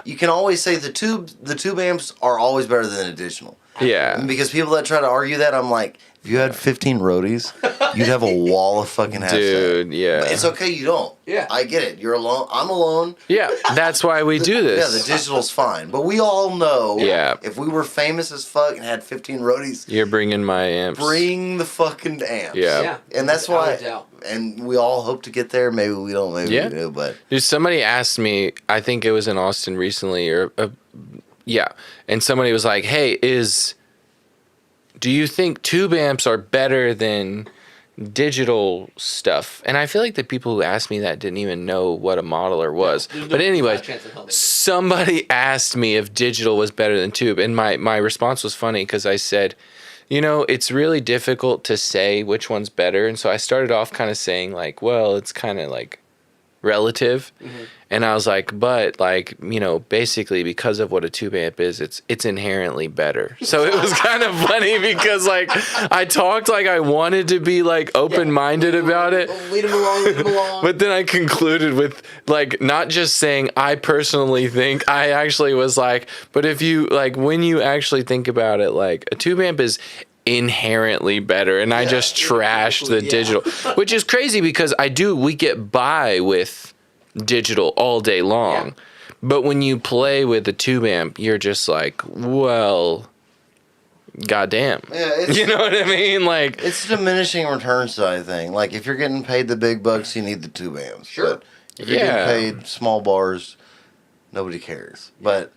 You can always say the tube amps are always better than additional. Yeah. Because people that try to argue that, I'm like, if you had 15 roadies, you'd have a wall of fucking half Dude, yeah. But it's okay, you don't. Yeah. I get it. You're alone. I'm alone. Yeah, that's why we do Yeah, this. the digital's fine. But we all know Yeah. if we were famous as fuck and had 15 roadies, You're bringing my amps. bring the fucking amps. Yeah. Yeah. And that's Without why, a doubt. and we all hope to get there. Maybe we don't, maybe Yeah. we do, but Dude, somebody asked me, I think it was in Austin recently, yeah, and somebody was like, hey, do you think tube amps are better than digital stuff? And I feel like the people who asked me that didn't even know what a modeler was. There's no- But anyways, not a chance in hell they do. somebody asked me if digital was better than tube, and my response was funny because I said, you know, it's really difficult to say which one's better. And so I started off kind of saying like, well, it's kind of like relative. And I was like, but like, you know, basically because of what a tube amp is, it's inherently better. So it was kind of funny because like I talked like I wanted to be like open-minded about it. Lead him along. But then I concluded with like not just saying I personally think, I actually was like, but if you like when you actually think about it, like a tube amp is inherently better, and I just trashed the Yeah. digital, which is crazy because we get by with digital all day long. Yeah. But when you play with a tube amp, you're just like, well, goddamn. yeah, it's, You know what I mean? Like, it's a diminishing return side thing. Like if you're getting paid the big bucks, you need the tube amps. Sure. But if you're Yeah. getting paid small bars, nobody cares. But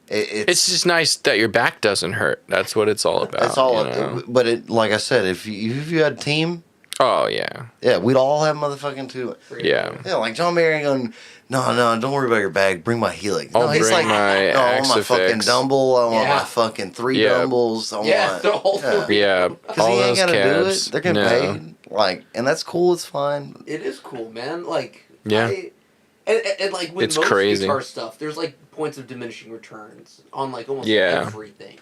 it's just nice that your back doesn't hurt. That's what it's all about. That's all. you know? But it, like I said, if you had a team, Oh yeah, yeah, we'd all have motherfucking two. yeah. Yeah, like John Mayer going, no, don't worry about your bag. Bring my Helix. No, I'll he's bring like, my no, I want my Axifix. fucking dumble. I want Yeah. my fucking 3 Yeah. dumbles. I Yeah, want, the whole thing. Yeah, Because all he ain't those got to do cabs. it. They're getting No. paid. Like, and that's cool. It's fine. It is cool, man. Like Yeah. and like with It's most crazy. guitar stuff, there's like points of diminishing returns on like almost Yeah. everything.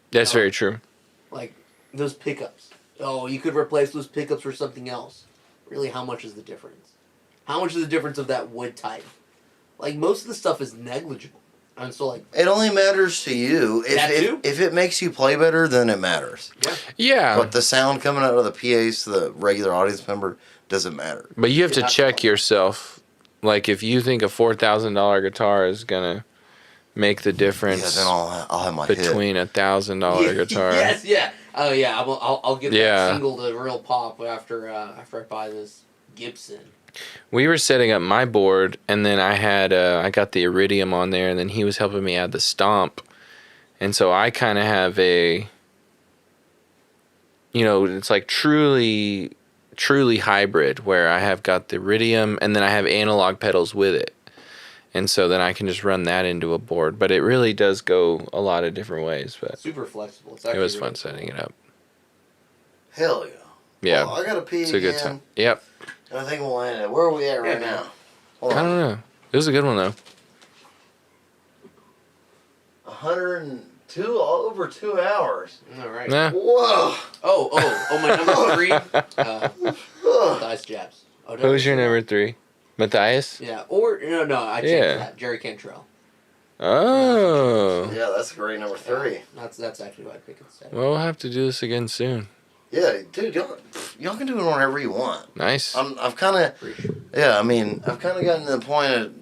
That's very true. Like those pickups. Oh, you could replace those pickups for something else. Really, how much is the difference? How much is the difference of that wood type? Like, most of the stuff is negligible. And so, like... It only matters to you. Too? If it makes you play better, then it matters. Yeah. But the sound coming out of the PAs to the regular audience member doesn't matter. But you have to check yourself. Like, if you think a $4,000 guitar is going to make the difference Then I'll have my between hit. $1,000 guitar. Yes, yeah. Oh, yeah. I'll get Yeah. that single to real pop after I buy this Gibson. We were setting up my board, and then I got the Iridium on there, and then he was helping me add the Stomp. And so I kind of have a, it's like truly hybrid, where I have got the Iridium, and then I have analog pedals with it. And so then I can just run that into a board. But it really does go a lot of different ways. But Super flexible. It's it was really fun cool. setting it up. Hell yeah. Yeah. Well, I got to pee It's a good time. Yep. I think we'll end it. Where are we at right Yeah. now? Hold I on. don't know. It was a good one, though. 102, over 2 hours. All right. Nah. Whoa. Oh, my number 3? Dice Jabs. Oh, Who's your number 3? Matthias? Yeah. Or, no, I changed Yeah. that. Jerry Cantrell. Oh. Yeah, that's a great number 3. That's actually what I pick instead. Well, we'll have to do this again soon. Yeah, dude, y'all can do it whenever you want. Nice. I've kind of, yeah, I mean, I've kind of gotten to the point of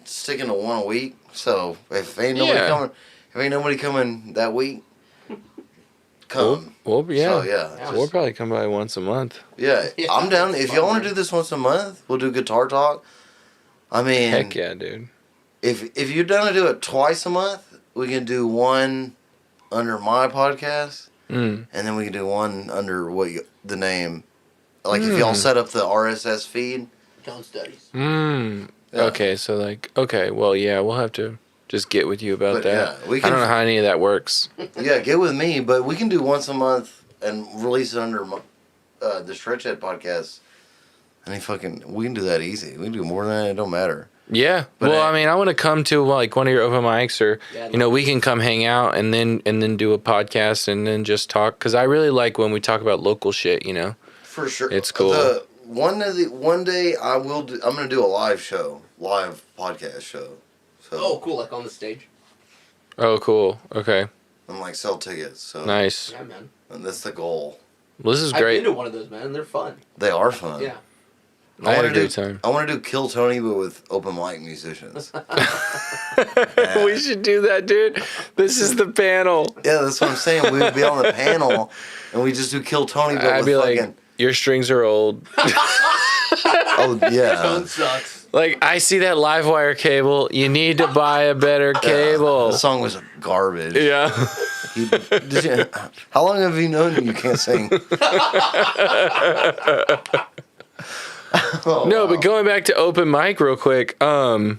sticking to one a week. So if ain't nobody coming that week, come. Well, yeah. So yeah, We'll probably come by once a month. yeah, Yeah, I'm down. that's If y'all want fine. to do this once a month, we'll do guitar talk. I mean, Heck yeah, dude. if you're down to do it twice a month, we can do one under my podcast. Mm. And then we can do one under the name. Like if y'all set up the RSS feed. Tone Studies. Mm. Yeah. Okay, well, yeah, we'll have to just get with you about But, that. yeah, we I can- don't know how any of that works. Yeah, get with me. But we can do once a month and release it under the Stretch Head podcast. We can do that easy. We can do more than that. It don't matter. Yeah. But Well, I mean, I want to come to like one of your open mics, or Yeah, we can come hang out and then do a podcast and then just talk, because I really like when we talk about local shit. For sure. It's cool. One day I'm gonna do a live podcast show. So Oh, cool. Like on the stage. Oh, cool. Okay. I'm like sell tickets. So Nice. Yeah, man. And that's the goal. Well, this is I've great. been to one of those, man. They're fun. They are fun. Yeah. I had a wanna great time. I want to do Kill Tony, but with open mic musicians. We should do that, dude. This is the panel. Yeah, that's what I'm saying. We would be on the panel, and we just do Kill Tony, but I'd with be fucking. like, your strings are old. Oh yeah. Tone sucks. Like, I see that live wire cable. You need to buy a better cable. The song was garbage. Yeah. How long have you known you can't sing? Oh, No, wow. but going back to open mic real quick. Well,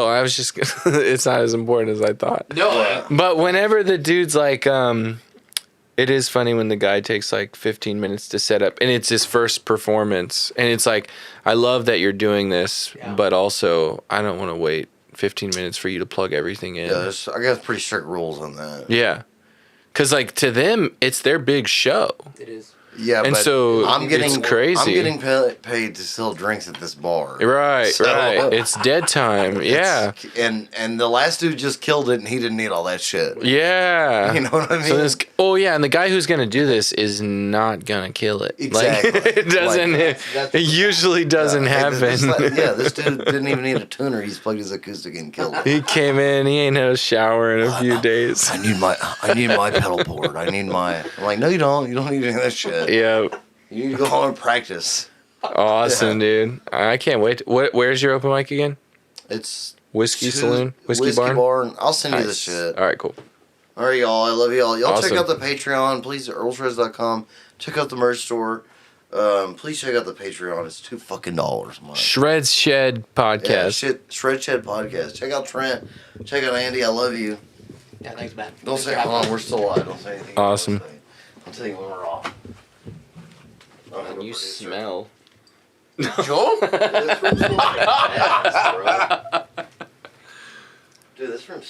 I was just. It's not as important as I thought. No. But whenever the dude's like, it is funny when the guy takes like 15 minutes to set up, and it's his first performance, and it's like, I love that you're doing this, Yeah. but also I don't want to wait 15 minutes for you to plug everything in. Yeah, I got pretty strict rules on that. Yeah. Because like to them, it's their big show. It is. Yeah, And but so it's crazy. I'm getting paid to sell drinks at this bar. Right, So- right. It's dead time. Yeah. And the last dude just killed it, and he didn't need all that shit. Yeah. You know what I mean? So this, and the guy who's gonna do this is not gonna kill it. Exactly. Like, it doesn't. That's- it usually doesn't happen. This dude didn't even need a tuner. He just plugged his acoustic and killed it. He came in. He ain't had a shower in a few days. I need my pedal board. I'm like, no, you don't. You don't need any of that shit. Yeah. You need to go home and practice. Awesome, dude. I can't wait. Where's your open mic again? It's Whiskey Saloon? Whiskey Barn? I'll send you the Nice. shit. All right, cool. All right, y'all. I love y'all. Y'all check Awesome. out the Patreon. Please, earlshreds.com. Check out the merch store. Please check out the Patreon. It's $2 a month. Shreds Shed Yeah, podcast. Shred Shed Podcast. Check out Trent. Check out Andy. I love you. Yeah, thanks, man. Don't say, hold on, we're still live. Don't say anything. Awesome. I'll tell you when we're off. You smell. Joel? This room smells like ass, bro. Dude, this room